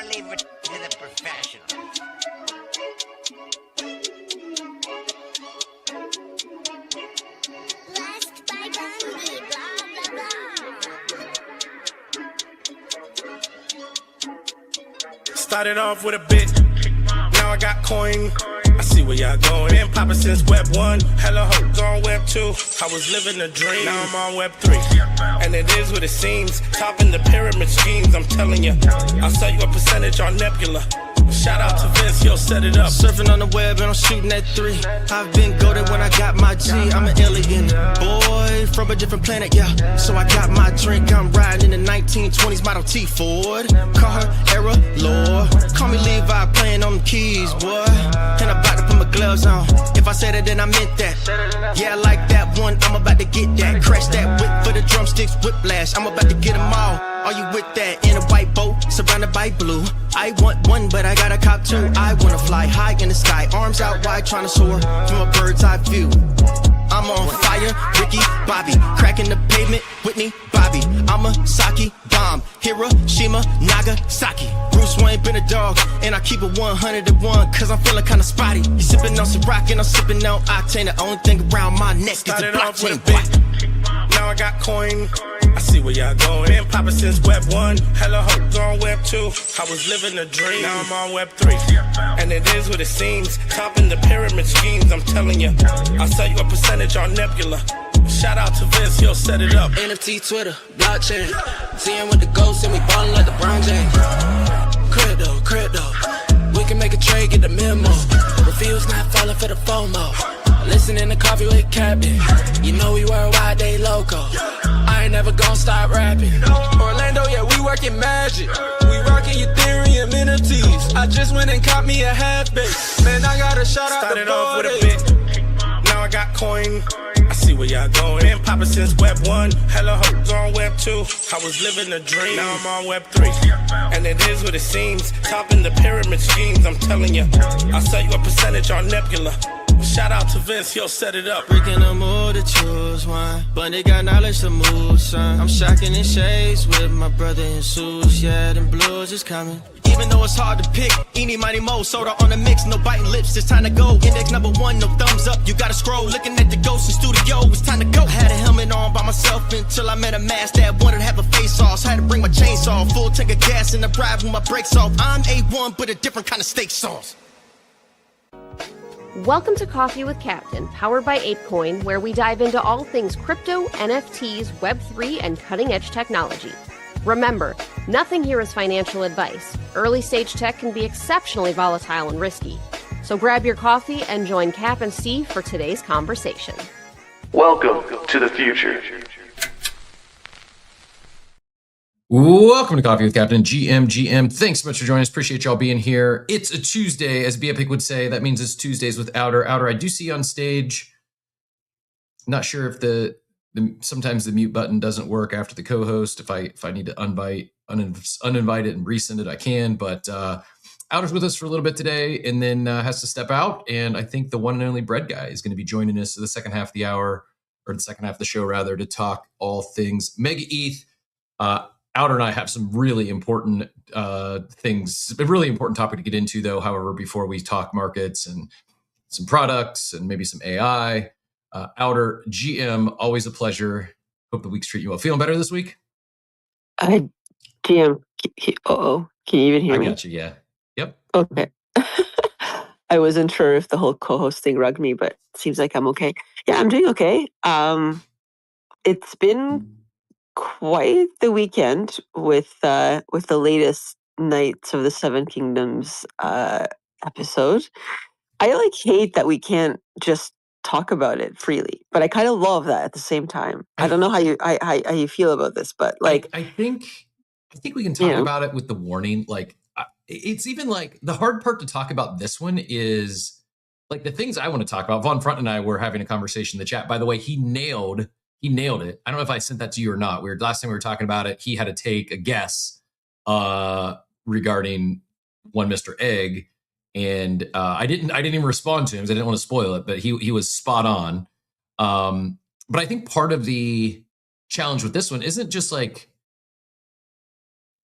better leave it to the professionals. Blessed by Bundy, blah, blah, blah. Started off with a bit, now I got coin. I see where y'all going. Been poppin' since Web 1, hella hoes on Web 2. I was living the dream, now I'm on Web 3. And it is what it seems, topping the pyramid schemes, I'm telling you. I'll sell you a percentage on Nebula. Shout out to Vince, he'll set it up. Surfing on the web and I'm shooting at 3. I've been goated when I got my G. I'm an alien boy from a different planet, yeah. So I got my drink, I'm riding in the 1920s Model T Ford. Call her Era Lord. Call me Levi, playing on the keys, boy. And I'm about to put my gloves on. If I said it, then I meant that. Yeah, I like that one, I'm about to get that. Crash that whip for the drumsticks, whiplash. I'm about to get them all. Are you with that? In a white boat, surrounded by blue. I want one, but I got a cop too. I wanna fly high in the sky, arms out wide, trying to soar from a bird's eye view. I'm on fire, Ricky, Bobby, cracking the pavement, Whitney, Bobby. I'm a Saki bomb, Hiroshima, Nagasaki. Bruce Wayne been a dog, and I keep it 101, cause I'm feeling kinda spotty. You sipping on some rock and I'm sipping on octane. The only thing around my neck is the Started off with a blockchain. bit, now I got coin. I see where y'all going. Been poppin' since Web 1, hella hoes on Web 2. I was living the dream, now I'm on Web 3. And it is what it seems, topping the pyramid schemes, I'm telling you. I'll sell you a percentage on Nebula. Shout out to Vince, he'll set it up. NFT, Twitter, blockchain. Seeing with the ghosts and we ballin' like the Brown James. Crypto. We can make a trade, get the memo. Refuse not falling for the FOMO. Listening to Coffee with Captain. You know we worldwide, they loco. I ain't never gonna stop rapping. Orlando, yeah, we working magic. We rocking Ethereum NFTs. I just went and caught me a half base. Man, I got a shout out Started to off with a Bode. bit, now I got coin. I see where y'all going. Been poppin' since Web 1, hella hoes on Web 2. I was living the dream, now I'm on Web 3. And it is what it seems, topping the pyramid schemes, I'm telling you. I'll sell you a percentage on Nebula. Shout out to Vince, he'll set it up. Freaking the mood to choose one, but they got knowledge to move, son. I'm shocking in shades with my brother in suits. Yeah, them blues is coming. Even though it's hard to pick, eeny, miny, mo, soda on the mix, no biting lips, it's time to go. Index number 1, no thumbs up, you gotta scroll. Looking at the ghost in studio, it's time to go. I had a helmet on by myself until I met a mask that wanted to have a face off. So I had to bring my chainsaw, full tank of gas in the drive with my brakes off. I'm A1, but a different kind of steak sauce. Welcome to Coffee with Captain, powered by ApeCoin, where we dive into all things crypto, NFTs, Web3, and cutting-edge technology. Remember, nothing here is financial advice. Early-stage tech can be exceptionally volatile and risky. So grab your coffee and join Cap and Steve for today's conversation. Welcome to the future. Welcome to Coffee with Captain, GM. Thanks so much for joining us. Appreciate y'all being here. It's a Tuesday, as B-Epic would say. That means it's Tuesdays with Outer. Outer, I do see you on stage. Not sure if sometimes the mute button doesn't work after the co-host. If I need to uninvite it and resend it, I can. But Outer's with us for a little bit today, and then has to step out. And I think the one and only Bread Guy is going to be joining us for the second half of the hour, or the second half of the show rather, to talk all things MegaETH. Outer and I have some really important things, a really important topic to get into, though. However, before we talk markets and some products and maybe some AI, Outer, GM, always a pleasure. Hope the week's treating you well. Feeling better this week? GM, can you even hear me? I got you, yeah. Yep. Okay. I wasn't sure if the whole co-host thing rugged me, but it seems like I'm okay. Yeah, I'm doing okay. It's been quite the weekend with the latest Knights of the Seven Kingdoms episode. I hate that we can't just talk about it freely, but I kind of love that at the same time. I don't know how you feel about this, but I think we can talk about it with the warning. It's even the hard part to talk about this one is the things I want to talk about. Von Front and I were having a conversation in the chat. By the way, he nailed it. I don't know if I sent that to you or not. Last time we were talking about it, he had to take a guess regarding one Mr. Egg, and I didn't even respond to him because I didn't want to spoil it. But he was spot on. But I think part of the challenge with this one isn't just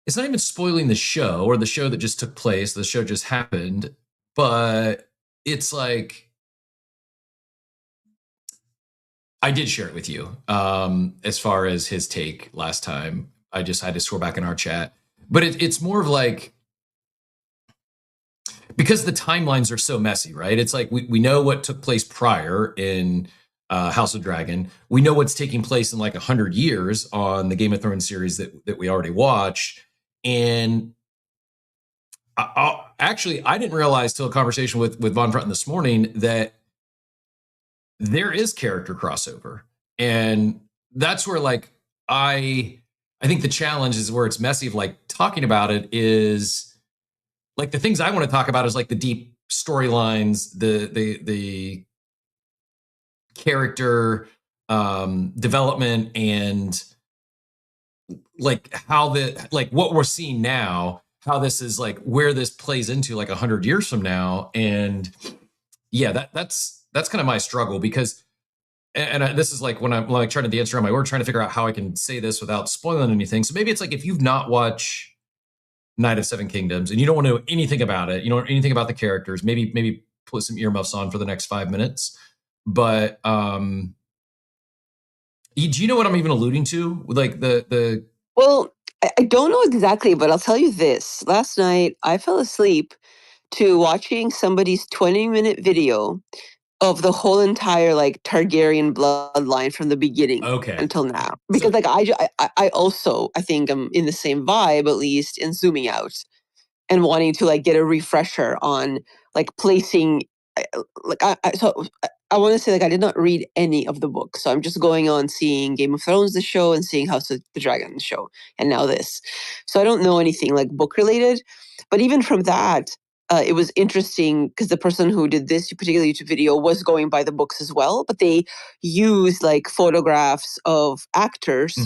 it's not even spoiling the show or the show that just took place, the show just happened, but it's like I did share it with you as far as his take last time. I just had to scroll back in our chat. But it's more of like, because the timelines are so messy, right? It's like we know what took place prior in House of Dragon. We know what's taking place in like 100 years on the Game of Thrones series that we already watched. And actually, I didn't realize till a conversation with Von Frunten this morning that there is character crossover. And that's where like I think the challenge is where it's messy of like talking about it is like the things I want to talk about is like the deep storylines, the character development, and like how what we're seeing now, how this is like where this plays into like 100 years from now. And yeah, that's kind of my struggle, because this is like when I'm like trying to dance around my word, trying to figure out how I can say this without spoiling anything. So maybe it's like if you've not watched Knight of Seven Kingdoms and you don't want to know anything about it, you don't know anything about the characters, maybe put some earmuffs on for the next 5 minutes. But do you know what I'm even alluding to? Like the Well, I don't know exactly, but I'll tell you this. Last night, I fell asleep to watching somebody's 20-minute video of the whole entire like Targaryen bloodline from the beginning Okay. until now. Because like I also I think I'm in the same vibe, at least in zooming out and wanting to like get a refresher on like placing I want to say like I did not read any of the books, so I'm just going on seeing Game of Thrones the show and seeing House of the Dragon the show, and now this. So I don't know anything like book related, but even from that, it was interesting because the person who did this particular YouTube video was going by the books as well, but they used like photographs of actors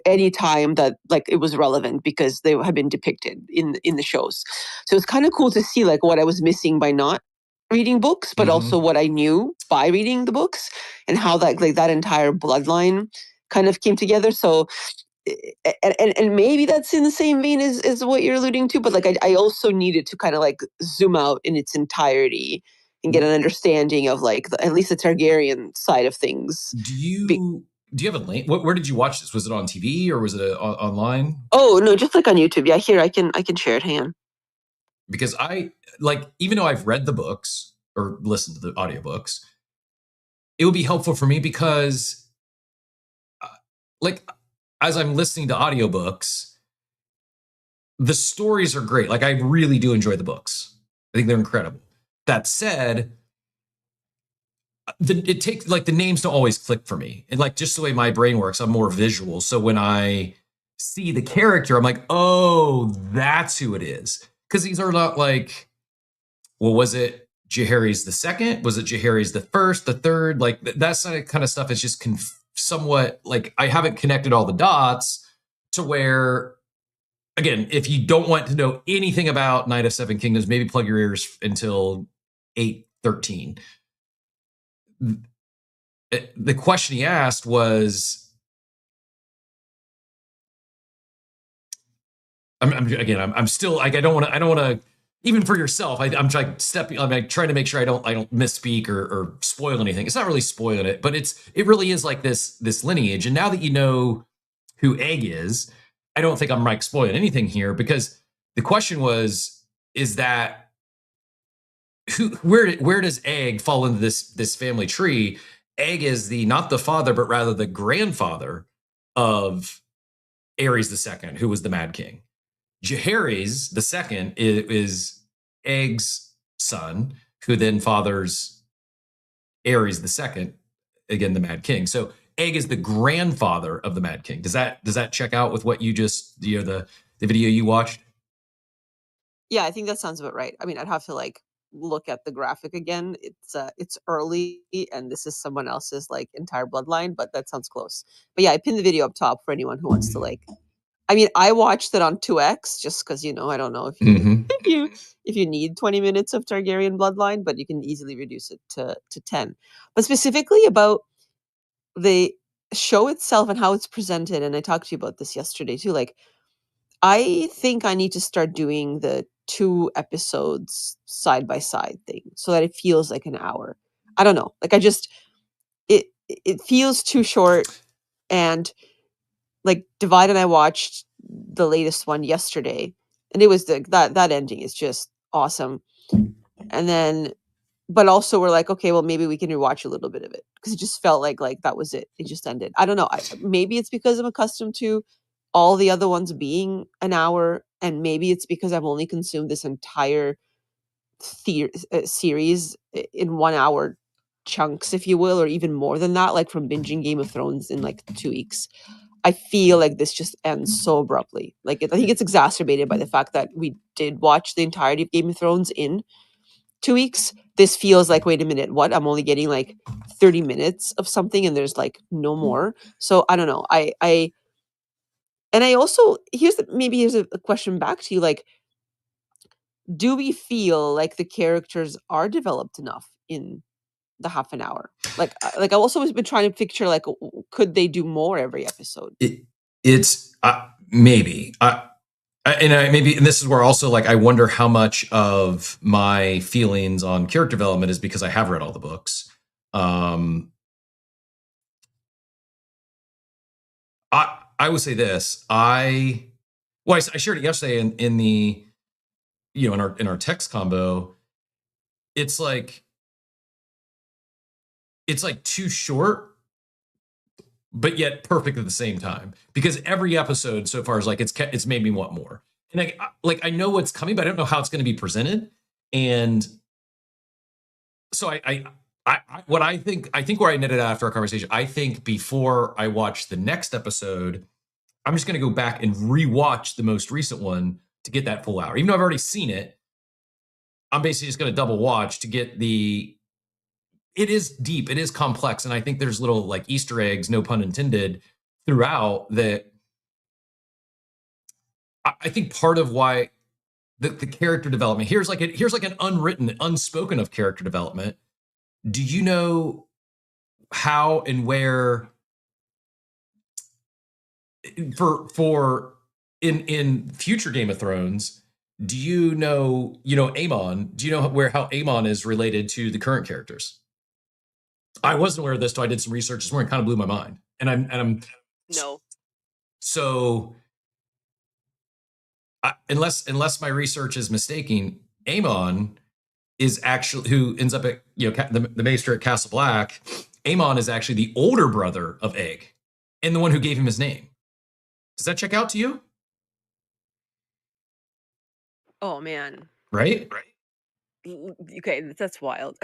any time that like it was relevant because they had been depicted in the shows. So it's kind of cool to see like what I was missing by not reading books, but also what I knew by reading the books and how that like that entire bloodline kind of came together. So and maybe that's in the same vein as what you're alluding to, but like I also needed to kind of like zoom out in its entirety and get an understanding of like at least the Targaryen side of things. Do you have a link? Where did you watch this? Was it on TV or was it online? Oh no, just like on YouTube. Yeah, here I can share it. Hang on. Because I like, even though I've read the books or listened to the audiobooks, it would be helpful for me because like as I'm listening to audiobooks, the stories are great. Like I really do enjoy the books. I think they're incredible. That said, it takes like the names don't always click for me. And like just the way my brain works, I'm more visual. So when I see the character, I'm like, oh, that's who it is. Because these are not like, well, was it Jaehaerys the second? Was it Jaehaerys the first, the third? Like that's kind of stuff is just somewhat like I haven't connected all the dots to where, again, if you don't want to know anything about Knight of Seven Kingdoms, maybe plug your ears until 8:13. The question he asked was, I'm still like, I don't want to, even for yourself, I'm trying to make sure I don't misspeak or spoil anything. It's not really spoiling it, but it really is like this lineage. And now that you know who Egg is, I don't think I'm like spoiling anything here, because the question was, is that where does Egg fall into this family tree? Egg is not the father, but rather the grandfather of Aerys II, who was the Mad King. Jaehaerys II is Egg's son, who then fathers Aerys II, again the Mad King. So Egg is the grandfather of the Mad King. Does that check out with what you just the video you watched? Yeah, I think that sounds about right. I mean, I'd have to like look at the graphic again. It's early and this is someone else's like entire bloodline, but that sounds close. But yeah, I pinned the video up top for anyone who wants to like. I mean, I watched it on 2x just because I don't know if you if you need 20 minutes of Targaryen bloodline, but you can easily reduce it to 10. But specifically about the show itself and how it's presented, and I talked to you about this yesterday too. Like, I think I need to start doing the 2 episodes side by side thing so that it feels like an hour. I don't know. Like it feels too short, and like Divide and I watched the latest one yesterday, and it was that ending is just awesome. And then but also we're like, okay, well maybe we can rewatch a little bit of it because it just felt like that was it. It just ended. I don't know. Maybe it's because I'm accustomed to all the other ones being an hour, and maybe it's because I've only consumed this entire series in 1 hour chunks, if you will, or even more than that, like from binging Game of Thrones in like 2 weeks. I feel like this just ends so abruptly. Like I think it's exacerbated by the fact that we did watch the entirety of Game of Thrones in 2 weeks. This feels like, wait a minute, what? I'm only getting like 30 minutes of something and there's like no more. So I don't know. I also here's a question back to you, like, do we feel like the characters are developed enough in the half an hour? Like I've also been trying to picture like could they do more every episode? It's maybe. And this is where also like I wonder how much of my feelings on character development is because I have read all the books. I would say this. I shared it yesterday in the in our text combo. It's like too short, but yet perfect at the same time, because every episode so far is like it's made me want more. And I know what's coming, but I don't know how it's going to be presented. And so what I think where I netted out after our conversation, I think before I watch the next episode, I'm just going to go back and rewatch the most recent one to get that full hour. Even though I've already seen it, I'm basically just going to double watch to get it is deep, it is complex, and I think there's little like Easter eggs, no pun intended, throughout that. I think part of why the character development here's like an unwritten, unspoken of character development. Do you know how and where for in future Game of Thrones? Do you know Aemon? Do you know how Aemon is related to the current characters? I wasn't aware of this, so I did some research this morning. It kind of blew my mind, and I'm No. So unless my research is mistaken, Aemon is actually who ends up at the Maester at Castle Black. Aemon is actually the older brother of Egg, and the one who gave him his name. Does that check out to you? Oh man. Right. Okay, that's wild.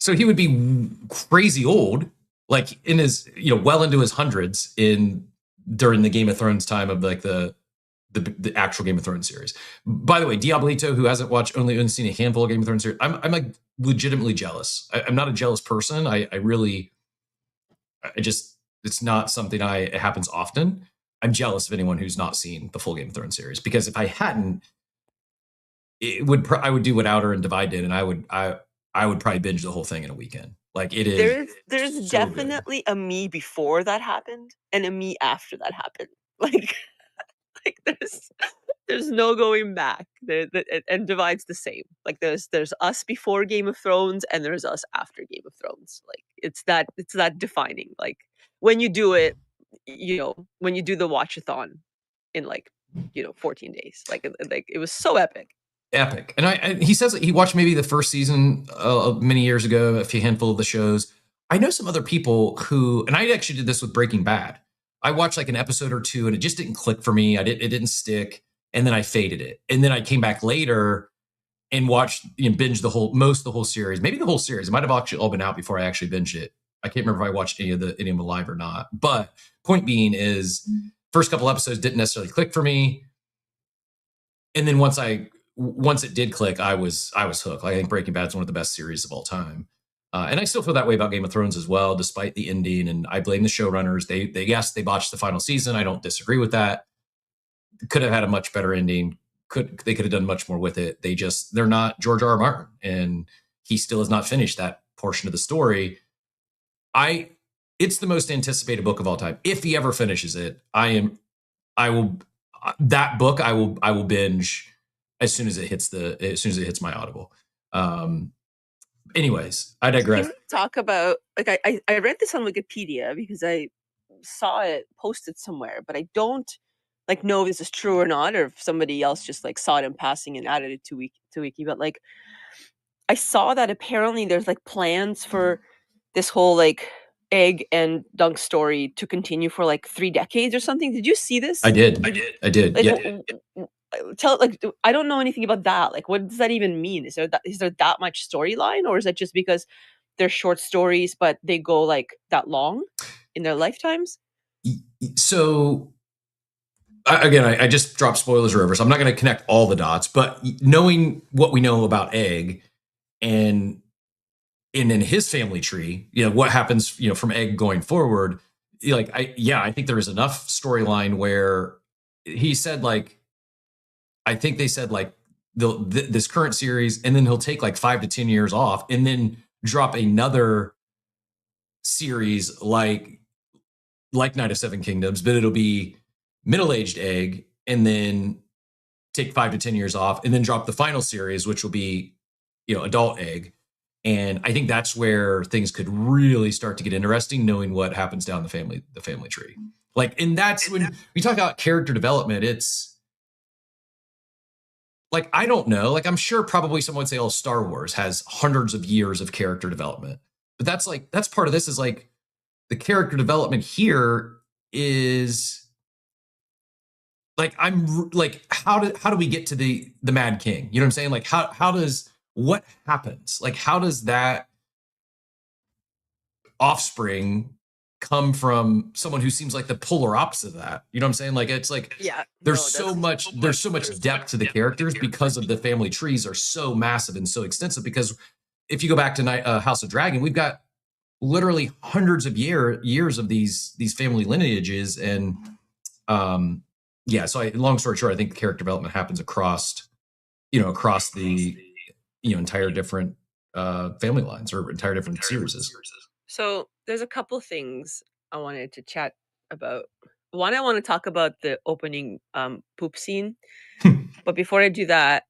So he would be crazy old, like in his well into his hundreds during the Game of Thrones time of like the actual Game of Thrones series. By the way, Diablito, who hasn't only seen a handful of Game of Thrones series, I'm like legitimately jealous. I'm not a jealous person. I just, it's not something it happens often. I'm jealous of anyone who's not seen the full Game of Thrones series, because if I hadn't, I would do what Outer and Divide did, and I would probably binge the whole thing in a weekend. Like it is. There's so definitely a me before that happened and a me after that happened. Like there's no going back. And Divide's the same. Like there's us before Game of Thrones and there's us after Game of Thrones. Like it's that defining. Like when you do it, when you do the watchathon in 14 days, like it was so epic. And he says that he watched maybe the first season many years ago, a handful of the shows. I know some other people who, and I actually did this with Breaking Bad. I watched like an episode or two and it just didn't click for me. It didn't stick. And then I faded it. And then I came back later and watched, binged most of the whole series, maybe the whole series. It might have actually all been out before I actually binged it. I can't remember if I watched any of them live or not. But point being is, first couple episodes didn't necessarily click for me. And then once it did click, I was hooked. Like, I think Breaking Bad is one of the best series of all time. And I still feel that way about Game of Thrones as well, despite the ending. And I blame the showrunners. They botched the final season. I don't disagree with that. Could have had a much better ending. They could have done much more with it. They're not George R. R. Martin, and he still has not finished that portion of the story. It's the most anticipated book of all time. If he ever finishes it, I am I will that book I will binge as soon as it hits my Audible. Anyways, I digress. Can we talk about, like, I read this on Wikipedia because I saw it posted somewhere, but I don't like know if this is true or not, or if somebody else just like saw it in passing and added it to Wiki. But like, I saw that apparently there's like plans for this whole like egg and dunk story to continue for like 3 decades or something. Did you see this? I did. Like, Yeah. tell, like, I don't know anything about that. Like, what does that even mean? Is there that much storyline, or is it just because they're short stories but they go like that long in their lifetimes? So again, I just dropped spoilers or whatever, so I'm not going to connect all the dots. But knowing what we know about Egg and in his family tree, what happens, from Egg going forward, I think there is enough storyline where he said, like, I think they said like this current series, and then he'll take like 5 to 10 years off, and then drop another series like Knight of Seven Kingdoms, but it'll be middle-aged Egg, and then take 5 to 10 years off, and then drop the final series, which will be, adult Egg. And I think that's where things could really start to get interesting, knowing what happens down the family tree. Like, and that's when we talk about character development. It's like, I don't know. Like, I'm sure probably someone would say, "Oh, Star Wars has hundreds of years of character development," but that's part of this. Is like the character development here is like, I'm like, how do we get to the Mad King? You know what I'm saying? Like, what happens? Like, how does that offspring come from someone who seems like the polar opposite of that? You know what I'm saying? Like, it's like, there's so much depth to the characters because of the family trees are so massive and so extensive. Because if you go back to House of Dragon, we've got literally hundreds of years of these family lineages. And so long story short, I think the character development happens across the entire different family lines or entire different series. So there's a couple things I wanted to chat about. One, I want to talk about the opening poop scene. But before I do that,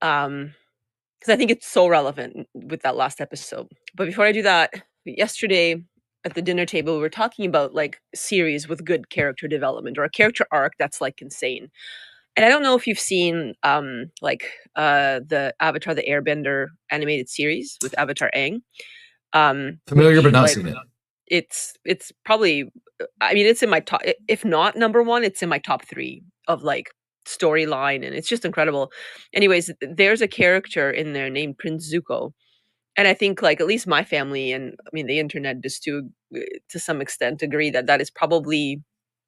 because I think it's so relevant with that last episode. But before I do that, yesterday at the dinner table, we were talking about like series with good character development or a character arc that's like insane. And I don't know if you've seen the Avatar the Airbender animated series with Avatar Aang. Familiar, but not seen it. It's probably, I mean, it's in my top, if not number one, it's in my top 3 of like storyline, and it's just incredible. Anyways, there's a character in there named Prince Zuko, and I think like at least my family and I mean the internet just to some extent agree that is probably,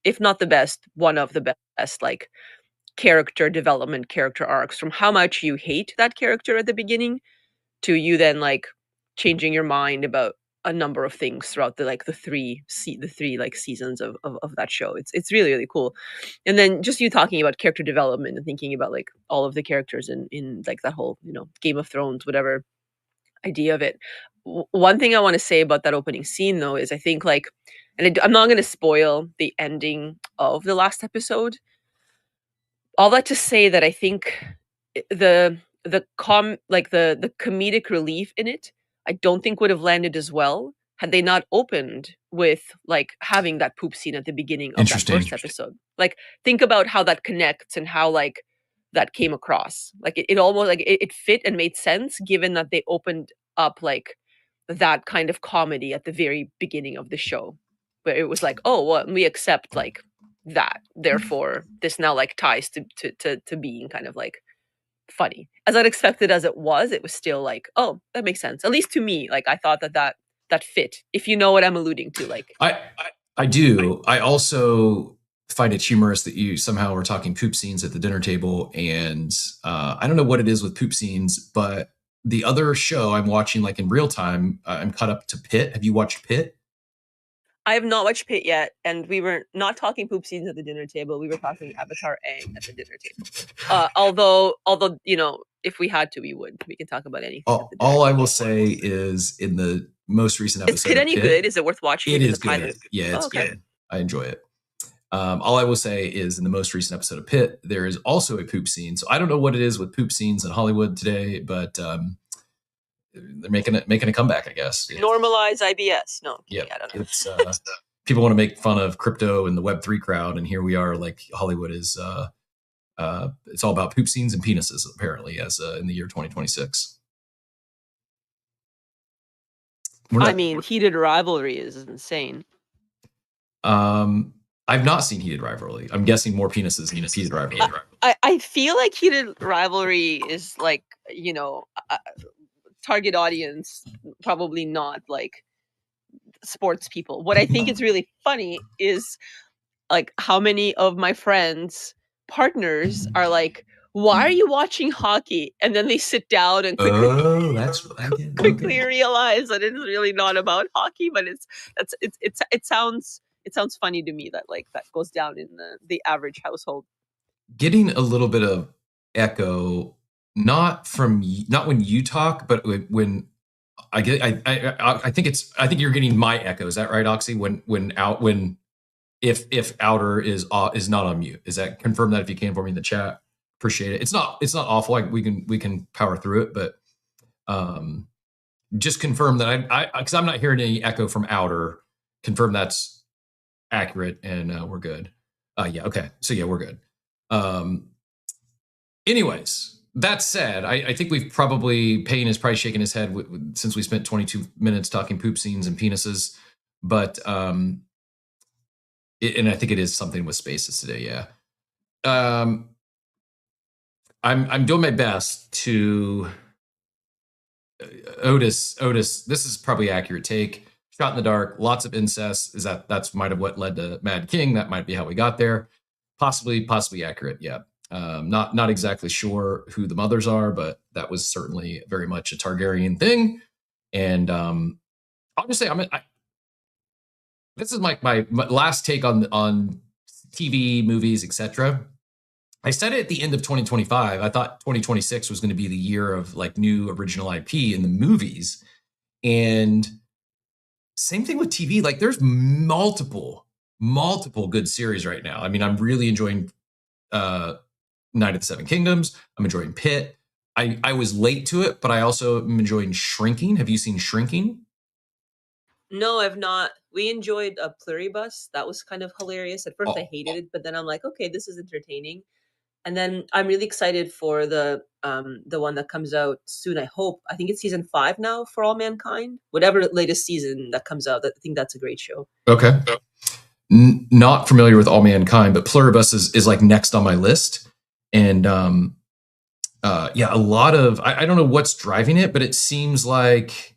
if not the best, one of the best like character development, character arcs, from how much you hate that character at the beginning to you then like changing your mind about a number of things throughout the three like seasons of that show. It's really, really cool. And then just you talking about character development and thinking about like all of the characters in like that whole, Game of Thrones, whatever idea of it. One thing I want to say about that opening scene though is I think like, and I'm not going to spoil the ending of the last episode. All that to say that I think the comedic relief in it, I don't think would have landed as well had they not opened with like having that poop scene at the beginning of that first episode. Like, think about how that connects and how like that came across. Like it almost like it fit and made sense given that they opened up like that kind of comedy at the very beginning of the show, where it was like, oh well, we accept like that, therefore this now like ties to being kind of like funny. As unexpected as it was still like, oh, that makes sense, at least to me. Like I thought that fit, if you know what I'm alluding to. Like I do. I also find it humorous that you somehow were talking poop scenes at the dinner table, and I don't know what it is with poop scenes, but the other show I'm watching like in real time, I'm caught up to Pit. Have you watched Pit? I have not watched Pit yet, and we were not talking poop scenes at the dinner table. We were talking Avatar Aang at the dinner table. Although if we had to, we can talk about anything. All I will say is in the most recent episode, is Pit any good? Is it worth watching? It is good. Yeah, it's good. I enjoy it. All I will say is in the most recent episode of Pitt, there is also a poop scene. So I don't know what it is with poop scenes in Hollywood today, but they're making a comeback, I guess. Normalize IBS. No, Yeah, I don't know. it's people want to make fun of crypto and the Web3 crowd, and here we are, like Hollywood is. It's all about poop scenes and penises, apparently, as in the year 2026. I mean, heated rivalry is insane. I've not seen heated rivalry. I'm guessing more penises than heated rivalry. I feel like heated rivalry is like, target audience, probably not like sports people. What I think is really funny is like how many of my friends' partners are like, why are you watching hockey? And then they sit down and quickly realize that it's really not about hockey, but it sounds funny to me that like that goes down in the average household. Getting a little bit of echo, not when you talk, but when I get, I think you're getting my echo. Is that right, Oxy? If Outer is not on mute, is that, confirm that if you can for me in the chat? Appreciate it. It's not awful. Like we can power through it, but just confirm that because I'm not hearing any echo from Outer. Confirm that's accurate, and we're good. Yeah. Okay. So yeah, we're good. Anyways, that said, I think Payne is probably shaking his head since we spent 22 minutes talking poop scenes and penises, but and I think it is something with spaces today. Yeah. I'm doing my best to Otis. This is probably accurate take. Shot in the dark, lots of incest. That's might have what led to Mad King. That might be how we got there. Possibly accurate. Yeah. Not exactly sure who the mothers are, but that was certainly very much a Targaryen thing. And I'll just say, this is my last take on TV, movies, etc. I said it at the end of 2025. I thought 2026 was going to be the year of like new original IP in the movies. And same thing with TV. Like there's multiple good series right now. I mean, I'm really enjoying Night of the Seven Kingdoms. I'm enjoying Pitt. I was late to it, but I also am enjoying Shrinking. Have you seen Shrinking? No, I've not. We enjoyed a Pluribus. That was kind of hilarious. At first I hated it, but then I'm like, okay, this is entertaining. And then I'm really excited for the one that comes out soon, I hope. I think it's season 5 now for All Mankind. Whatever latest season that comes out, I think that's a great show. Okay. Not familiar with All Mankind, but Pluribus is like next on my list. And yeah, a lot of I don't know what's driving it, but it seems like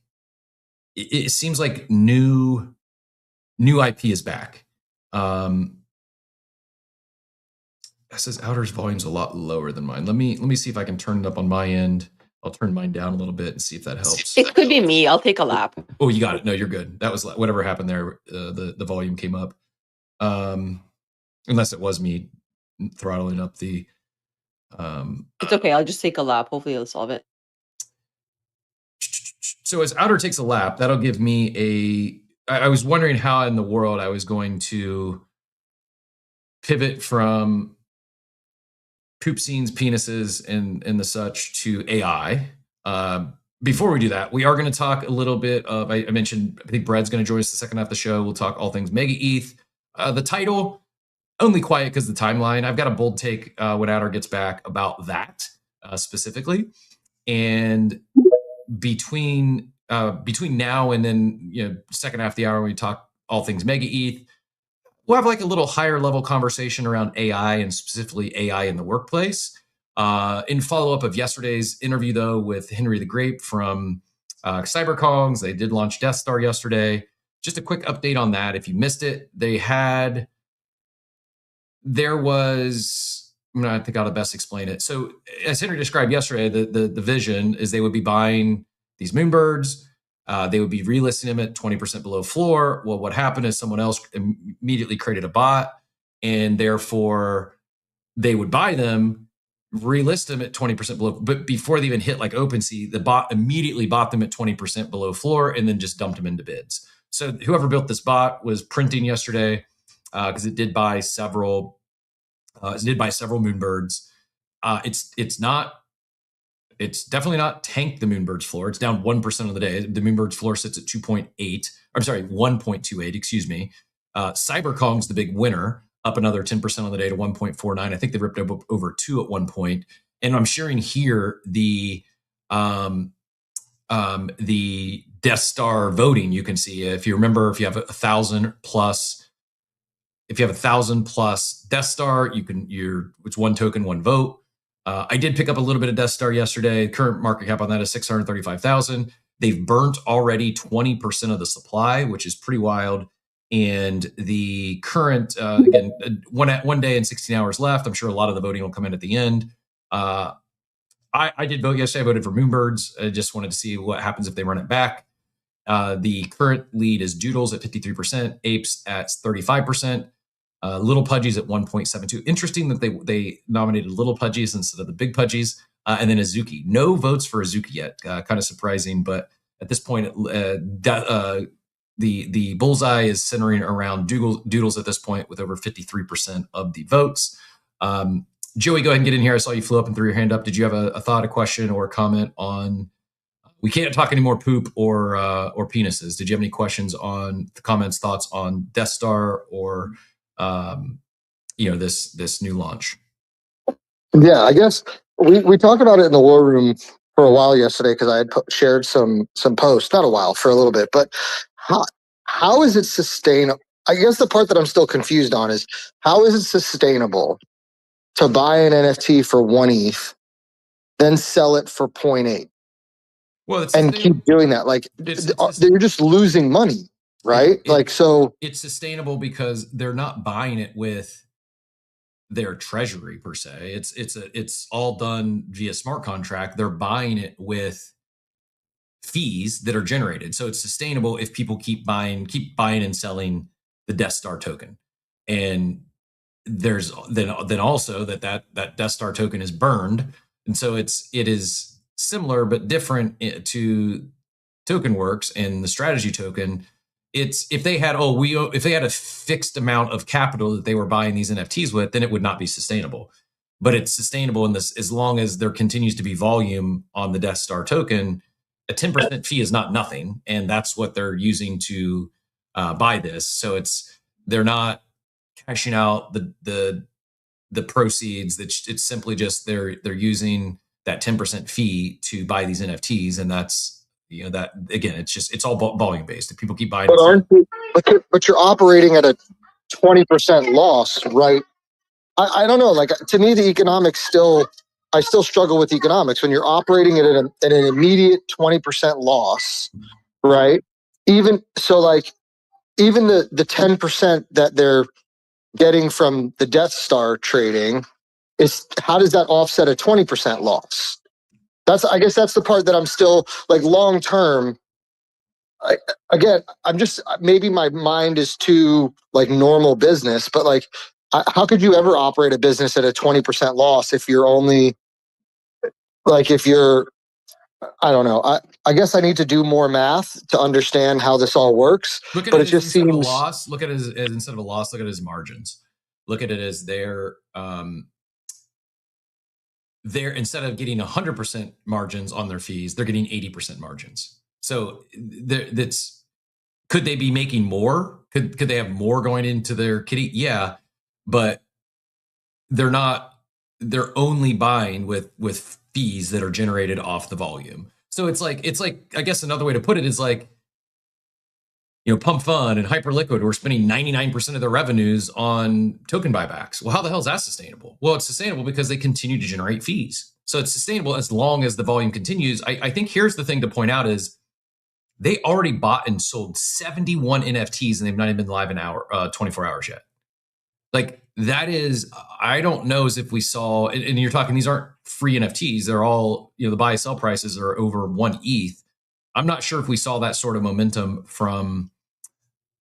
new IP is back. That says Outer's volume's a lot lower than mine. Let me see if I can turn it up on my end. I'll turn mine down a little bit and see if that helps. It could be me. I'll take a lap. Oh, you got it. No, you're good. That was whatever happened there. The volume came up. Unless it was me throttling up the. It's okay. I'll just take a lap. Hopefully it'll solve it. So as Outer takes a lap, that'll give me I was wondering how in the world I was going to pivot from poop scenes, penises, and the such to AI. Before we do that, we are going to talk a little bit of, I mentioned, I think Brad's going to join us the second half of the show. We'll talk all things MegaETH. The title, only quiet because the timeline. I've got a bold take when Outer gets back about that specifically. And between now and then, second half of the hour, when we talk all things MegaETH, we'll have like a little higher level conversation around AI and specifically AI in the workplace. In follow up of yesterday's interview, though, with Henry the Grape from CyberKongs, they did launch Death Star yesterday. Just a quick update on that. If you missed it, I think I'll best explain it. So as Henry described yesterday, the vision is they would be buying these Moonbirds. They would be relisting them at 20% below floor. Well, what happened is someone else immediately created a bot, and therefore they would buy them, relist them at 20% below. But before they even hit like OpenSea, the bot immediately bought them at 20% below floor and then just dumped them into bids. So whoever built this bot was printing yesterday. because it did buy several. It did buy several Moonbirds. It's definitely not tanked the Moonbird's floor. It's down 1% of the day. The Moonbird's floor sits at 2.8. I'm sorry, 1.28. Excuse me. Cyberkong's the big winner, up another 10% on the day to 1.49. I think they ripped up over 2 at one point. And I'm sharing here the Death Star voting. You can see if you remember, if you have 1,000 plus. If you have 1,000 plus Death Star, it's one token, one vote. I did pick up a little bit of Death Star yesterday. Current market cap on that is 635,000. They've burnt already 20% of the supply, which is pretty wild. And the current, again, one day and 16 hours left. I'm sure a lot of the voting will come in at the end. I did vote yesterday. I voted for Moonbirds. I just wanted to see what happens if they run it back. The current lead is Doodles at 53%, Apes at 35%. Little Pudgies at 1.72. Interesting that they nominated Little Pudgies instead of the Big Pudgies, and then Azuki. No votes for Azuki yet. Kind of surprising, but at this point, the bullseye is centering around Doodles at this point with over 53% of the votes. Joey, go ahead and get in here. I saw you flew up and threw your hand up. Did you have a thought, a question, or a comment on? We can't talk any more poop or penises. Did you have any questions on the comments, thoughts on Death Star or this new launch? Yeah, I guess we talked about it in the war room for a while yesterday because I had shared some posts, not a while, for a little bit. But how is it sustainable? I guess the part that I'm still confused on is how is it sustainable to buy an NFT for 1 ETH, then sell it for 0.8? Well, and keep doing that. Like they're just losing money, right? So it's sustainable because they're not buying it with their treasury per se. It's all done via smart contract. They're buying it with fees that are generated. So it's sustainable if people keep buying and selling the Death Star token. And there's then also that Death Star token is burned. And so it is similar but different to TokenWorks and the strategy token. It's if they had a fixed amount of capital that they were buying these NFTs with, then it would not be sustainable. But it's sustainable in this as long as there continues to be volume on the Death Star token. A 10% fee is not nothing, and that's what they're using to buy this. So they're not cashing out the proceeds. It's simply just they're using that 10% fee to buy these NFTs, and that's that again. It's all volume based. If people keep buying, but you're operating at a 20% loss, right? I don't know. Like to me, the economics I still struggle with economics when you're operating at an immediate 20% loss, right? Even the 10% that they're getting from the Death Star trading. How does that offset a 20% loss? I guess that's the part that I'm still like long term. I'm just maybe my mind is too like normal business, but like how could you ever operate a business at a 20% loss if you're only I don't know. I guess I need to do more math to understand how this all works. Look at it just seems a loss. Look at it as instead of a loss. Look at it as margins. Look at it as they're instead of getting 100% margins on their fees, they're getting 80% margins. So could they be making more? Could they have more going into their kitty? Yeah, but they're not. They're only buying with fees that are generated off the volume. So it's like I guess another way to put it is like, Pump Fund and Hyperliquid were spending 99% of their revenues on token buybacks. Well, how the hell is that sustainable? Well, it's sustainable because they continue to generate fees. So it's sustainable as long as the volume continues. I think here's the thing to point out is they already bought and sold 71 NFTs and they've not even been live 24 hours yet. Like that is, I don't know as if we saw, and you're talking, these aren't free NFTs. They're all, the buy sell prices are over 1 ETH. I'm not sure if we saw that sort of momentum from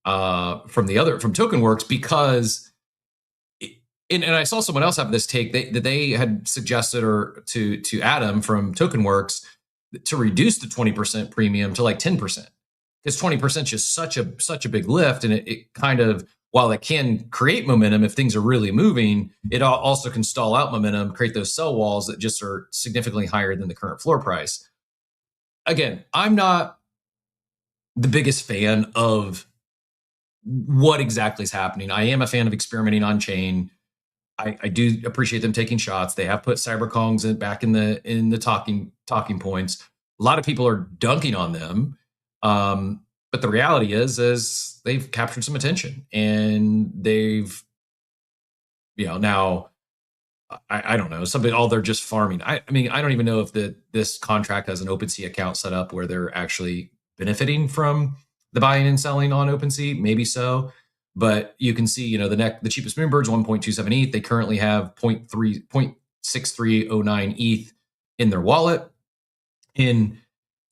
TokenWorks because, and I saw someone else have this take that they had suggested to Adam from TokenWorks to reduce the 20% premium to like 10% because 20% is just such a big lift, and it kind of while it can create momentum if things are really moving, it also can stall out momentum, create those sell walls that just are significantly higher than the current floor price. Again, I'm not the biggest fan of what exactly is happening. I am a fan of experimenting on chain. I do appreciate them taking shots. They have put cyberkongs back in the talking points. A lot of people are dunking on them, but the reality is they've captured some attention, and they've, now I don't know, they're just farming. I mean, I don't even know if this contract has an OpenSea account set up where they're actually benefiting from the buying and selling on OpenSea. Maybe so. But you can see, the cheapest Moonbird's 1.27 ETH. They currently have 0.6309 ETH in their wallet. In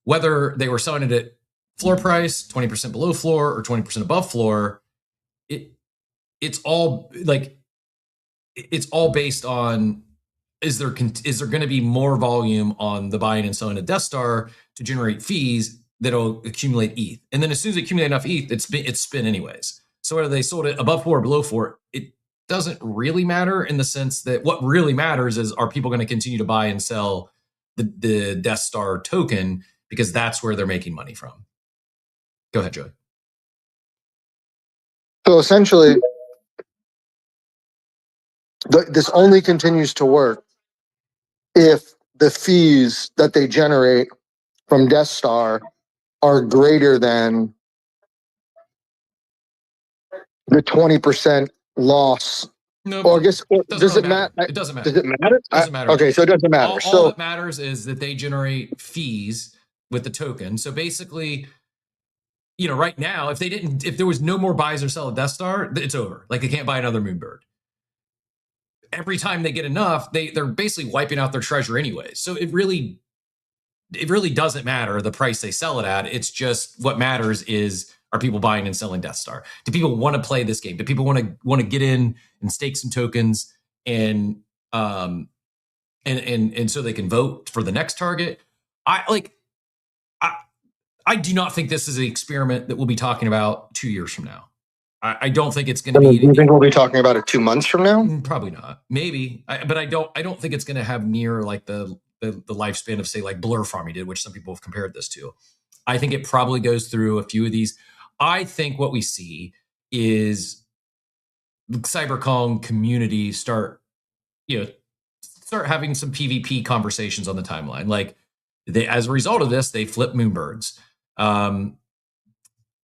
whether they were selling it at floor price, 20% below floor, or 20% above floor, it's all based on, is there going to be more volume on the buying and selling of Death Star to generate fees that'll accumulate ETH, and then as soon as they accumulate enough ETH, it's spin anyways. So whether they sold it above floor or below floor, it doesn't really matter, in the sense that what really matters is, are people going to continue to buy and sell the Death Star token, because that's where they're making money from. Go ahead, Joey. So essentially, this only continues to work if the fees that they generate from Death Star are greater than the 20% loss. No, or I guess, does it matter. matter? It doesn't matter. Does it matter? It doesn't matter. Okay, so it doesn't matter. All that matters is that they generate fees with the token. So basically, right now, if there was no more buys or sell of Death Star, it's over. Like, they can't buy another Moonbird. Every time they get enough, they're basically wiping out their treasure anyway. So it really doesn't matter the price they sell it at. It's just, what matters is, are people buying and selling Death Star? Do people want to play this game? Do people want to get in and stake some tokens and so they can vote for the next target? I do not think this is an experiment that we'll be talking about 2 years from now. I don't think it's going to be. Do you think we'll be talking about it 2 months from now? Probably not. Maybe, but I don't think it's going to have near like the lifespan of, say, like Blur Farming did, which some people have compared this to. I think it probably goes through a few of these. I think what we see is the CyberKong community start having some PvP conversations on the timeline. Like, as a result of this, they flip Moonbirds.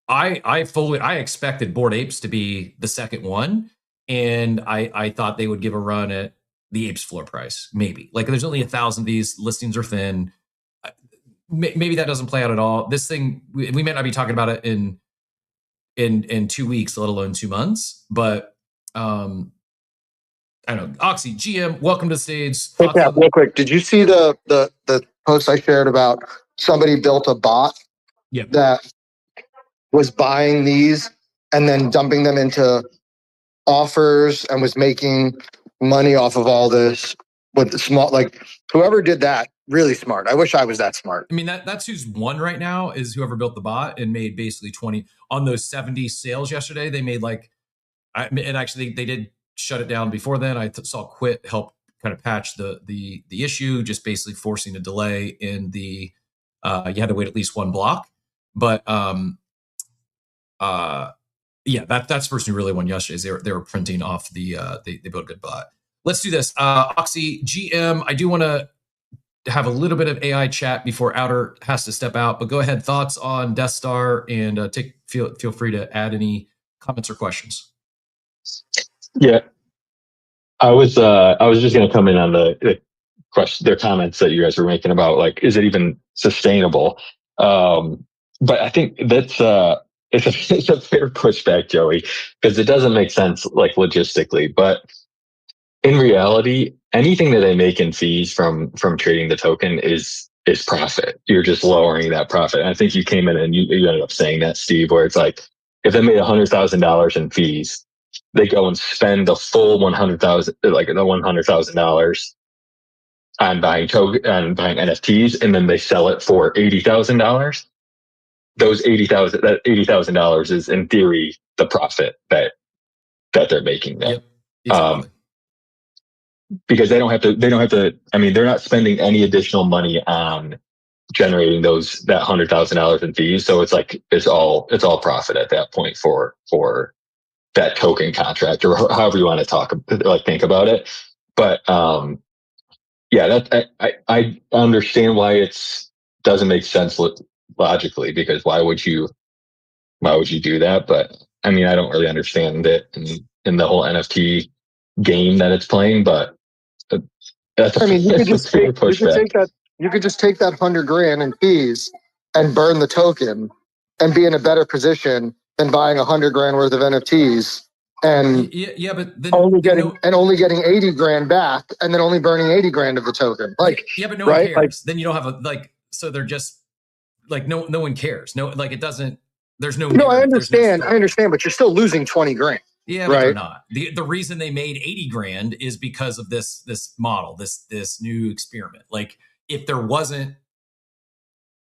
I expected Bored Apes to be the second one, and I thought they would give a run at the Apes floor price. Maybe, like, there's only 1,000 of these, listings are thin. Maybe that doesn't play out at all. This thing, we may not be talking about it in 2 weeks, let alone 2 months. But I don't know. Oxy, GM, welcome to the stage. Hey, Pat, real quick, did you see the post I shared about somebody built a bot that was buying these and then dumping them into offers and was making money off of all this with the small, like, whoever did that, really smart. I wish I was that smart. I mean, that's who's won right now, is whoever built the bot and made basically 20 on those 70 sales yesterday. They made and actually they did shut it down before then. I saw Quit help kind of patch the issue, just basically forcing a delay in the, you had to wait at least one block. But yeah, that's the person who really won yesterday. They were printing off they built a good bot. Let's do this. Oxy, GM, I do want to have a little bit of AI chat before Outer has to step out, but go ahead. Thoughts on Death Star, and feel free to add any comments or questions. Yeah, I was just going to come in on their comments that you guys were making about, like, is it even sustainable? But I think that's it's a fair pushback, Joey, because it doesn't make sense, like, logistically. But in reality, anything that they make in fees from trading the token is profit. You're just lowering that profit. And I think you came in and you ended up saying that, Steve, where it's like, if they made $100,000 in fees, they go and spend the full $100,000 on buying NFTs, and then they sell it for $80,000. Those $80,000 is in theory the profit that that they're making them. Yep, exactly. Because they don't have to, I mean, they're not spending any additional money on generating that $100,000 in fees. So it's like, it's all profit at that point for that token contract, or however you want to think about it. But, yeah, I understand why it's doesn't make sense logically, because why would you do that? But I mean, I don't really understand it in the whole NFT game that it's playing, but that's I mean, you could just take pushback. you could just take that $100,000 in fees and burn the token and be in a better position than buying $100,000 worth of NFTs and yeah, but then only getting $80,000 back, and then only burning $80,000 of the token. Like, yeah, but no right? one cares. Then you don't have so they're just like no one cares. No, like it doesn't. There's no. No, I understand. No I understand, but you're still losing $20,000. Yeah, but they're not. The reason they made $80,000 is because of this model, this new experiment. Like, if there wasn't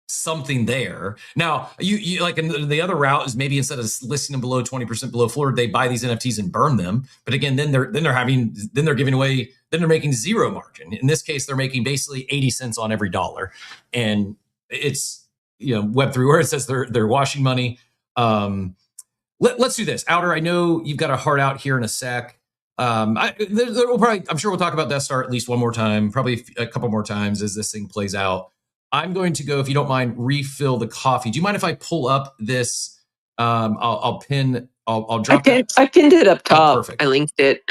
something there, now you like, and the other route is maybe instead of listing them below 20% below floor, they buy these NFTs and burn them. But again, then they're giving away, then they're making zero margin. In this case, they're making basically 80 cents on every dollar, and it's Web3 where it says they're washing money. Let's do this. Outer, I know you've got a heart out here in a sec. I'm sure we'll talk about Death Star at least one more time, probably a couple more times as this thing plays out. I'm going to go, if you don't mind, refill the coffee. Do you mind if I pull up this? I'll drop that. I pinned it up top. Oh, perfect. I linked it.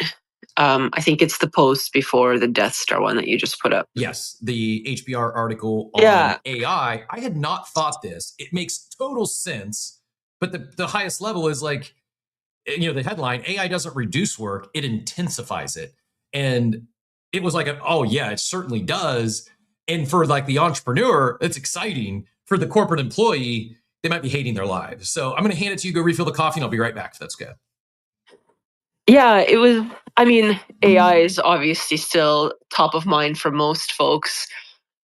I think it's the post before the Death Star one that you just put up. Yes, the HBR article on AI. I had not thought this. It makes total sense. But the highest level is like, the headline, AI doesn't reduce work, it intensifies it. And it was like, oh yeah, it certainly does. And for like the entrepreneur, it's exciting. For the corporate employee, they might be hating their lives. So I'm going to hand it to you, go refill the coffee, and I'll be right back if that's good. Yeah, it was, I mean, AI is obviously still top of mind for most folks.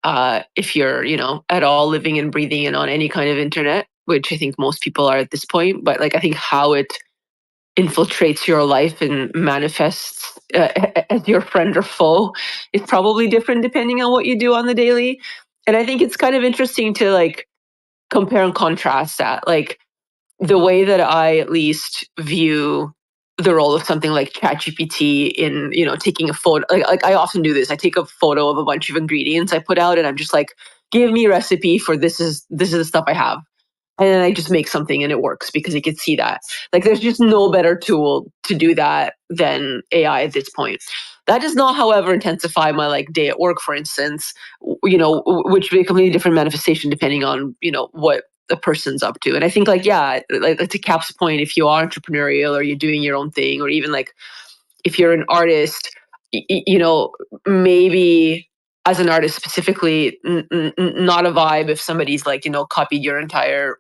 If you're, at all living and breathing and on any kind of internet, which I think most people are at this point. But like, I think how it infiltrates your life and manifests as your friend or foe is probably different depending on what you do on the daily. And I think it's kind of interesting to like compare and contrast that. Like the way that I at least view the role of something like ChatGPT in, taking a photo. Like I often do this. I take a photo of a bunch of ingredients I put out, and I'm just like, give me a recipe for this is the stuff I have. And then I just make something and it works because it can see that. Like there's just no better tool to do that than AI at this point. That does not, however, intensify my like day at work, for instance, which would be a completely different manifestation depending on, what the person's up to. And I think like to Cap's point, if you are entrepreneurial or you're doing your own thing, or even like if you're an artist, maybe as an artist specifically, not a vibe if somebody's like, copied your entire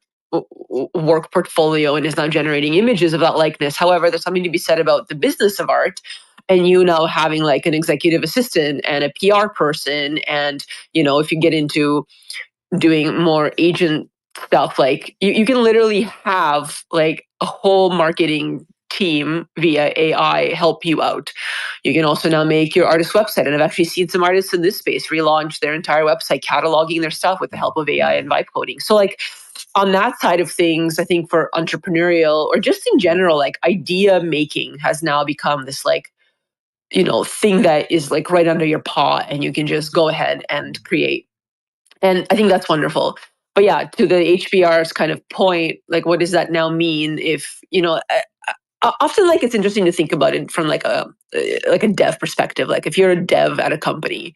work portfolio and is now generating images of that likeness. However, there's something to be said about the business of art, and you now having like an executive assistant and a PR person. And, if you get into doing more agent stuff, like you can literally have like a whole marketing team via AI help you out. You can also now make your artist website. And I've actually seen some artists in this space relaunch their entire website, cataloging their stuff with the help of AI and vibe coding. So like on that side of things, I think for entrepreneurial or just in general, like idea making has now become this like, thing that is like right under your paw and you can just go ahead and create. And I think that's wonderful. But yeah, to the HBR's kind of point, like what does that now mean if, often like it's interesting to think about it from like a dev perspective. Like if you're a dev at a company,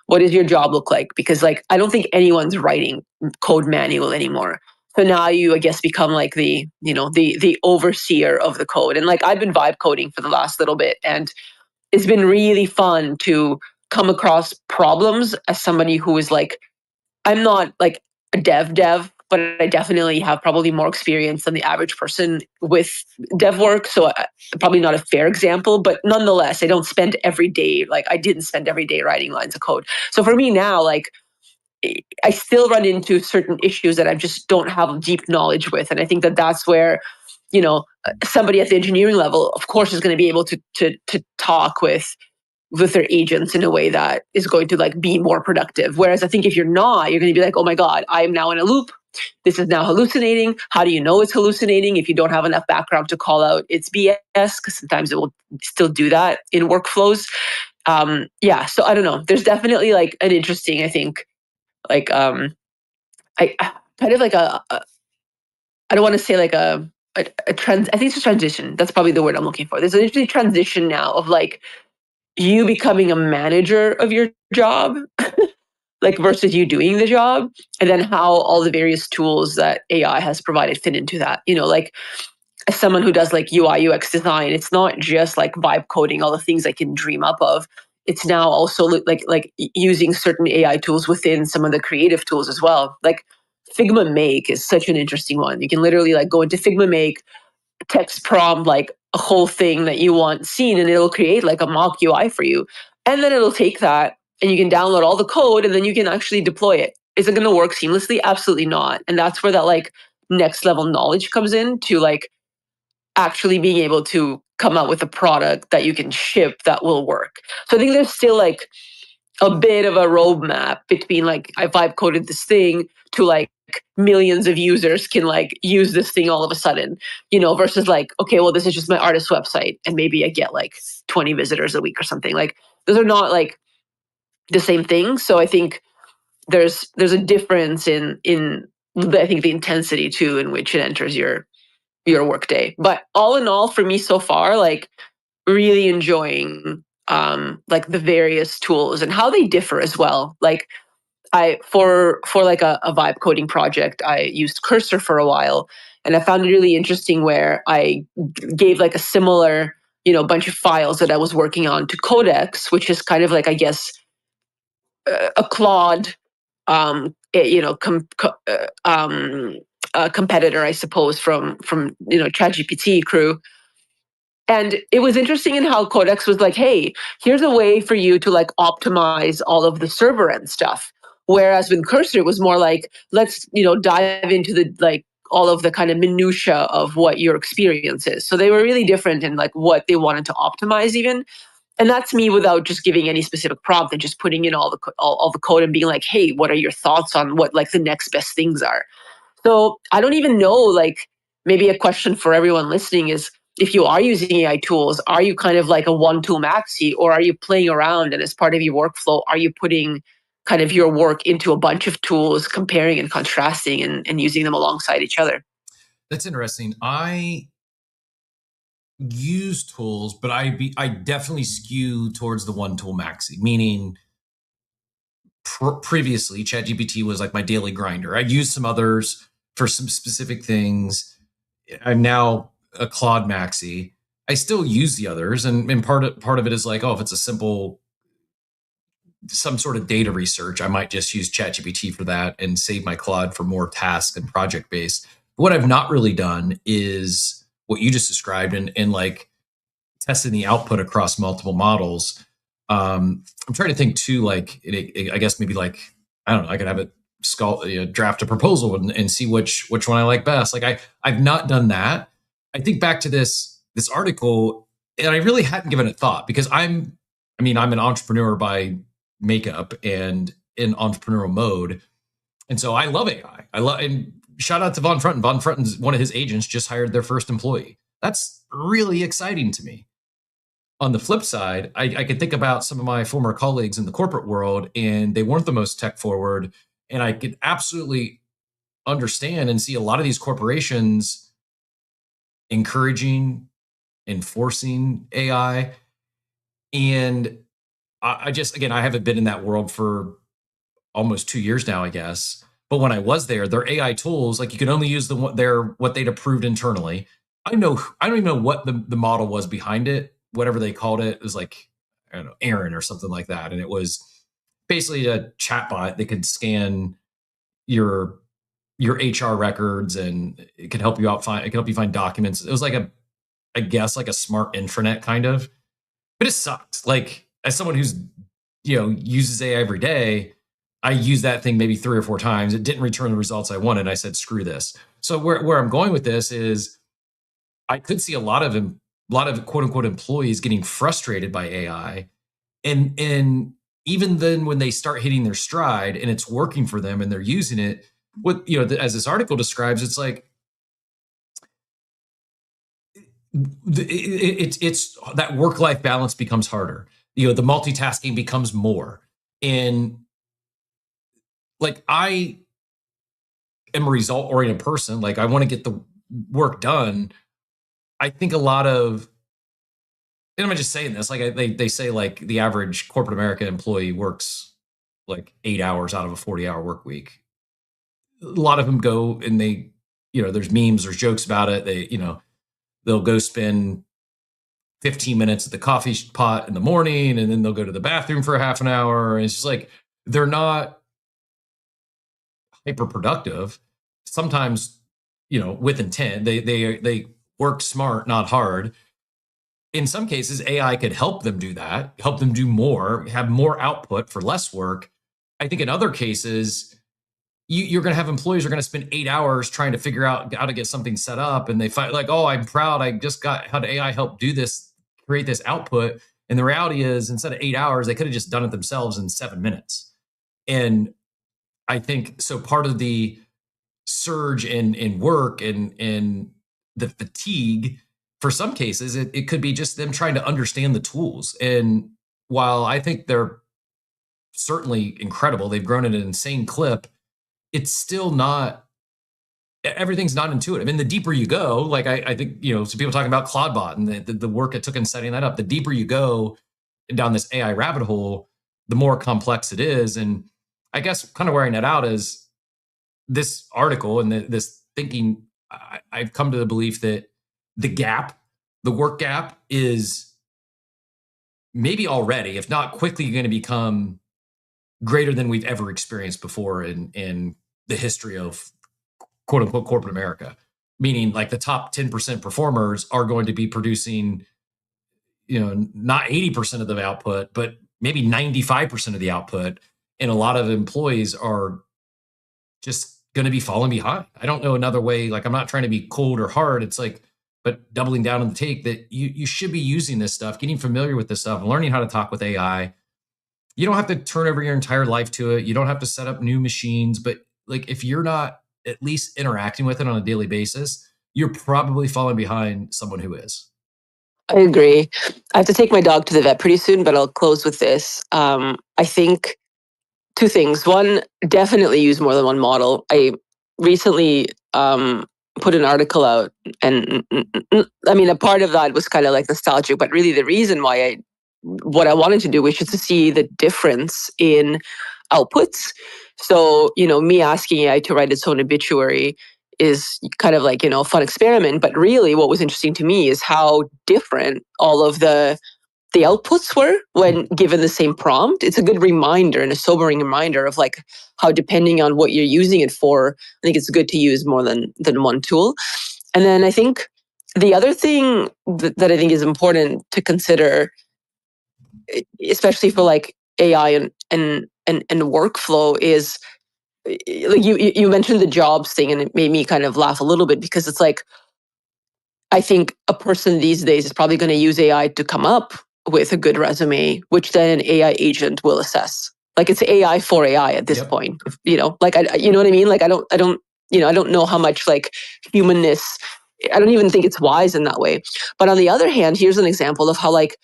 what does your job look like? Because like I don't think anyone's writing code manual anymore. So now you, I guess, become like the overseer of the code. And like I've been vibe coding for the last little bit, and it's been really fun to come across problems as somebody who is like, I'm not like a dev, but I definitely have probably more experience than the average person with dev work. So probably not a fair example, but nonetheless, I don't spend every day, like I didn't spend every day writing lines of code. So for me now, like I still run into certain issues that I just don't have deep knowledge with. And I think that that's where somebody at the engineering level, of course, is going to be able to talk with their agents in a way that is going to like be more productive. Whereas I think if you're not, you're going to be like, oh my God, I am now in a loop. This is now hallucinating. How do you know it's hallucinating if you don't have enough background to call out it's BS? Because sometimes it will still do that in workflows. So I don't know. There's definitely like an interesting, I think, like I kind of like I don't want to say like a trend. I think it's a transition. That's probably the word I'm looking for. There's an interesting transition now of like you becoming a manager of your job, like versus you doing the job, and then how all the various tools that AI has provided fit into that. Like as someone who does like UI UX design, it's not just like vibe coding all the things I can dream up of. It's now also like using certain AI tools within some of the creative tools as well. Like Figma Make is such an interesting one. You can literally like go into Figma Make, text prompt like a whole thing that you want seen, and it'll create like a mock UI for you. And then it'll take that and you can download all the code and then you can actually deploy it. Is it going to work seamlessly? Absolutely not. And that's where that like next level knowledge comes in to like actually being able to come out with a product that you can ship that will work. So I think there's still like a bit of a roadmap between like I vibe coded this thing to like millions of users can like use this thing all of a sudden, versus like, okay, well, this is just my artist website and maybe I get like 20 visitors a week or something. Like those are not like the same thing. So I think there's a difference in I think the intensity too in which it enters your workday. But all in all, for me so far, like really enjoying like the various tools and how they differ as well. Like I for like a vibe coding project, I used Cursor for a while, and I found it really interesting where I gave like a similar bunch of files that I was working on to Codex, which is kind of like I guess a Claude competitor, I suppose, from ChatGPT crew. And it was interesting in how Codex was like, hey, here's a way for you to like optimize all of the server end stuff. Whereas with Cursor, it was more like, let's, dive into the like all of the kind of minutia of what your experience is. So they were really different in like what they wanted to optimize even. And that's me without just giving any specific prompt and just putting in all the code and being like, hey, what are your thoughts on what like the next best things are? So I don't even know, like maybe a question for everyone listening is, if you are using AI tools, are you kind of like a one tool maxi, or are you playing around and as part of your workflow, are you putting kind of your work into a bunch of tools, comparing and contrasting and using them alongside each other? That's interesting. I use tools, but I definitely skew towards the one tool maxi, meaning previously ChatGPT was like my daily grinder. I'd use some others for some specific things. I'm now a Claude maxi. I still use the others, and part of it is like, oh, if it's a simple some sort of data research, I might just use ChatGPT for that and save my Claude for more task and project based. What I've not really done is what you just described and like testing the output across multiple models. I'm trying to think too, like I guess maybe like I don't know, I could have it draft a proposal and see which one I like best. Like I've not done that. I think back to this article, and I really hadn't given it thought because I'm an entrepreneur by makeup and in entrepreneurial mode, and so I love AI. And shout out to Von Frunten. Von Frunten's one of his agents just hired their first employee. That's really exciting to me. On the flip side, I could think about some of my former colleagues in the corporate world, and they weren't the most tech forward. And I could absolutely understand and see a lot of these corporations encouraging, enforcing AI. And I just, again, I haven't been in that world for almost 2 years now, I guess. But when I was there, their AI tools, like you can only use what they'd approved internally. I don't even know what the model was behind it. Whatever they called it, it was like, I don't know, Aaron or something like that. And it was basically a chatbot that could scan your HR records, and it could help you find documents. It was like I guess like a smart intranet kind of, but it sucked. Like as someone who's, uses AI every day, I used that thing maybe 3 or 4 times. It didn't return the results I wanted. I said, screw this. So where I'm going with this is I could see a lot of quote unquote employees getting frustrated by AI, and even then when they start hitting their stride and it's working for them and they're using it, what as this article describes, it's like it's that work-life balance becomes harder. The multitasking becomes more, and like I am a result-oriented person. Like I want to get the work done. I think a lot of, and I'm just saying this, like they say like the average corporate America employee works like 8 hours out of a 40-hour work week. A lot of them go and they, there's memes, there's jokes about it. They'll go spend 15 minutes at the coffee pot in the morning, and then they'll go to the bathroom for a half an hour. And it's just like, they're not hyper productive. Sometimes, with intent, they work smart, not hard. In some cases, AI could help them do that, help them do more, have more output for less work. I think in other cases, you're going to have employees who are going to spend 8 hours trying to figure out how to get something set up. And they find like, oh, I'm proud. I just got how AI help do this, create this output. And the reality is instead of 8 hours, they could have just done it themselves in 7 minutes. And I think so part of the surge in work and the fatigue, for some cases, it could be just them trying to understand the tools. And while I think they're certainly incredible, they've grown at an insane clip, it's still not, everything's not intuitive. And the deeper you go, like I think, some people talking about Claudebot and the work it took in setting that up, the deeper you go down this AI rabbit hole, the more complex it is. And I guess kind of where I net out is this article and this thinking, I've come to the belief that the work gap is maybe already, if not quickly, going to become greater than we've ever experienced before in the history of quote unquote corporate America. Meaning like the top 10% performers are going to be producing, not 80% of the output, but maybe 95% of the output. And a lot of employees are just going to be falling behind. I don't know another way. Like I'm not trying to be cold or hard. It's like, but doubling down on the take that you should be using this stuff, getting familiar with this stuff, learning how to talk with AI. You don't have to turn over your entire life to it. You don't have to set up new machines, but like if you're not at least interacting with it on a daily basis, you're probably falling behind someone who is. I agree. I have to take my dog to the vet pretty soon, but I'll close with this. I think two things. One, definitely use more than one model. I recently put an article out, and I mean, a part of that was kind of like nostalgic, but really the reason why what I wanted to do was just to see the difference in outputs. So, me asking AI to write its own obituary is kind of like, a fun experiment. But really what was interesting to me is how different all of the outputs were when given the same prompt. It's a good reminder and a sobering reminder of like how, depending on what you're using it for, I think it's good to use more than one tool. And then I think the other thing that I think is important to consider, especially for like AI and workflow, is like you mentioned the jobs thing, and it made me kind of laugh a little bit because it's like, I think a person these days is probably going to use AI to come up with a good resume, which then an AI agent will assess. Like it's AI for AI at this point, like you know what I mean? Like I don't know how much like humanness. I don't even think it's wise in that way. But on the other hand, here's an example of how like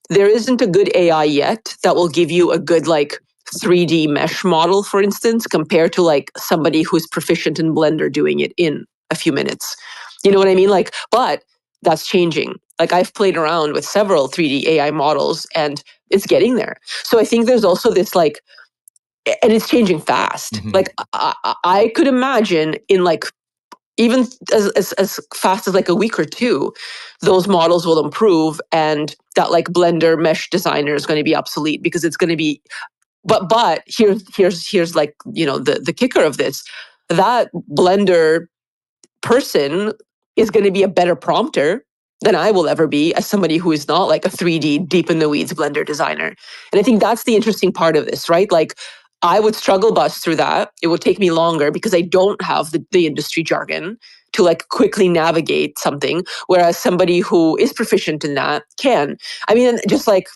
there isn't a good AI yet that will give you a good like 3D mesh model, for instance, compared to like somebody who's proficient in Blender doing it in a few minutes. You know what I mean? Like, but that's changing. Like I've played around with several 3D AI models and it's getting there. So I think there's also this like, and it's changing fast. Mm-hmm. Like I could imagine in like, even as fast as like a week or two, those models will improve and that like Blender mesh designer is going to be obsolete because it's going to be, but here's like, the kicker of this, that Blender person is going to be a better prompter than I will ever be as somebody who is not like a 3D deep in the weeds Blender designer. And I think that's the interesting part of this, right? Like I would struggle bus through that. It would take me longer because I don't have the industry jargon to like quickly navigate something, whereas somebody who is proficient in that can. I mean, just like,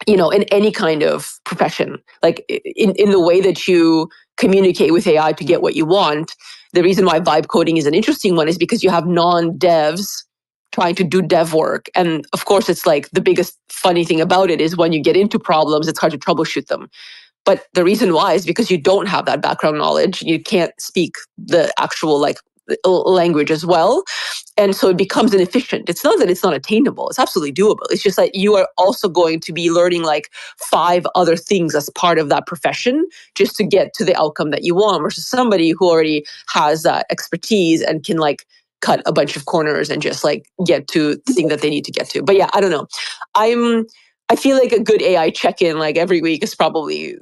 in any kind of profession, like in the way that you communicate with AI to get what you want. The reason why vibe coding is an interesting one is because you have non-devs trying to do dev work. And of course, it's like the biggest funny thing about it is when you get into problems, it's hard to troubleshoot them. But the reason why is because you don't have that background knowledge. You can't speak the actual like language as well. And so it becomes inefficient. It's not that it's not attainable. It's absolutely doable. It's just that you are also going to be learning like 5 other things as part of that profession just to get to the outcome that you want, versus somebody who already has that expertise and can like cut a bunch of corners and just like get to the thing that they need to get to. But yeah, I don't know. I feel like a good AI check-in like every week is probably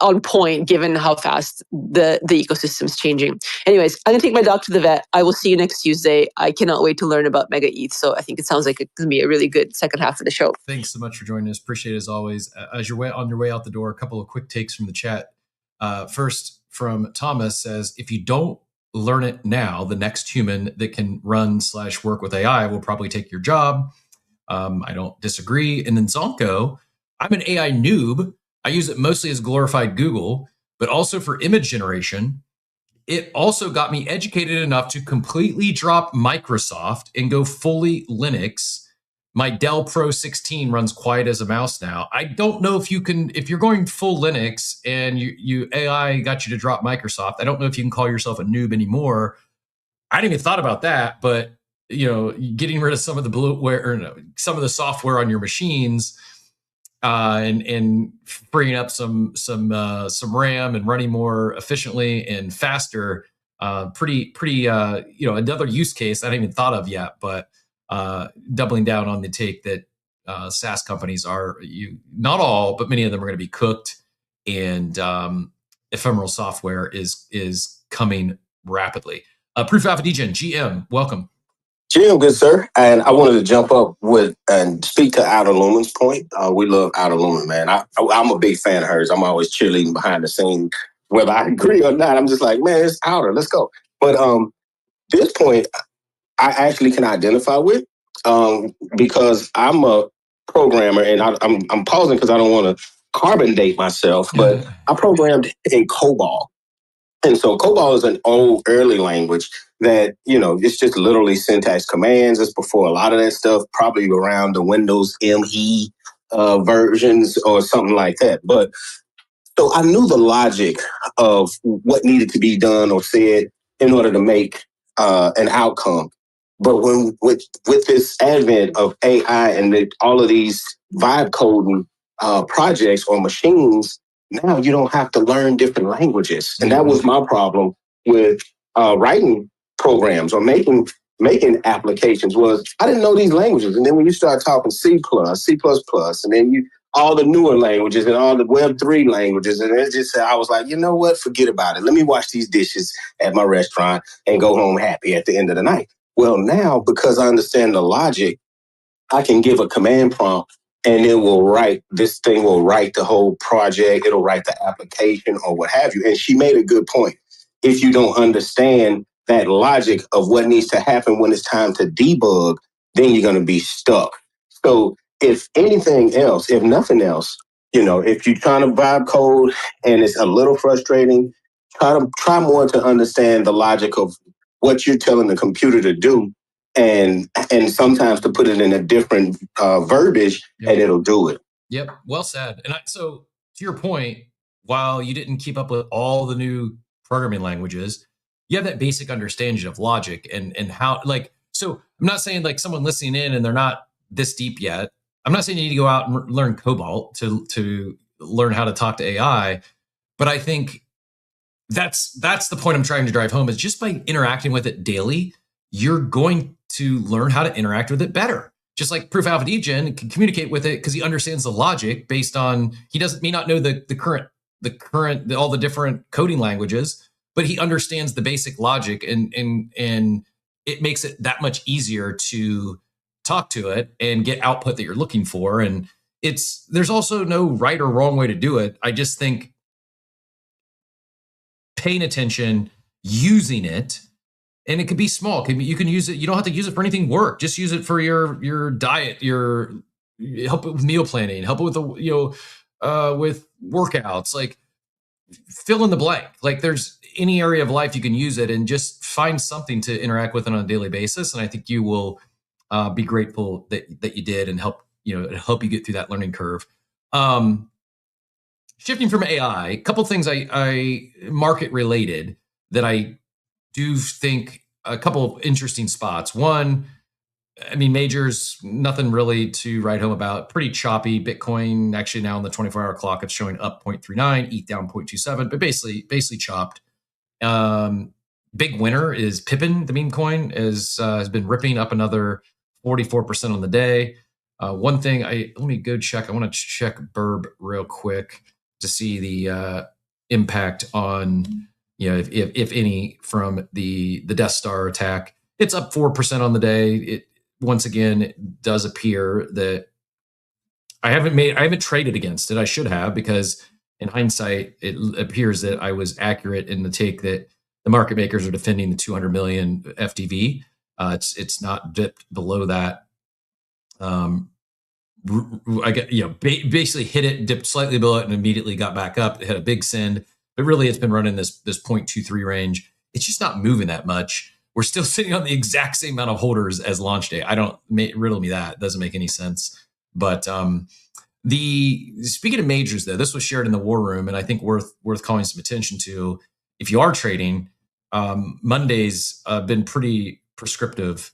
on point given how fast the ecosystem's changing. Anyways, I'm gonna take my dog to the vet. I will see you next Tuesday. I cannot wait to learn about MegaETH. So I think it sounds like it's gonna be a really good second half of the show. Thanks so much for joining us. Appreciate it as always. As you're on your way out the door, a couple of quick takes from the chat. First, from Thomas says, if you don't learn it now, the next human that can run/work with AI will probably take your job. I don't disagree. And then Zonko, I'm an AI noob. I use it mostly as glorified Google, but also for image generation. It also got me educated enough to completely drop Microsoft and go fully Linux. My Dell Pro 16 runs quiet as a mouse now. I don't know if you're going full Linux and you AI got you to drop Microsoft. I don't know if you can call yourself a noob anymore. I hadn't even thought about that, but getting rid of some of the bloatware or some of the software on your machines, and freeing up some RAM and running more efficiently and faster. Pretty another use case I hadn't even thought of yet, but doubling down on the take that SaaS companies not all, but many of them are going to be cooked, and ephemeral software is coming rapidly. Proof Alpha DGen, GM, welcome. Jim, good sir. And I wanted to jump up with and speak to Outer Lumen's point. We love Outer Lumen, man. I'm a big fan of hers. I'm always cheerleading behind the scenes, whether I agree or not. I'm just like, man, it's Outer. Let's go. But this point, I actually can identify with because I'm a programmer, and I'm pausing because I don't want to carbon date myself. But I programmed in COBOL. And so COBOL is an old, early language that, it's just literally syntax commands. It's before a lot of that stuff, probably around the Windows ME versions or something like that. But so I knew the logic of what needed to be done or said in order to make an outcome. But with this advent of AI and all of these vibe coding projects or machines, now you don't have to learn different languages. And that was my problem with writing programs or making applications was I didn't know these languages. And then when you start talking C++, and then all the newer languages and all the Web3 languages, and it's just, I was like, you know what? Forget about it. Let me wash these dishes at my restaurant and go home happy at the end of the night. Well, now, because I understand the logic, I can give a command prompt and this thing will write the whole project. It'll write the application or what have you. And she made a good point. If you don't understand that logic of what needs to happen when it's time to debug, then you're going to be stuck. So if anything else, if nothing else, if you're trying to vibe code and it's a little frustrating, try more to understand the logic of what you're telling the computer to do, and sometimes to put it in a different verbiage, and it'll do it. Yep, well said. And so to your point, while you didn't keep up with all the new programming languages, you have that basic understanding of logic and how, so I'm not saying someone listening in and they're not this deep yet. I'm not saying you need to go out and learn COBOL to learn how to talk to AI, but I think that's the point I'm trying to drive home is just by interacting with it daily, you're going to learn how to interact with it better. Just like Proof Alpha DGen can communicate with it because he understands the logic based on, may not know the current all the different coding languages, but he understands the basic logic and it makes it that much easier to talk to it and get output that you're looking for. And there's also no right or wrong way to do it. I just think paying attention, using it, and it could be small. You can use it. You don't have to use it for anything work. Just use it for your diet, help it with meal planning, help it with with workouts, like fill in the blank. Like there's any area of life you can use it, and just find something to interact with it on a daily basis. And I think you will be grateful that you did, and help you get through that learning curve. Shifting from AI, a couple things I market related that I do think a couple of interesting spots. One, I mean, majors, nothing really to write home about. Pretty choppy. Bitcoin actually now on the 24-hour clock, it's showing up 0.39, ETH down 0.27, but basically chopped. Big winner is Pippin, the meme coin, has been ripping up another 44% on the day. One thing, let me go check. I want to check Burb real quick to see the impact on, if any, from the Death Star attack. It's up 4% on the day. It once again, it does appear that I haven't traded against it. I should have, because in hindsight, it appears that I was accurate in the take that the market makers are defending the 200 million FDV. It's not dipped below that. I get, basically hit it, dipped slightly below it, and immediately got back up. It had a big send, but really it's been running this 0.23 range. It's just not moving that much. We're still sitting on the exact same amount of holders as launch day. Riddle me that. It doesn't make any sense. But speaking of majors, though, this was shared in the war room, and I think worth calling some attention to. If you are trading, Monday's been pretty prescriptive.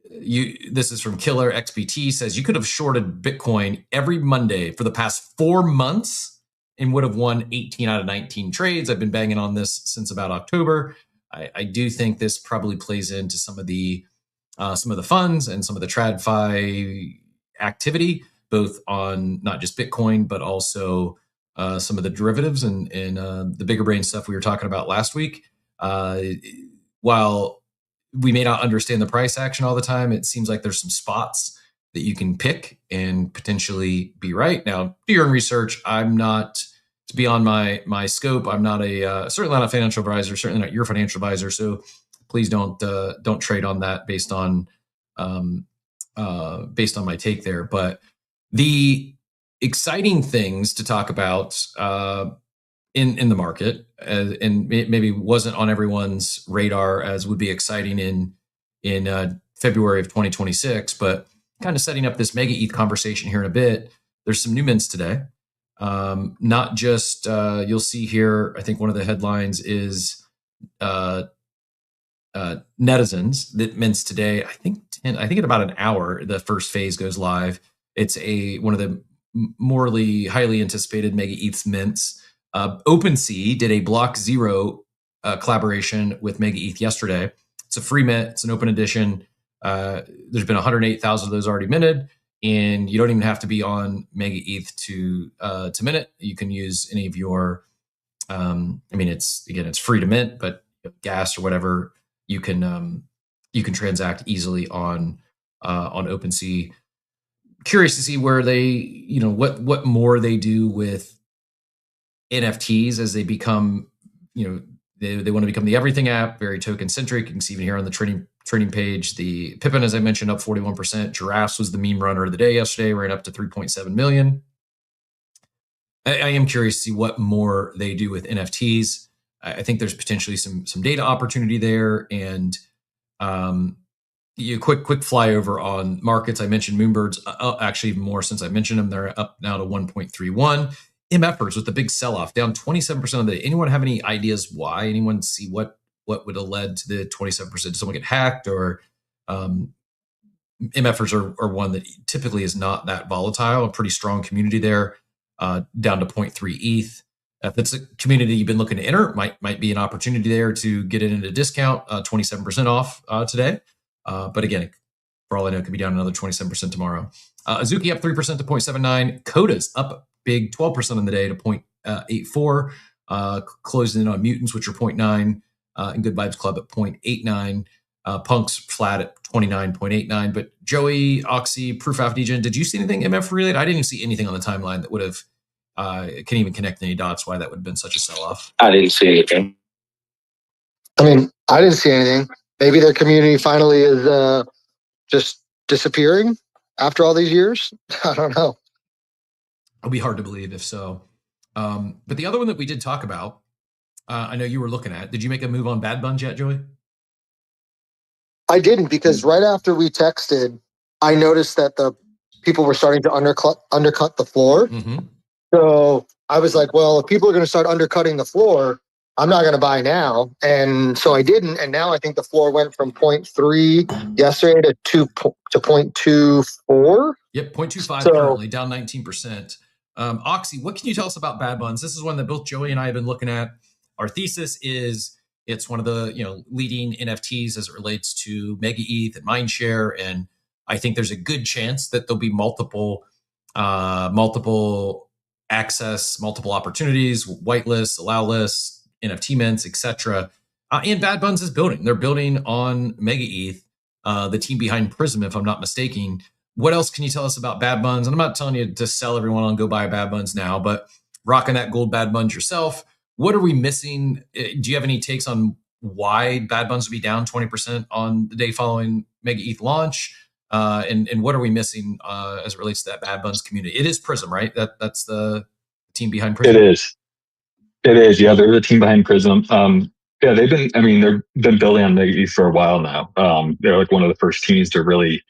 This is from Killer XBT, says you could have shorted Bitcoin every Monday for the past 4 months and would have won 18 out of 19 trades. I've been banging on this since about October. I do think this probably plays into some of the funds and some of the TradFi activity, both on not just Bitcoin, but also some of the derivatives and the bigger brain stuff we were talking about last week. While we may not understand the price action all the time, it seems like there's some spots that you can pick and potentially be right. Now, do your own research. It's beyond my scope. I'm not certainly not a financial advisor, certainly not your financial advisor. So please don't trade on that based on my take there. But the exciting things to talk about in the market, and maybe wasn't on everyone's radar as would be exciting in February of 2026, but kind of setting up this MegaETH conversation here in a bit. There's some new mints today. Not just you'll see here, I think one of the headlines is netizens that mints today. I think in about an hour the first phase goes live. It's one of the morely highly anticipated MegaETH mints. OpenSea did a Block Zero collaboration with MegaETH yesterday. It's a free mint. It's an open edition. There's been 108,000 of those already minted, and you don't even have to be on MegaETH to mint it. You can use any of your. It's free to mint, but gas or whatever you can transact easily on OpenSea. Curious to see where they, what more they do with NFTs as they become, they want to become the everything app, very token centric. You can see even here on the trading page, the Pippin, as I mentioned, up 41%. Giraffes was the meme runner of the day yesterday, ran up to 3.7 million. I am curious to see what more they do with NFTs. I think there's potentially some data opportunity there, and quick flyover on markets. I mentioned Moonbirds, actually even more since I mentioned them. They're up now to 1.31. MFers with the big sell-off, down 27% of the day. Anyone have any ideas why? Anyone see what would have led to the 27%? Did someone get hacked, or MFers are one that typically is not that volatile, a pretty strong community there, down to 0.3 ETH. If it's a community you've been looking to enter, might be an opportunity there to get it at a discount, 27% off today. But again, for all I know, it could be down another 27% tomorrow. Azuki up 3% to 0.79. Coda's up big, 12% on the day to 0.84. Closing in on Mutants, which are 0.9, and Good Vibes Club at 0.89. Punk's flat at 29.89. But Joey, Oxy, Proof Alpha Degen, did you see anything MF related? I didn't see anything on the timeline that would have can even connect any dots why that would have been such a sell-off. I didn't see anything. I mean, I didn't see anything. maybe their community finally is just disappearing after all these years. I don't know. It'll be hard to believe if so. But the other one that we did talk about, I know you were looking at. Did you make a move on Bad Buns yet, Joey? I didn't, because right after we texted, I noticed that the people were starting to undercut the floor. Mm-hmm. So I was like, well, if people are going to start undercutting the floor, I'm not going to buy now. And so I didn't. And now I think the floor went from 0.3 yesterday to 0.24. Yep, 0.25 currently, down 19%. Oxy, what can you tell us about Bad Buns? This is one that both Joey and I have been looking at. Our thesis is it's one of the leading NFTs as it relates to MegaETH and Mindshare, and I think there's a good chance that there'll be multiple access, multiple opportunities, whitelists, allow lists, NFT mints, etc. And Bad Buns is building. They're building on MegaETH, the team behind Prism, if I'm not mistaken. What else can you tell us about Bad Buns? And I'm not telling you to sell everyone on go buy Bad Buns now, but rocking that gold Bad Buns yourself. What are we missing? Do you have any takes on why Bad Buns would be down 20% on the day following MegaETH launch? And what are we missing as it relates to that Bad Buns community? It is Prism, right? That's the team behind Prism. It is. Yeah, they're the team behind Prism. Yeah, they've been building on MegaETH for a while now. They're like one of the first teams to really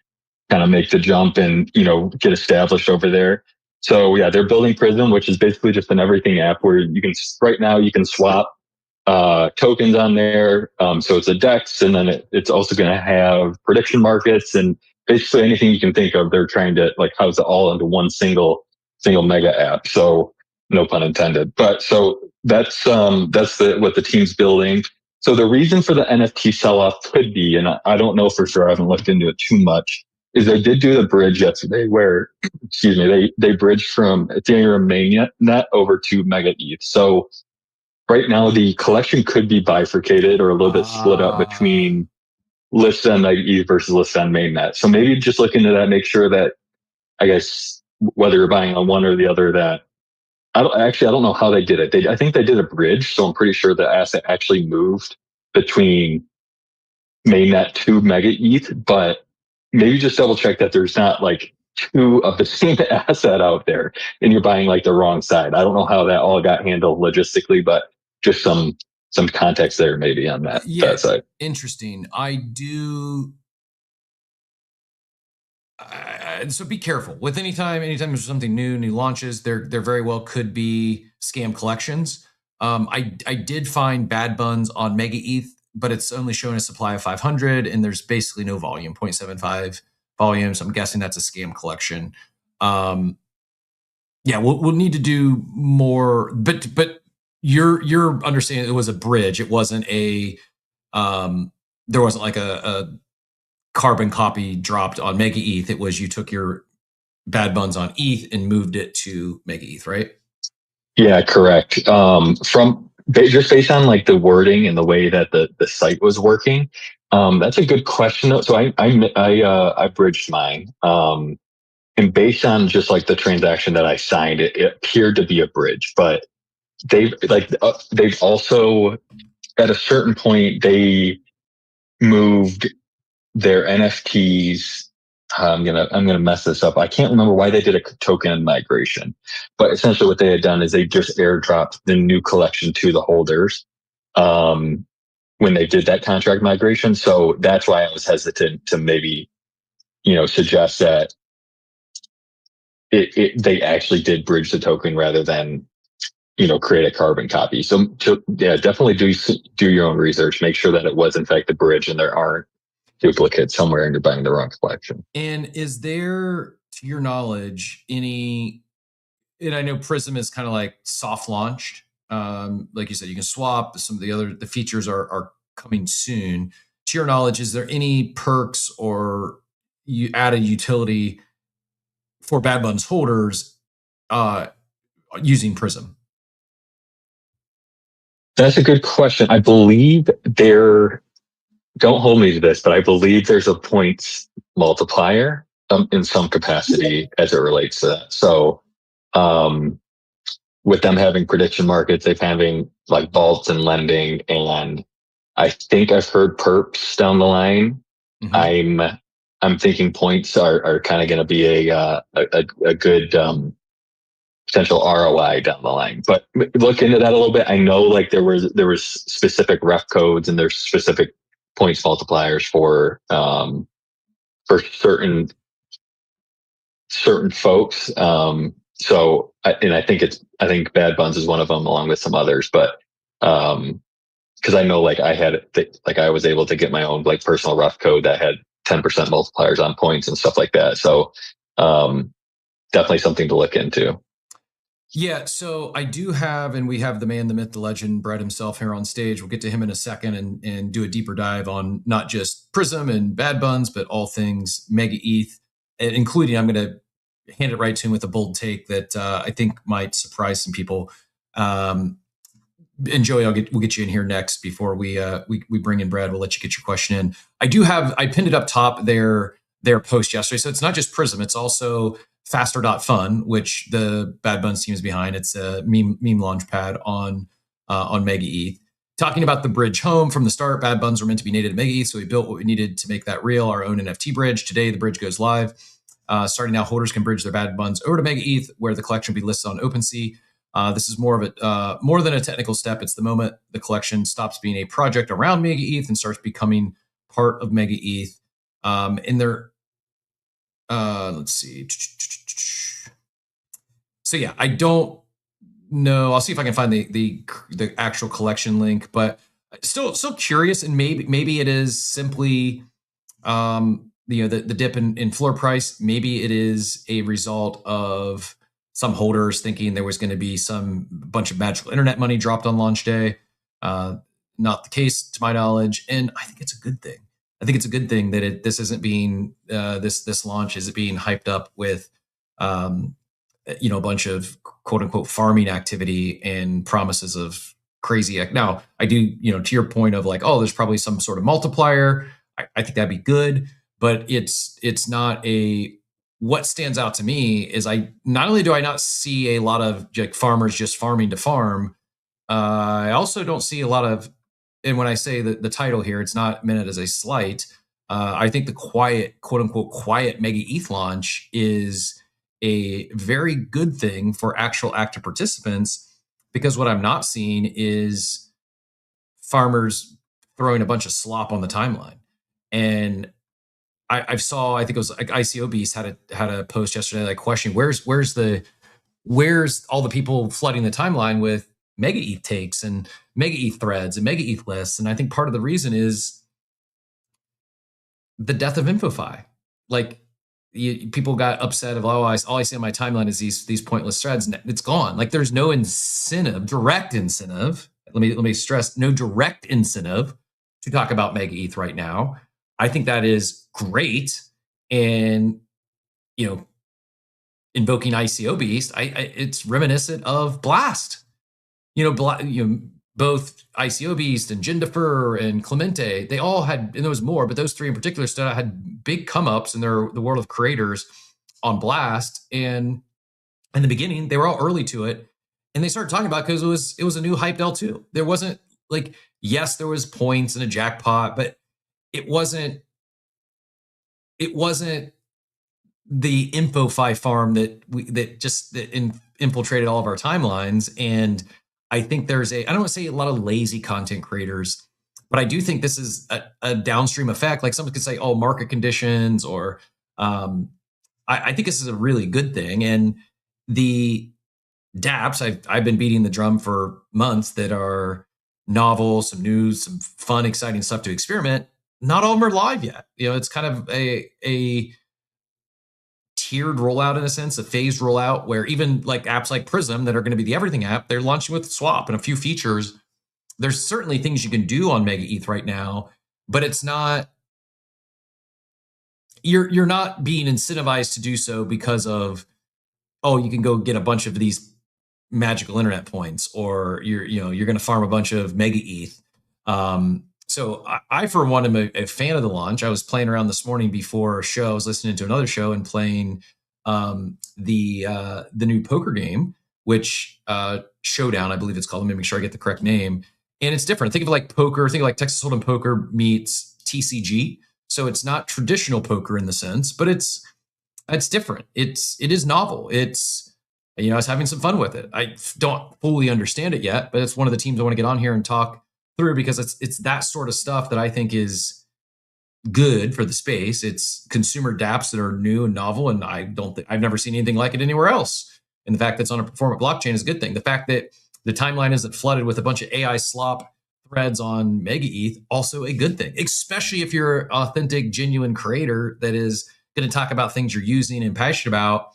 kind of make the jump and get established over there. So yeah, they're building Prism, which is basically just an everything app where you can swap tokens on there. So it's a DEX, and then it's also going to have prediction markets and basically anything you can think of. They're trying to house it all into one single mega app. So no pun intended. But so that's what the team's building. So the reason for the NFT sell-off could be, and I don't know for sure, I haven't looked into it too much, is they did do the bridge yesterday where, they bridged from Ethereum Mainnet over to MegaETH. So right now the collection could be bifurcated or a little bit split up between lists on MegaETH versus lists on Mainnet. So maybe just look into that, make sure that, I guess, whether you're buying on one or the other, that I don't know how they did it. I think they did a bridge, so I'm pretty sure the asset actually moved between Mainnet to MegaETH, but maybe just double check that there's not two of the same asset out there and you're buying the wrong side. I don't know how that all got handled logistically, but just some context there maybe on that side. Interesting. I do. So be careful with anytime there's something new launches, there very well could be scam collections. I did find Bad Buns on MegaETH, but it's only showing a supply of 500 and there's basically no volume, 0.75 volume. So I'm guessing that's a scam collection. Yeah, we'll need to do more, but you're understanding it was a bridge. It wasn't there wasn't a carbon copy dropped on MegaETH. It was you took your Bad Buns on ETH and moved it to MegaETH, right? Yeah, correct. Just based on the wording and the way that the site was working, that's a good question though. So I bridged mine, and based on just the transaction that I signed, it appeared to be a bridge. But they've also at a certain point they moved their NFTs. I'm gonna mess this up. I can't remember why they did a token migration, but essentially what they had done is they just airdropped the new collection to the holders when they did that contract migration. So that's why I was hesitant to maybe suggest that they actually did bridge the token rather than create a carbon copy. So definitely do your own research. Make sure that it was in fact a bridge and there aren't duplicate somewhere and you're buying the wrong collection. And is there, to your knowledge, and I know Prism is kind of soft launched. Like you said, you can swap. Some of the features are coming soon. To your knowledge, is there any perks or you add a utility for Bad Buns holders using Prism? That's a good question. I believe don't hold me to this, but I believe there's a points multiplier in some capacity as it relates to that. So with them having prediction markets, they're having vaults and lending, and I think I've heard perps down the line. I'm thinking points are kind of going to be a good potential ROI down the line. But look into that a little bit. I know like there was specific ref codes and there's specific points multipliers for certain folks. So I think Bad Buns is one of them along with some others, but because I know like I was able to get my own like personal rough code that had 10% multipliers on points and stuff like that. So definitely something to look into. Yeah, so I do have, and we have the man, the myth, the legend, Brett himself here on stage. We'll get to him in a second and do a deeper dive on not just Prism and Bad Buns, but all things MegaETH, including, I'm going to hand it right to him with a bold take that I think might surprise some people. And Joey, we'll get you in here next before we bring in Brad. We'll let you get your question in. I pinned it up top their post yesterday. So it's not just Prism, it's also Faster.fun, which the Bad Buns team is behind. It's a meme launch pad on MegaETH. Talking about the bridge home from the start, Bad Buns were meant to be native to MegaETH, so we built what we needed to make that real, our own NFT bridge. Today, the bridge goes live. Starting now, holders can bridge their Bad Buns over to MegaETH, where the collection will be listed on OpenSea. This is more than a technical step. It's the moment the collection stops being a project around MegaETH and starts becoming part of MegaETH. And they're let's see. So yeah, I don't know. I'll see if I can find the actual collection link, but still curious. And maybe it is simply the dip in floor price. Maybe it is a result of some holders thinking there was going to be some bunch of magical internet money dropped on launch day. Not the case to my knowledge, and I think it's a good thing. I think it's a good thing that this isn't being this launch isn't being hyped up with a bunch of quote unquote farming activity and promises of crazy. Now I do, to your point of like, oh, there's probably some sort of multiplier. I think that'd be good, but it's not a. What stands out to me is not only do I not see a lot of like farmers just farming to farm, I also don't see a lot of. And when I say the title here, it's not meant as a slight. I think the quiet, quote unquote, quiet MegaETH launch is a very good thing for actual active participants, because what I'm not seeing is farmers throwing a bunch of slop on the timeline. And I think it was like ICO Beast had a post yesterday, like questioning where's all the people flooding the timeline with MegaETH takes and MegaETH threads and MegaETH lists. And I think part of the reason is the death of InfoFi. Like people got upset of, all I see on my timeline is these pointless threads, and it's gone. Like there's no direct incentive. Let me stress, no direct incentive to talk about MegaETH right now. I think that is great. And, invoking ICO Beast, it's reminiscent of Blast. Both ICO Beast and Jindafer and Clemente, they all had, and there was more, but those three in particular had big come ups in the world of creators on Blast. And in the beginning, they were all early to it, and they started talking about it because it was a new hyped L2. There wasn't like, yes, there was points and a jackpot, but it wasn't the InfoFi farm that infiltrated all of our timelines. And I think there's I don't want to say a lot of lazy content creators, but I do think this is a downstream effect. Like someone could say, oh, market conditions, or I think this is a really good thing. And the dApps, I've been beating the drum for months that are novel, some news, some fun, exciting stuff to experiment. Not all of them are live yet. It's kind of a tiered rollout in a sense, a phased rollout, where even like apps like Prism that are going to be the everything app, they're launching with swap and a few features. There's certainly things you can do on MegaETH right now, but it's not, you're not being incentivized to do so because of, oh, you can go get a bunch of these magical internet points, or you're going to farm a bunch of MegaETH. So I for one, am a fan of the launch. I was playing around this morning before a show. I was listening to another show and playing the new poker game, which Showdown, I believe it's called. Let me make sure I get the correct name. And it's different. Think of like poker. Think of like Texas Hold'em poker meets TCG. So it's not traditional poker in the sense, but it's different. It is novel. It's, I was having some fun with it. I don't fully understand it yet, but it's one of the teams I want to get on here and talk through because it's that sort of stuff that I think is good for the space. It's consumer dApps that are new and novel, and I've never seen anything like it anywhere else. And the fact that it's on a performant blockchain is a good thing. The fact that the timeline isn't flooded with a bunch of AI slop threads on MegaETH, also a good thing, especially if you're an authentic, genuine creator that is going to talk about things you're using and passionate about.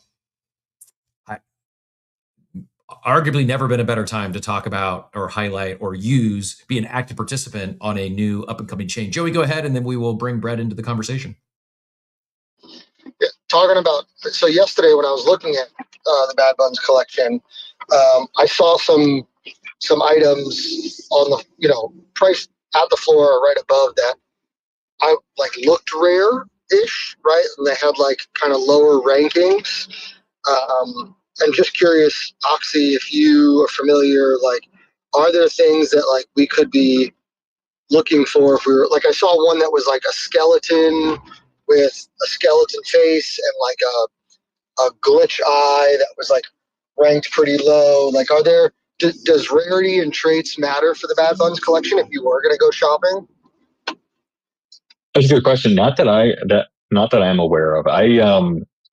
Arguably never been a better time to talk about or highlight or be an active participant on a new up and coming chain. Joey, go ahead, and then we will bring Brett into the conversation. Yeah, talking about, so yesterday when I was looking at the Bad Buns collection, I saw some items on the, price at the floor right above that I like looked rare-ish, right? And they had like kind of lower rankings. I'm just curious, Oxy, if you are familiar, like, are there things that like we could be looking for if we were like, I saw one that was like a skeleton with a skeleton face and like a glitch eye that was like ranked pretty low. Like, does rarity and traits matter for the Bad Buns collection if you were going to go shopping? That's a good question. Not that I'm aware of.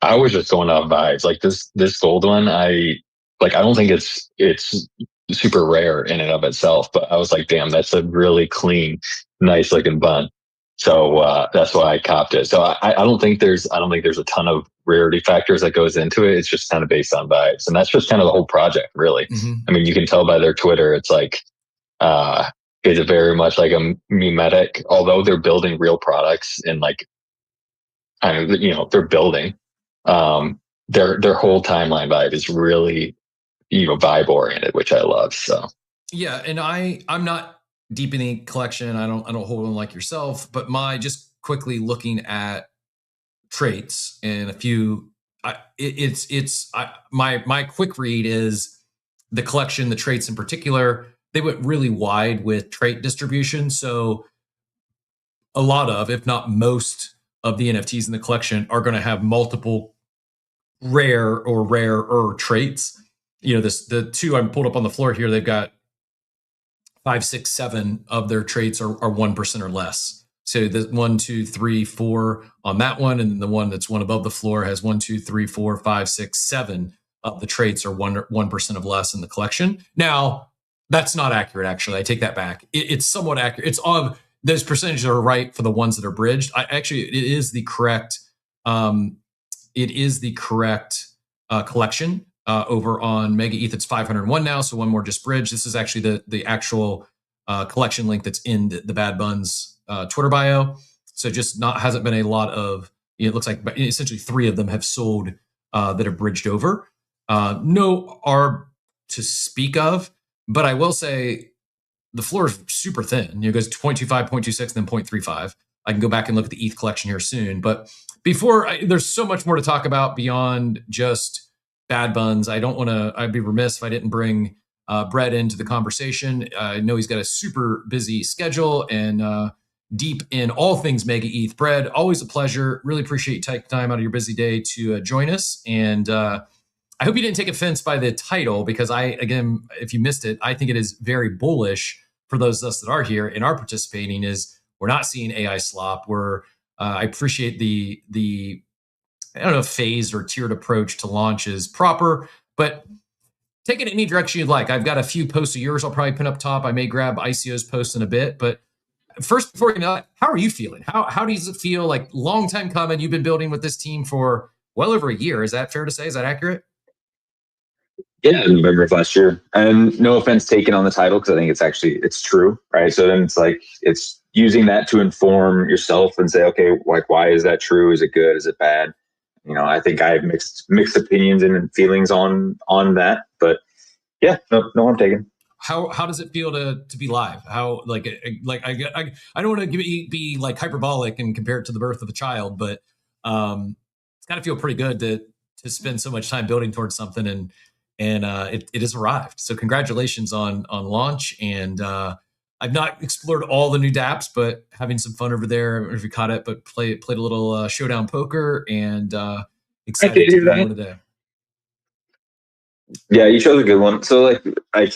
I was just going off vibes. Like this gold one, I don't think it's super rare in and of itself, but I was like, damn, that's a really clean, nice looking bun. So that's why I copped it. So I don't think there's a ton of rarity factors that goes into it. It's just kind of based on vibes, and that's just kind of the whole project, really. Mm-hmm. I mean, you can tell by their Twitter. It's like it's very much like a memetic, although they're building real products and like, they're building. Their whole timeline vibe is really, vibe oriented, which I love. So yeah, and I'm not deep in the collection. I don't hold them like yourself, but just quickly looking at traits and a few, my quick read is the collection, the traits in particular, they went really wide with trait distribution. So a lot of, if not most of the NFTs in the collection are going to have multiple rare or rarer traits. The two I pulled up on the floor here, they've got 5, 6, 7 of their traits are 1% or less. So the 1, 2, 3, 4 on that one, and then the one that's one above the floor has 1, 2, 3, 4, 5, 6, 7 of the traits are 1% of less in the collection. Now, that's not accurate. Actually, I take that back. It's somewhat accurate. It's of those percentages are right for the ones that are bridged. It is the correct. It is the correct collection over on MegaETH. It's 501 now, so one more just bridged. This is actually the actual collection link that's in the Bad Buns Twitter bio. So just hasn't been a lot of. It looks like essentially 3 of them have sold that have bridged over. No ARB to speak of, but I will say the floor is super thin. It goes 0.25, 0.26, then 0.35. I can go back and look at the ETH collection here soon. But there's so much more to talk about beyond just Bad Buns. I'd be remiss if I didn't bring Brett into the conversation. I know he's got a super busy schedule and deep in all things MegaETH. Brett, always a pleasure. Really appreciate you taking time out of your busy day to join us. And I hope you didn't take offense by the title, because again, if you missed it, I think it is very bullish for those of us that are here and are participating. Is we're not seeing AI slop. I appreciate the I don't know if phased or tiered approach to launch is proper, but take it any direction you'd like. I've got a few posts of yours I'll probably pin up top. I may grab ICO's post in a bit, but first, before you know it, how are you feeling? How does it feel? Like, long time coming, you've been building with this team for well over a year. Is that fair to say? Is that accurate? Yeah, November of last year. And no offense taken on the title, because I think it's true, right? So then it's using that to inform yourself and say, okay, like, why is that true? Is it good? Is it bad? I think I have mixed opinions and feelings on that, but yeah, no, I'm taken. How does it feel to be live? How I don't want to be like hyperbolic and compare it to the birth of a child, but it's got to feel pretty good to spend so much time building towards something and it has arrived. So congratulations on launch, and I've not explored all the new dApps, but having some fun over there. I don't know if you caught it, but played a little Showdown Poker, and excited to do more today. Yeah, you chose a good one. So I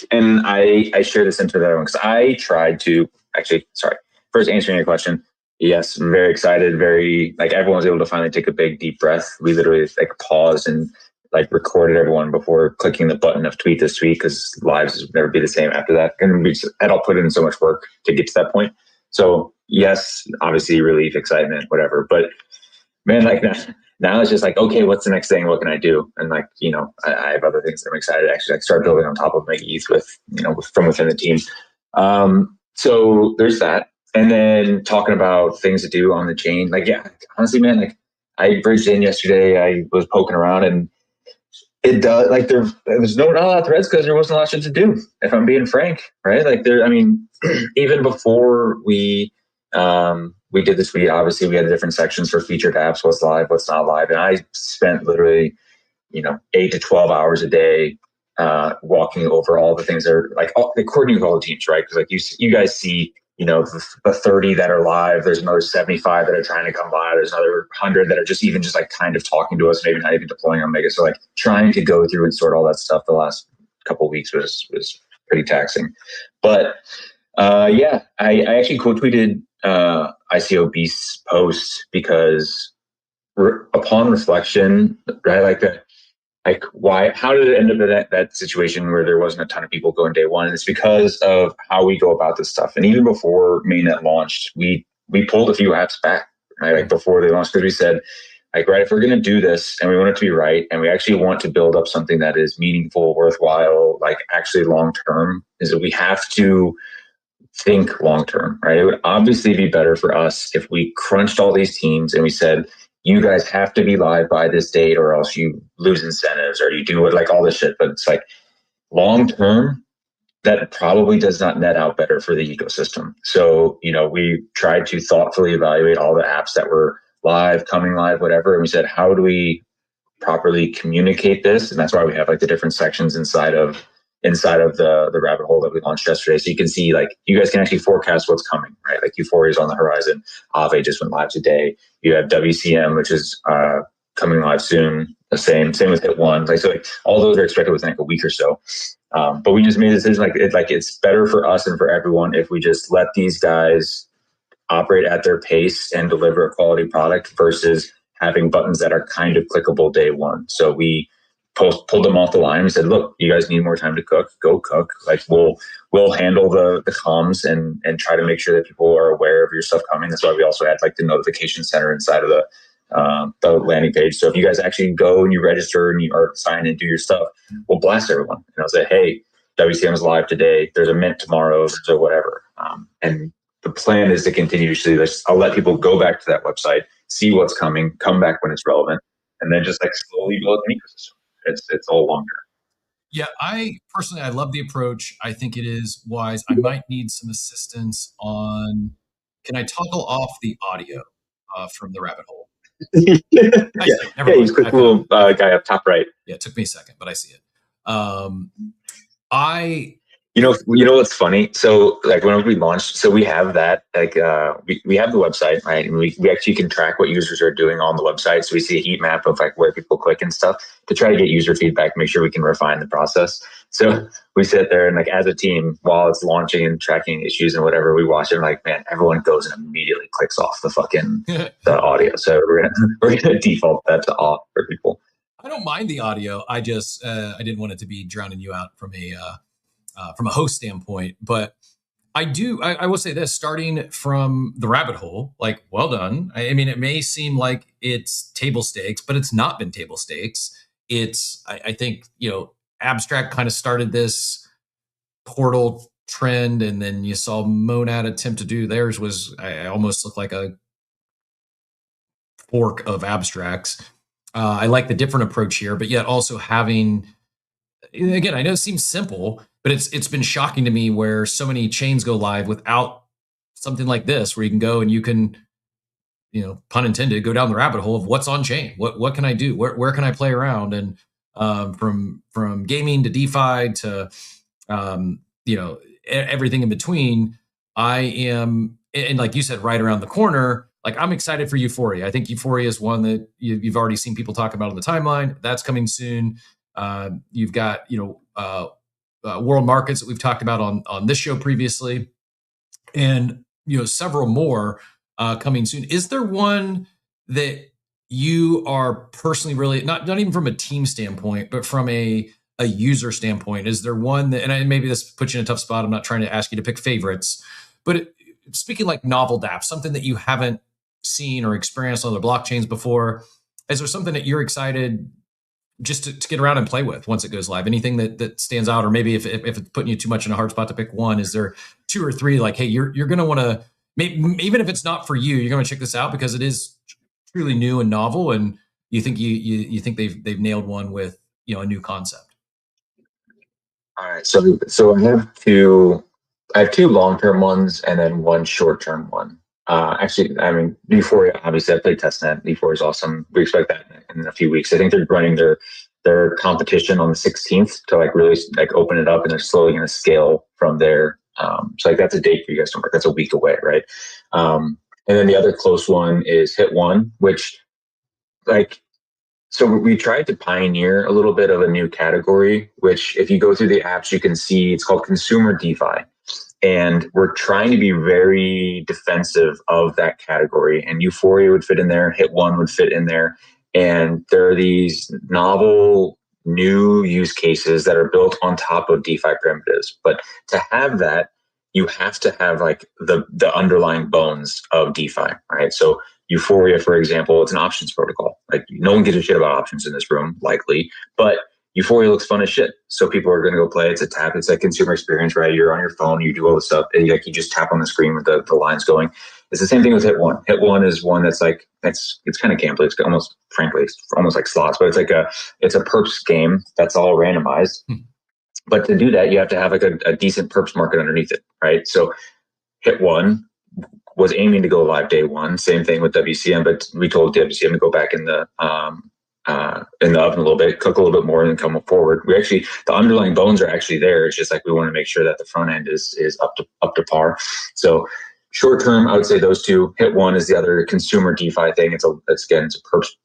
share this into that one because I tried to first answering your question. Yes, I'm very excited. Very everyone was able to finally take a big deep breath. We literally paused and recorded everyone before clicking the button of tweet this tweet because lives would never be the same after that. And we had all put in so much work to get to that point. So yes, obviously relief, excitement, whatever. But man, now it's just okay, what's the next thing? What can I do? And I have other things that I'm excited to actually start building on top of MegaETH with from within the team. So there's that. And then talking about things to do on the chain, honestly, man, I bridged in yesterday. I was poking around, and it does there's not a lot of threads because there wasn't a lot of shit to do. If I'm being frank, right? Even before we did the tweet, obviously we had different sections for featured apps, what's live, what's not live, and I spent literally 8 to 12 hours a day walking over all the things that are coordinating with all the teams, right? Because you guys see the 30 that are live, there's another 75 that are trying to come live, there's another 100 that are just kind of talking to us, maybe not even deploying on Mega. So trying to go through and sort all that stuff the last couple of weeks was pretty taxing. But I actually quote tweeted ICO Beast's post because upon reflection, right, how did it end up in that situation where there wasn't a ton of people going day one? And it's because of how we go about this stuff. And even before Mainnet launched, we pulled a few apps back, right? Before they launched, because we said, right, if we're going to do this and we want it to be right, and we actually want to build up something that is meaningful, worthwhile, actually long-term, is that we have to think long-term, right? It would obviously be better for us if we crunched all these teams and we said, you guys have to be live by this date or else you lose incentives or you do it all this shit. But it's long term, that probably does not net out better for the ecosystem. So, we tried to thoughtfully evaluate all the apps that were live, coming live, whatever. And we said, how do we properly communicate this? And that's why we have the different sections inside of the rabbit hole that we launched yesterday. So you can see you guys can actually forecast what's coming, right? Euphoria is on the horizon. Aave just went live today. You have WCM, which is coming live soon. The same with Hit One. All those are expected within a week or so. But we just made a decision it's better for us and for everyone if we just let these guys operate at their pace and deliver a quality product versus having buttons that are kind of clickable day one. So we pulled them off the line and said, look, you guys need more time to cook, go cook. We'll handle the comms and try to make sure that people are aware of your stuff coming. That's why we also had the notification center inside of the landing page. So if you guys actually go and you register and you are sign and do your stuff, we'll blast everyone. And I'll say, hey, WCM is live today. There's a mint tomorrow, so whatever. And the plan is to continue to I'll let people go back to that website, see what's coming, come back when it's relevant, and then just slowly build an ecosystem. It's all long term. Yeah, I personally love the approach. I think it is wise. I might need some assistance on, can I toggle off the audio from the rabbit hole? Yeah, you just click little guy up top right. Yeah, it took me a second, but I see it. You know what's funny? So when we launched, so we have that we have the website, right? And we actually can track what users are doing on the website. So we see a heat map of where people click and stuff to try to get user feedback, make sure we can refine the process. So we sit there and as a team while it's launching and tracking issues and whatever, we watch it and man, everyone goes and immediately clicks off the fucking the audio. So we're gonna default that to off for people. I don't mind the audio. I just I didn't want it to be drowning you out from a host standpoint, but I will say this, starting from the rabbit hole, well done. I mean, it may seem like it's table stakes, but it's not been table stakes. It's, I think, Abstract kind of started this portal trend, and then you saw Monad attempt to do theirs was, I almost looked like a fork of Abstracts. I like the different approach here, but yet also having, again, I know it seems simple, but it's been shocking to me where so many chains go live without something like this, where you can go and you can, pun intended, go down the rabbit hole of what's on chain. What can I do? Where can I play around? And from gaming to DeFi to everything in between. I am, and like you said, right around the corner. Like I'm excited for Euphoria. I think Euphoria is one that you've already seen people talk about on the timeline. That's coming soon. You've got world markets that we've talked about on this show previously, and several more coming soon. Is there one that you are personally really not even from a team standpoint, but from a user standpoint? Is there one that, and maybe this puts you in a tough spot, I'm not trying to ask you to pick favorites, but speaking like novel dApps, something that you haven't seen or experienced on other blockchains before, is there something that you're excited just to get around and play with once it goes live? Anything that stands out, or maybe if it's putting you too much in a hard spot to pick one, is there two or three like, hey, you're going to want to, even if it's not for you, you're going to check this out because it is truly new and novel, and you think you think they've nailed one with a new concept? All right, so I have two long-term ones and then one short-term one. Actually, I mean, Euphoria, obviously I played testnet. Euphoria is awesome. We expect that in a few weeks. I think they're running their competition on the 16th to like really like open it up, and they're slowly going to scale from there. So like that's a date for you guys to mark. That's a week away, right? And then the other close one is Hit One, which so we tried to pioneer a little bit of a new category, which if you go through the apps, you can see it's called consumer DeFi. And we're trying to be very defensive of that category. And Euphoria would fit in there, Hit One would fit in there. And there are these novel new use cases that are built on top of DeFi primitives. But to have that, you have to have like the underlying bones of DeFi, right? So Euphoria, for example, it's an options protocol. Like no one gives a shit about options in this room, likely, but Euphoria looks fun as shit. So people are going to go play. It's a tap. It's a consumer experience, right? You're on your phone, you do all this stuff, and you just tap on the screen with the lines going. It's the same thing with Hit One. Hit One is one that's like, it's kind of gambling. It's almost, frankly, it's almost like slots, but it's a perps game that's all randomized. But to do that, you have to have like a decent perps market underneath it, right? So Hit One was aiming to go live day one. Same thing with WCM, but we told WCM to go back in the oven a little bit, cook a little bit more, and then come forward. The underlying bones are actually there. It's just like we want to make sure that the front end is up to par. So short term, I would say those two. Hit One is the other consumer DeFi thing. It's a perps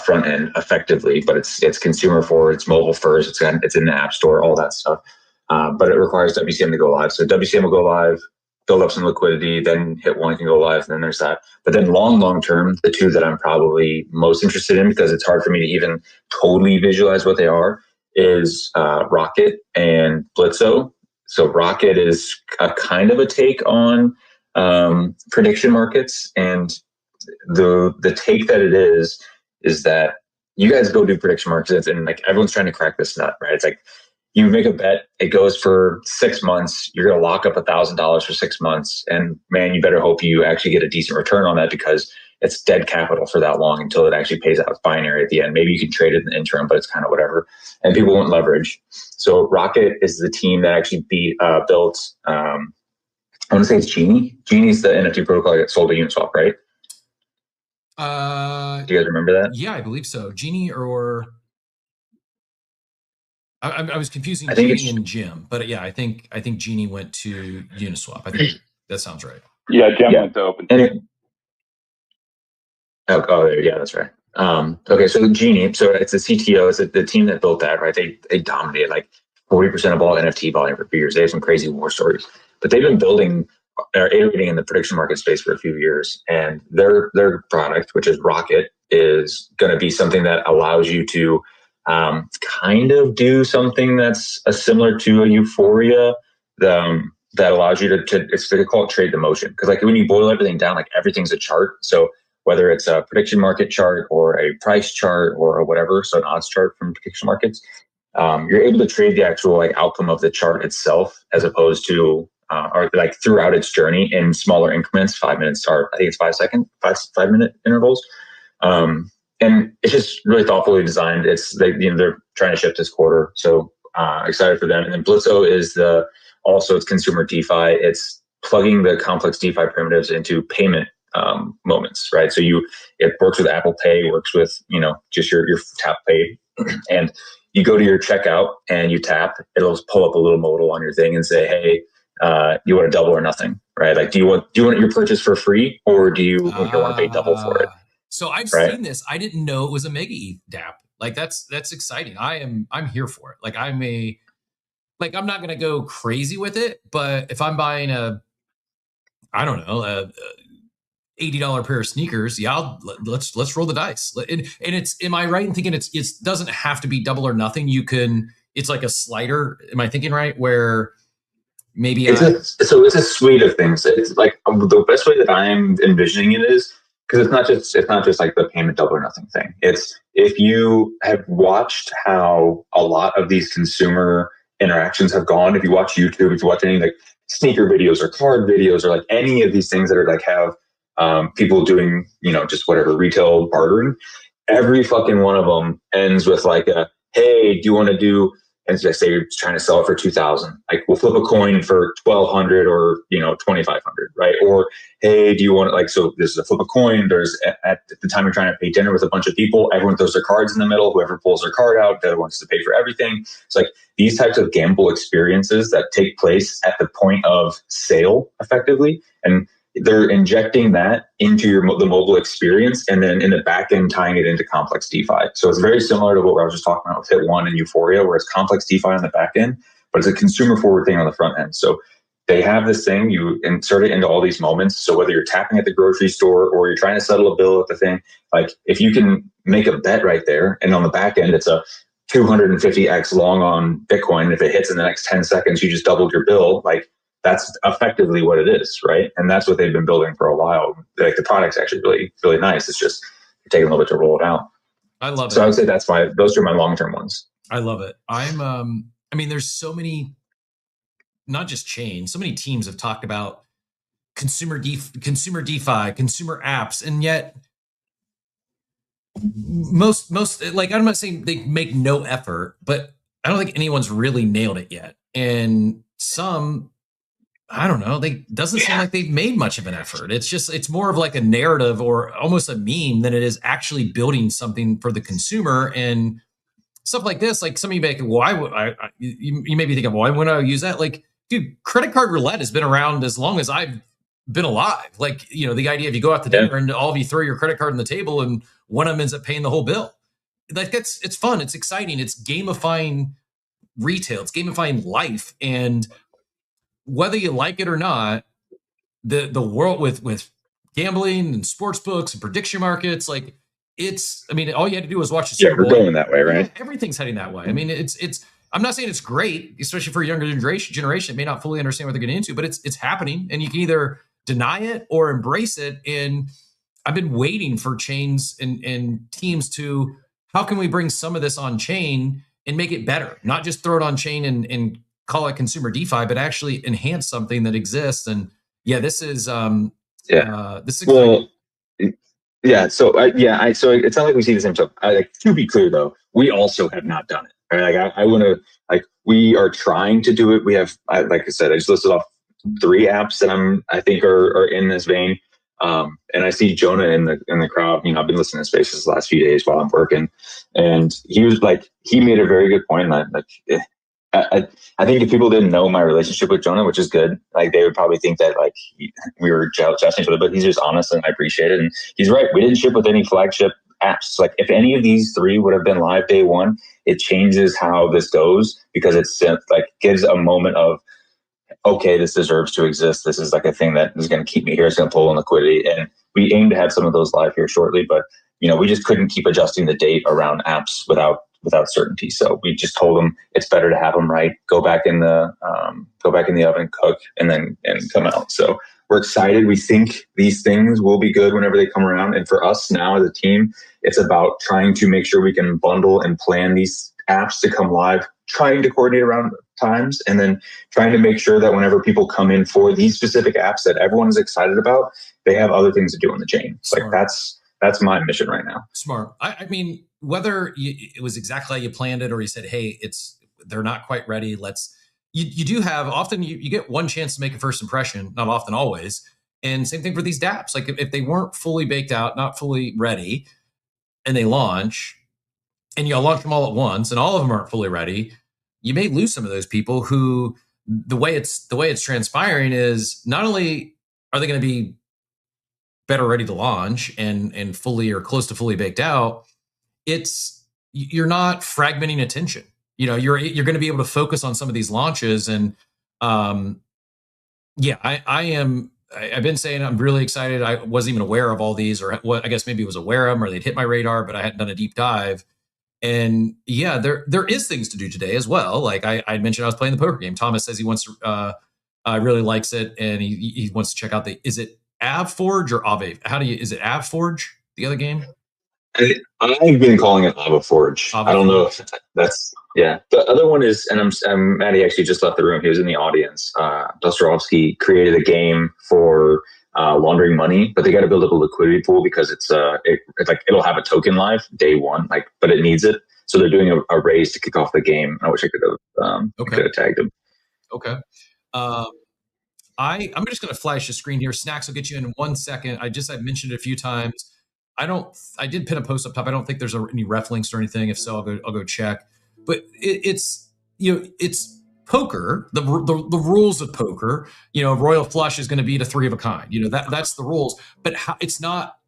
front end effectively, but it's consumer forward, it's mobile first, it's in the app store, all that stuff. But it requires WCM to go live. So WCM will go live, build up some liquidity, then Hit One can go live, and then there's that. But then long term, the two that I'm probably most interested in, because it's hard for me to even totally visualize what they are, is Rocket and Blitzo. So Rocket is a kind of a take on prediction markets, and the take that it is that you guys go do prediction markets, and like everyone's trying to crack this nut, right? It's like you make a bet, it goes for 6 months, you're going to lock up $1,000 for 6 months, and man, you better hope you actually get a decent return on that, because it's dead capital for that long until it actually pays out binary at the end. Maybe you can trade it in the interim, but it's kind of whatever, and people want leverage. So Rocket is the team that actually built I want to say it's Genie. Genie's the NFT protocol that sold to Uniswap, right? Do you guys remember that? Yeah, I believe so. Genie, or I was confusing Genie and Jim, but yeah, I think Genie went to Uniswap. I think that sounds right. Yeah, Jim went to Open. Yeah, that's right. Okay, so Genie, so it's the CTO, it's the team that built that, right? They dominated like 40% of all NFT volume for years. They have some crazy war stories, but they've been building or iterating in the prediction market space for a few years, and their product, which is Rocket, is going to be something that allows you to kind of do something that's similar to a Euphoria, that allows you to they call it trade the motion, because like when you boil everything down, like everything's a chart. So whether it's a prediction market chart or a price chart or whatever, so an odds chart from prediction markets, you're able to trade the actual like outcome of the chart itself, as opposed to or like throughout its journey in smaller increments, 5 minutes, or I think it's 5 minute intervals. And it's just really thoughtfully designed. They're trying to ship this quarter, so excited for them. And then Blitzo is it's consumer DeFi. It's plugging the complex DeFi primitives into payment moments, right? So it works with Apple Pay, works with just your tap pay, and you go to your checkout and you tap. It'll pull up a little modal on your thing and say, hey, you want to double or nothing, right? Like, do you want your purchase for free, or do you want to pay double for it? So I've Right? seen this. I didn't know it was a MegaETH dApp. Like that's exciting. I'm here for it. Like I'm not going to go crazy with it, but if I'm buying a $80 pair of sneakers, yeah, let's roll the dice. And it's, am I right in thinking it doesn't have to be double or nothing? It's like a slider. Am I thinking right? Where maybe it's a suite of things. It's like the best way that I'm envisioning it is, because it's not just like the payment double or nothing thing. It's, if you have watched how a lot of these consumer interactions have gone, if you watch YouTube, if you watch any like sneaker videos or card videos or like any of these things that are like have people doing, just whatever retail bartering, every fucking one of them ends with like a, hey, do you want to do, and so say you're trying to sell it for 2,000, like we'll flip a coin for 1,200 or 2,500, right? Or hey, do you want, like, so this is a flip a coin. There's at the time you're trying to pay dinner with a bunch of people, everyone throws their cards in the middle. Whoever pulls their card out, the other wants to pay for everything. It's like these types of gamble experiences that take place at the point of sale, effectively, and they're injecting that into the mobile experience, and then in the back end tying it into complex DeFi. So it's very similar to what I was just talking about with Hit One and Euphoria, where it's complex DeFi on the back end, but it's a consumer forward thing on the front end. So they have this thing, you insert it into all these moments. So whether you're tapping at the grocery store or you're trying to settle a bill at the thing, like if you can make a bet right there, and on the back end it's a 250x long on Bitcoin, if it hits in the next 10 seconds, you just doubled your bill. Like, that's effectively what it is, right? And that's what they've been building for a while. Like the product's actually really, really nice. It's just taking a little bit to roll it out. I love it. So I would say those are my long-term ones. I love it. There's so many, not just chains, so many teams have talked about consumer DeFi, consumer apps, and yet most like, I'm not saying they make no effort, but I don't think anyone's really nailed it yet. And some, I don't know, doesn't seem like they've made much of an effort. It's more of like a narrative or almost a meme than it is actually building something for the consumer. And stuff like this, like some of you may think, why would you may be thinking, why wouldn't I use that? Like, dude, credit card roulette has been around as long as I've been alive. Like, the idea of you go out to dinner and all of you throw your credit card on the table and one of them ends up paying the whole bill. Like, it's fun. It's exciting. It's gamifying retail. It's gamifying life. And whether you like it or not, the world with gambling and sports books and prediction markets, like all you had to do was watch the Super Bowl. We're going that way, right? Yeah, everything's heading that way. I mean, it's I'm not saying it's great, especially for a younger generation. It may not fully understand what they're getting into, but it's happening, and you can either deny it or embrace it. And I've been waiting for chains and teams to, how can we bring some of this on chain and make it better? Not just throw it on chain and call it consumer DeFi, but actually enhance something that exists. And this is this is well, yeah. So so it sounds like we see the same stuff. To be clear though, we also have not done it. Right? Like I want to, like, we are trying to do it. We have, like I said, I just listed off 3 apps that I think are in this vein. And I see Jonah in the crowd. I've been listening to Spaces the last few days while I'm working, and he was like, he made a very good point. I think if people didn't know my relationship with Jonah, which is good, like they would probably think that like we were jousting each other, but he's just honest and I appreciate it. And he's right. We didn't ship with any flagship apps. Like if any of these 3 would have been live day one, it changes how this goes, because it's like gives a moment of, okay, this deserves to exist. This is like a thing that is going to keep me here. It's going to pull in liquidity. And we aim to have some of those live here shortly, but we just couldn't keep adjusting the date around apps without certainty. So we just told them it's better to have them right. Go back in the oven, cook, and come out. So we're excited. We think these things will be good whenever they come around. And for us now as a team, it's about trying to make sure we can bundle and plan these apps to come live, trying to coordinate around times, and then trying to make sure that whenever people come in for these specific apps that everyone is excited about, they have other things to do on the chain. Like that's my mission right now. Smart. I mean, whether it was exactly how you planned it or you said, hey, they're not quite ready. You do have, often you get one chance to make a first impression, not often, always. And same thing for these dApps. Like if they weren't fully baked out, not fully ready, and they launch, and you launch them all at once and all of them aren't fully ready, you may lose some of those people who the way it's transpiring is not only are they going to be better ready to launch and fully or close to fully baked out, you're not fragmenting attention. You're going to be able to focus on some of these launches. And I've been saying I'm really excited. I wasn't even aware of all these, or what, I guess maybe was aware of them or they'd hit my radar, but I hadn't done a deep dive. And yeah, there is things to do today as well. Like I mentioned, I was playing the poker game. Thomas says he wants to, really likes it, and he wants to check out is it AvForge or Ave? Is it AvForge, the other game? I've been calling it AvaForge. I don't know if that's, yeah. The other one is, and Maddie actually just left the room. He was in the audience. Dostoevsky created a game for laundering money, but they got to build up a liquidity pool because it's like it'll have a token live day one, but it needs it. So they're doing a raise to kick off the game. I wish I could have tagged him. Okay. I'm just going to flash the screen here. Snacks will get you in 1 second. I've mentioned it a few times. I did pin a post up top. I don't think there's any ref links or anything. If so, I'll go check. But it's poker. The rules of poker. Royal flush is going to be the 3 of a kind. That's the rules. But it's not.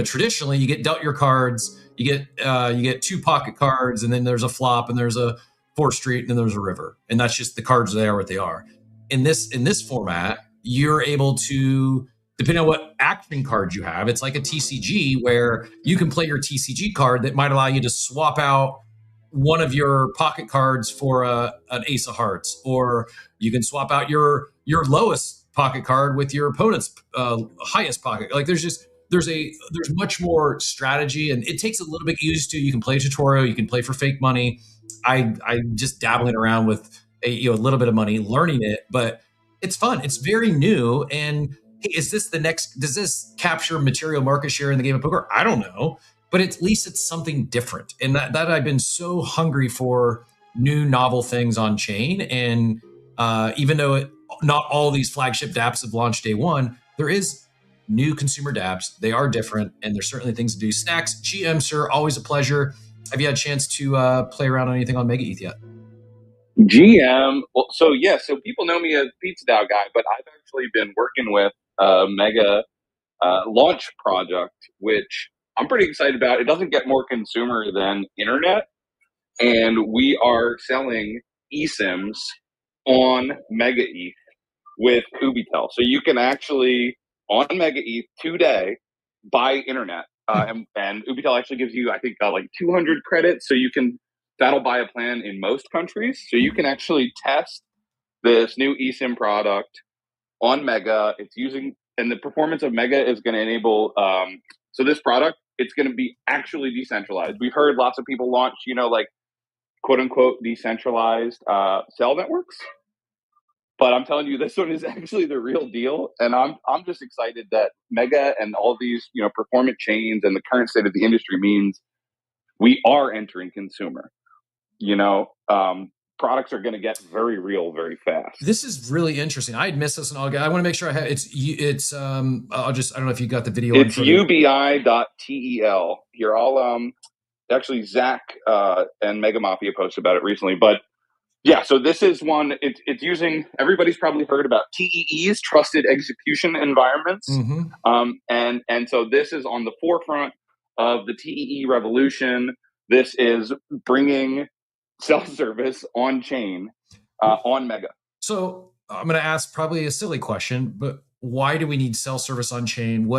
Traditionally, you get dealt your cards. You get 2 pocket cards, and then there's a flop, and there's a 4th street, and then there's a river, and that's just the cards. They are what they are. In this format, you're able to, depending on what action cards you have, it's like a TCG where you can play your TCG card that might allow you to swap out one of your pocket cards for an ace of hearts, or you can swap out your lowest pocket card with your opponent's highest pocket. Like there's much more strategy, and it takes a little bit used to. You can play a tutorial, you can play for fake money. I'm just dabbling around with a little bit of money, learning it, but it's fun. It's very new. And hey, does this capture material market share in the game of poker? I don't know, but at least it's something different. And that I've been so hungry for new novel things on chain. And even though not all these flagship dApps have launched day one, there is new consumer dApps. They are different, and there's certainly things to do. Snacks, GM, sir, always a pleasure. Have you had a chance to play around on anything on MegaETH yet? GM. Well, so people know me as Pizza Dow guy, but I've actually been working with a Mega launch project, which I'm pretty excited about. It doesn't get more consumer than internet, and we are selling eSIMs on MegaETH with Ubitel. So you can actually on MegaETH today buy internet, and Ubitel actually gives you, I think, like 200 credits, so that'll buy a plan in most countries. So you can actually test this new eSIM product on Mega. And the performance of Mega is going to enable, so this product, it's going to be actually decentralized. We've heard lots of people launch, like quote unquote decentralized cell networks. But I'm telling you, this one is actually the real deal. And I'm just excited that Mega and all these, performant chains and the current state of the industry means we are entering consumer. Products are going to get very real very fast. This is really interesting. I had missed this, and I want to make sure I have it's. I don't know if you got the video. It's ubi.tel. You're all actually Zach and Mega Mafia posted about it recently, but yeah. So this is one. It's using. Everybody's probably heard about TEEs, trusted execution environments, and so this is on the forefront of the TEE revolution. This is bringing self-service on chain on Mega. So I'm going to ask probably a silly question, but why do we need self-service on chain?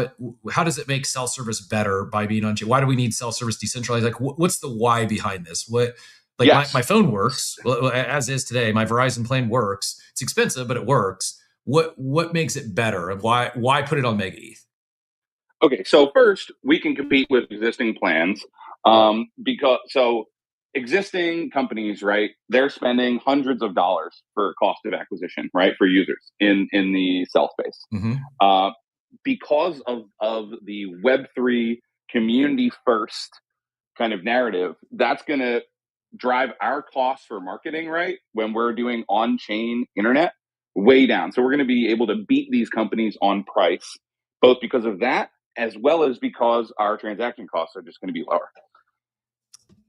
How does it make self-service better by being on chain? Why do we need self-service decentralized? Like, what's the why behind this? My phone works as is today. My Verizon plan works. It's expensive, but it works. What makes it better? And why put it on MegaETH? Okay, so first we can compete with existing plans because existing companies, right? They're spending hundreds of dollars for cost of acquisition, right, for users in the cell space. Because of the Web3 community first kind of narrative, that's going to drive our costs for marketing, right, when we're doing on-chain internet, way down. So we're going to be able to beat these companies on price, both because of that, as well as because our transaction costs are just going to be lower.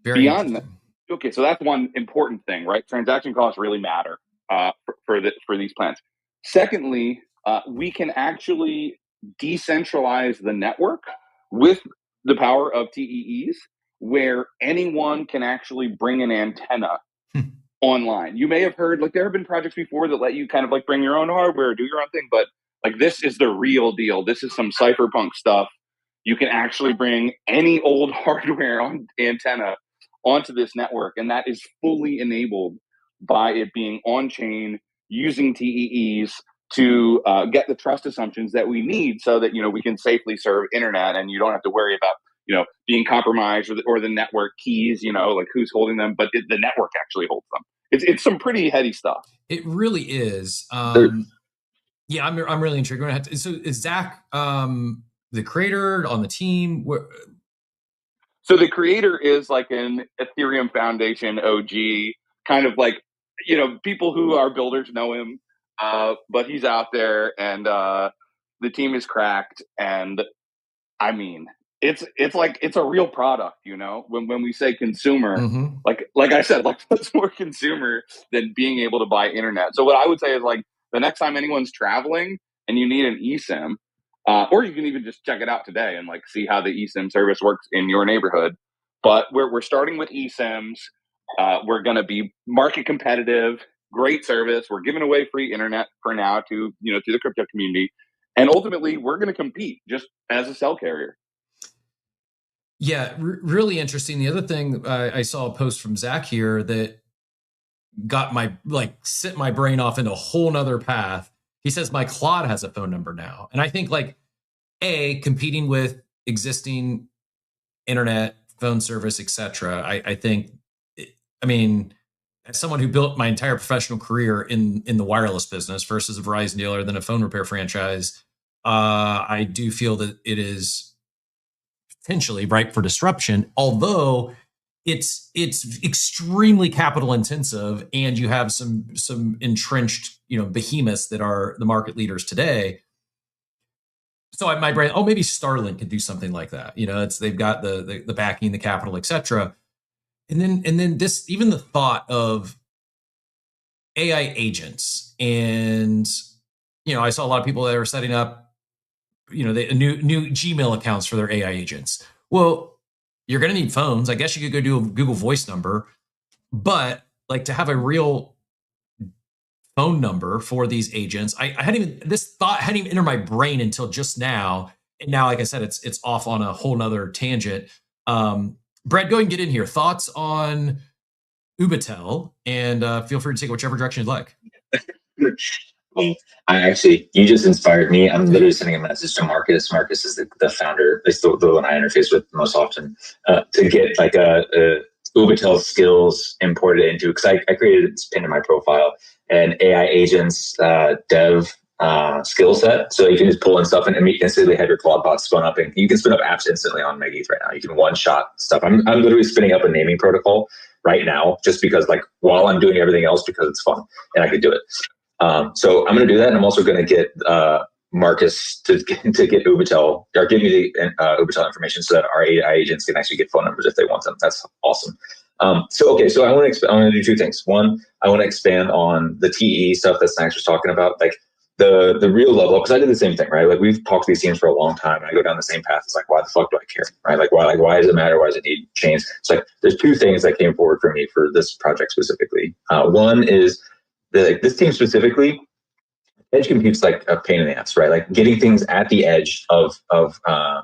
Very Beyond that, okay, so that's one important thing, right? Transaction costs really matter for these plans. Secondly, we can actually decentralize the network with the power of TEEs, where anyone can actually bring an antenna online. You may have heard, like, there have been projects before that let you kind of like bring your own hardware, do your own thing, but like this is the real deal. This is some cypherpunk stuff. You can actually bring any old hardware on antenna onto this network, and that is fully enabled by it being on chain using TEEs to get the trust assumptions that we need so that, you know, we can safely serve internet and you don't have to worry about, you know, being compromised or the network keys, you know, like who's holding them, but the network actually holds them. It's some pretty heady stuff. It really is. Yeah, I'm really intrigued. We're gonna have to, so is Zach the creator on the team? So the creator is like an Ethereum Foundation OG, kind of like, you know, people who are builders know him, but he's out there, and the team is cracked. And I mean, it's like it's a real product, you know. When we say consumer, like I said, like what's more consumer than being able to buy internet? So what I would say is, like, the next time anyone's traveling and you need an eSIM, or you can even just check it out today and like see how the eSIM service works in your neighborhood. But we're starting with eSIMs. We're going to be market competitive, great service. We're giving away free internet for now to, you know, to the crypto community. And ultimately, we're going to compete just as a cell carrier. Yeah, really interesting. The other thing, I saw a post from Zach here that got sent my brain off into a whole nother path. He says my Claude has a phone number now. And I think, like, competing with existing internet, phone service, etc. I think, I mean, as someone who built my entire professional career in the wireless business versus a Verizon dealer, then a phone repair franchise, I do feel that it is potentially ripe for disruption, although it's extremely capital intensive, and you have some entrenched, you know, behemoths that are the market leaders today. So my brain, maybe Starlink could do something like that. You know, they've got the backing, the capital, etc. And then this, even the thought of AI agents, and, you know, I saw a lot of people that are setting up, you know, new Gmail accounts for their AI agents. Well, you're going to need phones. I guess you could go do a Google Voice number, but like to have a real phone number for these agents, this thought hadn't even entered my brain until just now. And now, like I said, it's off on a whole nother tangent. Brad, go ahead and get in here. Thoughts on Ubitel, and feel free to take whichever direction you'd like. You just inspired me. I'm literally sending a message to Marcus. Marcus is the founder. It's the one I interface with most often, to get like a Ubitel skills imported into, because I created this pin in my profile, an AI agents dev skill set. So you can just pull in stuff and instantly have your Claude bot spun up, and you can spin up apps instantly on MegaETH right now. You can one-shot stuff. I'm literally spinning up a naming protocol right now, just because, like, while I'm doing everything else, because it's fun and I could do it. So I'm going to do that, and I'm also going to get Marcus to get Ubitel, or give me the Ubitel information so that our AI agents can actually get phone numbers if they want them. That's awesome. So I want to do two things. One, I want to expand on the TE stuff that Snacks was talking about, like the real level, because I did the same thing, right? Like, we've talked to these teams for a long time, and I go down the same path. It's like, why the fuck do I care, right? Like, why does it matter? Why does it need chains? It's like, there's two things that came forward for me for this project specifically. One is this team specifically, edge compute's like a pain in the ass, right? Like, getting things at the edge of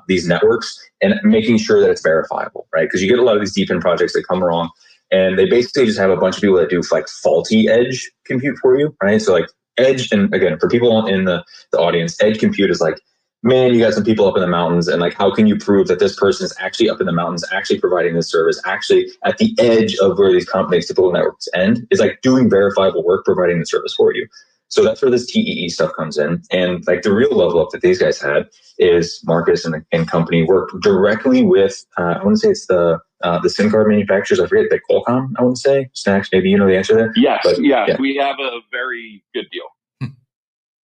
these networks and making sure that it's verifiable, right? Because you get a lot of these deep end projects that come along, and they basically just have a bunch of people that do like faulty edge compute for you, right? So like edge, and again, for people in the audience, edge compute is like, man, you got some people up in the mountains, and like, how can you prove that this person is actually up in the mountains, actually providing this service, actually at the edge of where these companies, typical networks end, is like doing verifiable work, providing the service for you. So that's where this TEE stuff comes in. And like, the real level up that these guys had is Marcus and company worked directly with, I want to say it's the SIM card manufacturers. I forget, Qualcomm, I want to say. Snacks, maybe you know the answer there? Yes, but, yeah, we have a very good deal.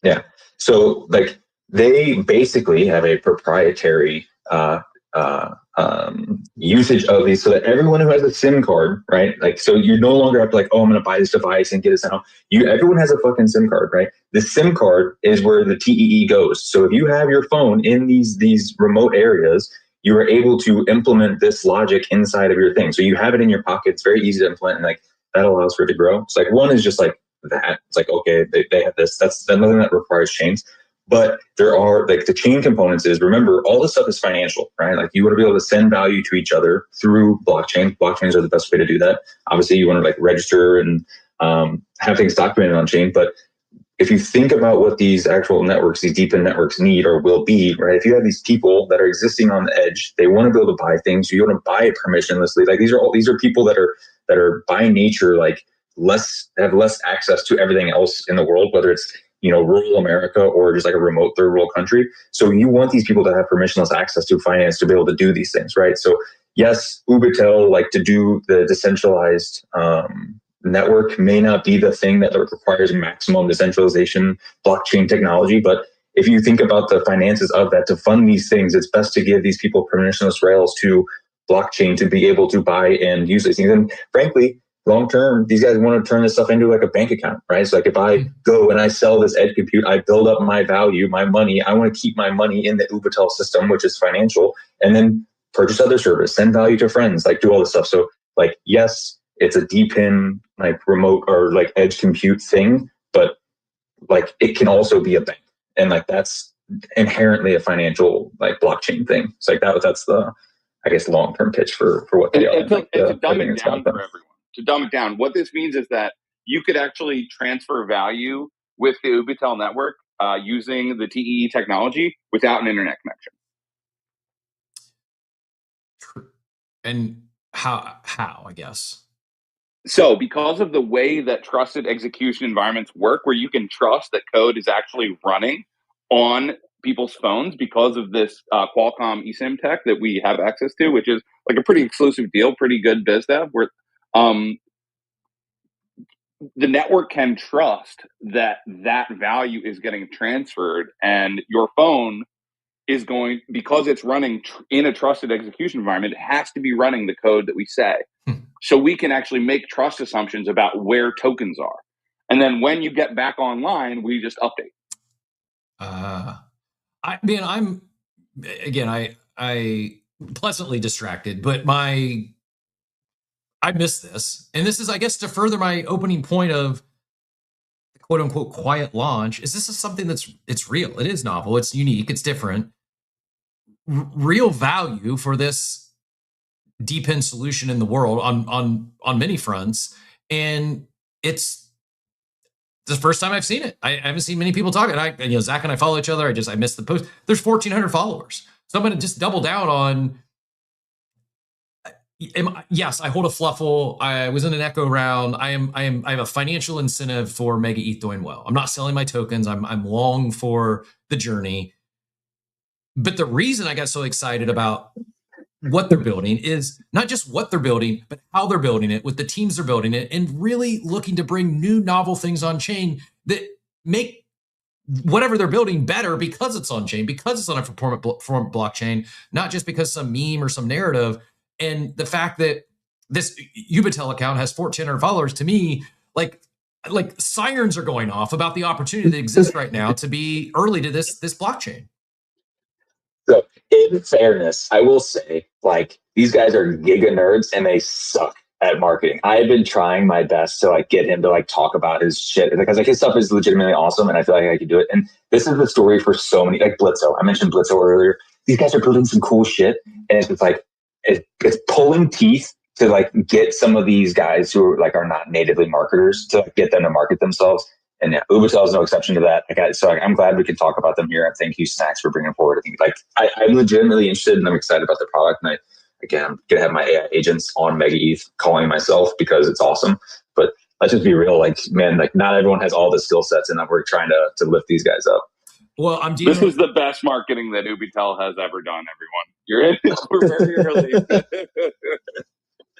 Yeah. So like, they basically have a proprietary usage of these, so that everyone who has a SIM card, right? Like, so you no longer have to like, oh, I'm going to buy this device and get this out. Everyone has a fucking SIM card, right? The SIM card is where the TEE goes. So if you have your phone in these remote areas, you are able to implement this logic inside of your thing. So you have it in your pocket. It's very easy to implement, and like that allows for it to grow. It's like one is just like that. It's like, okay, they have this. That's nothing that requires chains. But there are like the chain components is, remember, all this stuff is financial, right? Like you want to be able to send value to each other through blockchain. Blockchains are the best way to do that. Obviously, you want to like register and have things documented on chain. But if you think about what these actual networks, these deep end networks need or will be, right? If you have these people that are existing on the edge, they want to be able to buy things. You want to buy it permissionlessly. Like these are people that are by nature like have less access to everything else in the world, whether it's rural America or just like a remote third world country. So you want these people to have permissionless access to finance to be able to do these things, right? So yes, Ubitel, like to do the decentralized network may not be the thing that requires maximum decentralization blockchain technology, but if you think about the finances of that to fund these things, it's best to give these people permissionless rails to blockchain to be able to buy and use these things. And frankly, long term, these guys want to turn this stuff into like a bank account, right? So like if I go and I sell this edge compute, I build up my value, my money. I want to keep my money in the Ubitel system, which is financial, and then purchase other service, send value to friends, like do all this stuff. So like, yes, it's a deep in like remote or like edge compute thing, but like it can also be a bank, and like that's inherently a financial like blockchain thing. It's like that's the, I guess, long term pitch for what they are. To dumb it down for everyone. To dumb it down, what this means is that you could actually transfer value with the Ubitel network using the TEE technology without an internet connection. And how I guess. So because of the way that trusted execution environments work, where you can trust that code is actually running on people's phones because of this Qualcomm eSIM tech that we have access to, which is like a pretty exclusive deal, pretty good biz dev, where the network can trust that value is getting transferred, and your phone is going, because it's running in a trusted execution environment, it has to be running the code that we say. So we can actually make trust assumptions about where tokens are. And then when you get back online, we just update. I'm pleasantly distracted, but I miss this. And this is, I guess, to further my opening point of the quote unquote quiet launch, is this is something it's real. It is novel. It's unique. It's different. Real value for this deep end solution in the world on many fronts. And it's the first time I've seen it. I haven't seen many people talk. And Zach and I follow each other. I missed the post. There's 1,400 followers. So I'm going to just double down on, yes, I hold a Fluffle. I was in an Echo round. I have a financial incentive for MegaETH doing well. I'm not selling my tokens. I'm long for the journey. But the reason I got so excited about what they're building is not just what they're building, but how they're building it, with the teams they're building it, and really looking to bring new novel things on chain that make whatever they're building better because it's on chain, because it's on a performant blockchain, not just because some meme or some narrative. And the fact that this Ubitel account has 1,400 followers, to me, like sirens are going off about the opportunity that exists right now to be early to this blockchain. So in fairness, I will say, like, these guys are giga nerds and they suck at marketing. I've been trying my best to like get him to like talk about his shit, because like his stuff is legitimately awesome and I feel like I can do it. And this is the story for so many, like Blitzo. I mentioned Blitzo earlier. These guys are building some cool shit, and it's just like it's pulling teeth to like get some of these guys who are not natively marketers to like, get them to market themselves. And yeah, Ubitel is no exception to that. I'm glad we can talk about them here. Thank you, Snacks, for bringing forward. I'm legitimately interested, and I'm excited about the product. And I'm gonna have my AI agents on MegaETH calling myself because it's awesome. But let's just be real, not everyone has all the skill sets, and we're trying to lift these guys up. Well, this is the best marketing that Ubitel has ever done. Everyone, you're in it. We're very early.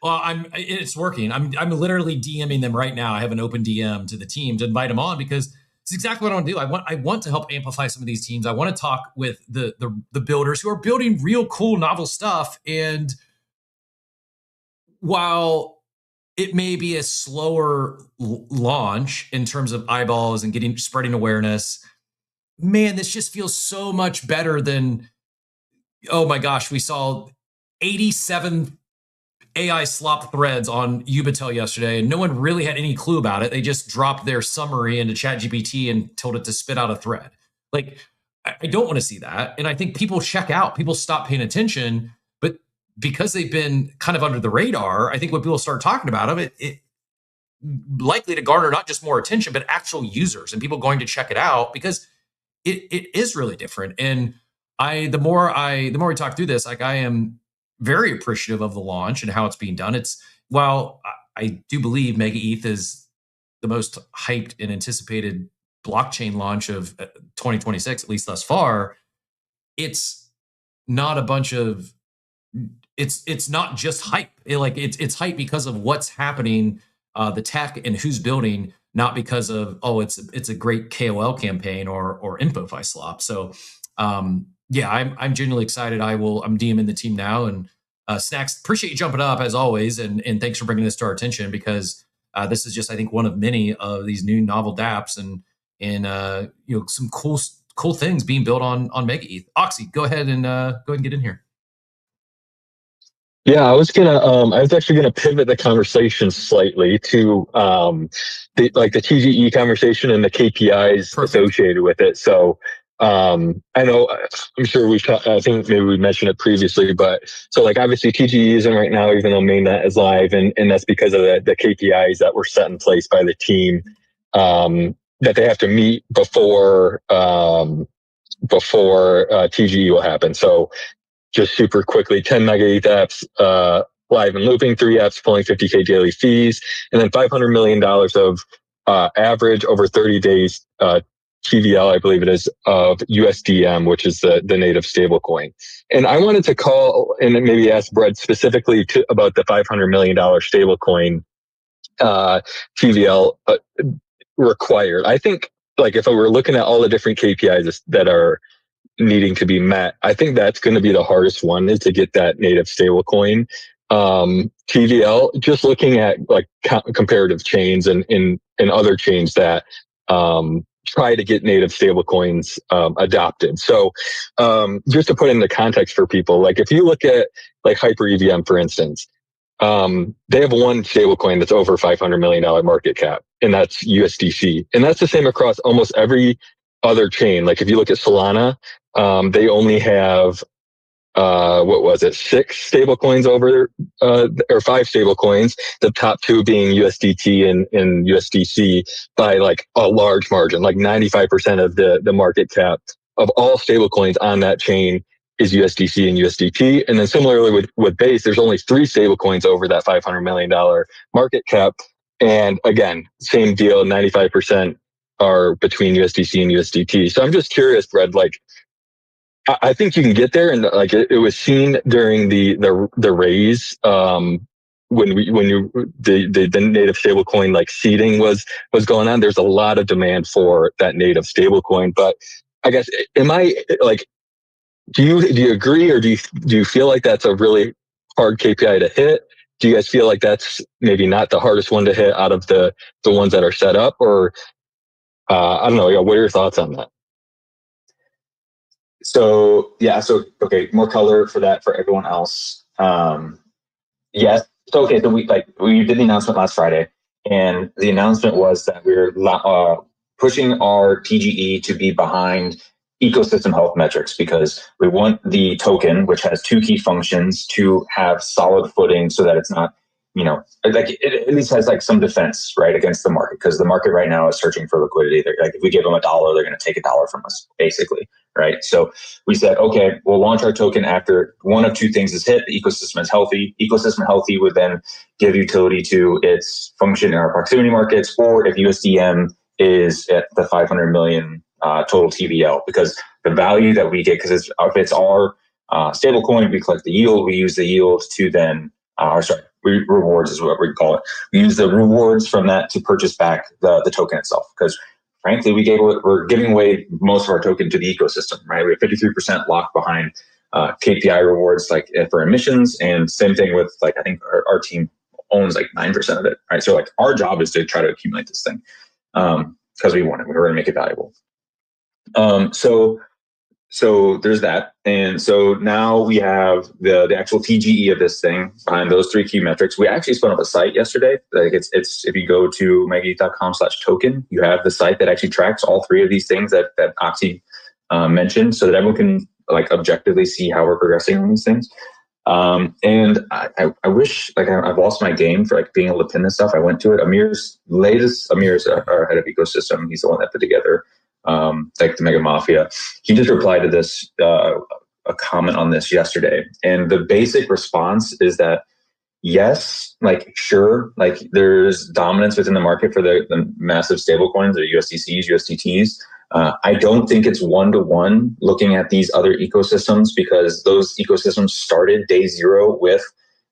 Well, it's working. I'm literally DMing them right now. I have an open DM to the team to invite them on, because it's exactly what I want to do. I want to help amplify some of these teams. I want to talk with the builders who are building real cool, novel stuff. And while it may be a slower launch in terms of eyeballs and spreading awareness, man, this just feels so much better than, oh my gosh, we saw 87 AI slop threads on Ubitel yesterday, and no one really had any clue about it. They just dropped their summary into ChatGPT and told it to spit out a thread. Like, I don't want to see that. And I think people check out, people stop paying attention. But because they've been kind of under the radar, I think when people start talking about them, it likely to garner not just more attention, but actual users and people going to check it out, because it is really different. And the more we talk through this, like, I am very appreciative of the launch and how it's being done. While I do believe MegaETH is the most hyped and anticipated blockchain launch of 2026, at least thus far, it's not a bunch of, it's not just hype. It's hype because of what's happening, the tech and who's building, not because of, it's a great KOL campaign or InfoFi slop. So yeah, I'm genuinely excited. I'm DMing the team now, and Snacks, appreciate you jumping up as always, and thanks for bringing this to our attention, because this is just, I think, one of many of these new novel dApps and some cool things being built on MegaETH. Oxy, go ahead and get in here. Yeah, I was actually gonna pivot the conversation slightly to the TGE conversation and the KPIs associated with it. So I know, I'm sure I think maybe we mentioned it previously, but so obviously TGE isn't right now, even though Mainnet is live, and that's because of the KPIs that were set in place by the team that they have to meet before TGE will happen. So just super quickly, 10 MegaETH apps live and looping, 3 apps pulling 50K daily fees, and then $500 million of average over 30 days TVL, I believe it is, of USDM, which is the native stablecoin. And I wanted to call and maybe ask Brett specifically about the $500 million stablecoin TVL required. I think, if I were looking at all the different KPIs that are needing to be met, I think that's going to be the hardest one, is to get that native stablecoin TVL. Just looking at comparative chains and other chains that try to get native stablecoins adopted. So just to put into context for people, if you look at Hyper EVM, for instance, they have one stablecoin that's over $500 million market cap, and that's USDC. And that's the same across almost every other chain. If you look at Solana, they only have 6 stablecoins over, or 5 stablecoins, the top 2 being USDT and USDC by a large margin. 95% of the market cap of all stablecoins on that chain is USDC and USDT. And then similarly with Base, there's only 3 stablecoins over that $500 million market cap. And again, same deal, 95% are between USDC and USDT. So I'm just curious, Brett, I think you can get there, and it was seen during the raise when the native stablecoin seeding was going on. There's a lot of demand for that native stablecoin, but I guess do you agree, or do you feel like that's a really hard KPI to hit? Do you guys feel like that's maybe not the hardest one to hit out of the ones that are set up, or I don't know? What are your thoughts on that? So okay, more color for that for everyone else. Yes. So okay, so we did the announcement last Friday, and the announcement was that we're pushing our TGE to be behind ecosystem health metrics, because we want the token, which has 2 key functions, to have solid footing, so that it's not, it at least has some defense, right, against the market, because the market right now is searching for liquidity. If we give them $1, they're going to take $1 from us, basically, right? So we said, okay, we'll launch our token after one of 2 things is hit. The ecosystem is healthy. Ecosystem healthy would then give utility to its function in our proximity markets, or if USDM is at the 500 million total TVL, because the value that we get, because if it's our stablecoin, we collect the yield, we use the yield to then, rewards is what we call it. We use the rewards from that to purchase back the token itself, because frankly, we're giving away most of our token to the ecosystem, right? We have 53% locked behind KPI rewards, like for emissions, and same thing with like, I think our team owns like 9% of it, right? So like our job is to try to accumulate this thing because we want it. We're going to make it valuable. So there's that. And so now we have the actual TGE of this thing behind those three key metrics. We actually spun up a site yesterday. Like it's if you go to megaeth.com/token, you have the site that actually tracks all three of these things that Oxy mentioned, so that everyone can like objectively see how we're progressing on these things. And I wish, like, I've lost my game for like being able to pin this stuff. I went to it. Amir's our head of ecosystem. He's the one that put together like the Mega Mafia. He just replied to this a comment on this yesterday, and the basic response is that yes, like sure, like there's dominance within the market for the massive stablecoins or USDCs, USDTs. I don't think it's one-to-one looking at these other ecosystems, because those ecosystems started day zero with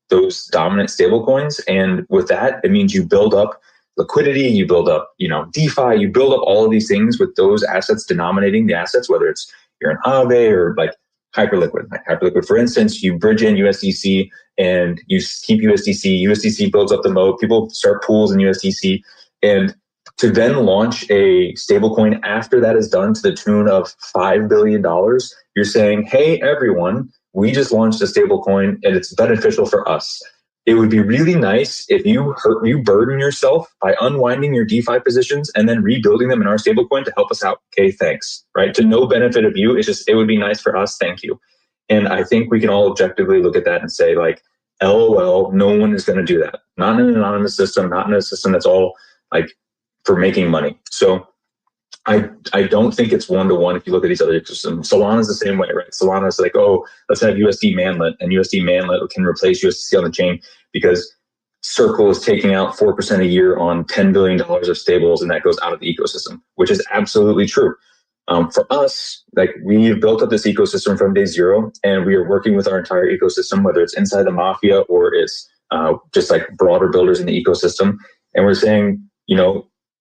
those dominant stablecoins, and with that, it means you build up liquidity, you build up, DeFi, you build up all of these things with those assets denominating the assets, whether it's you're an Aave or like Hyperliquid. Like Hyperliquid, for instance, you bridge in USDC and you keep USDC. USDC builds up the moat. People start pools in USDC, and to then launch a stablecoin after that is done to the tune of $5 billion, you're saying, hey, everyone, we just launched a stablecoin and it's beneficial for us. It would be really nice if you burden yourself by unwinding your DeFi positions and then rebuilding them in our stablecoin to help us out. Okay, thanks. Right? To no benefit of you. It's just, it would be nice for us. Thank you. And I think we can all objectively look at that and say, like, LOL, no one is going to do that. Not in an anonymous system, not in a system that's all like for making money. So I don't think it's one-to-one if you look at these other ecosystems. Solana's the same way, right? Solana's like, oh, let's have USD Mainnet, and USD Mainnet can replace USDC on the chain because Circle is taking out 4% a year on $10 billion of stables, and that goes out of the ecosystem, which is absolutely true. For us, like, we've built up this ecosystem from day zero, and we are working with our entire ecosystem, whether it's inside the Mafia or it's just like broader builders in the ecosystem. And we're saying,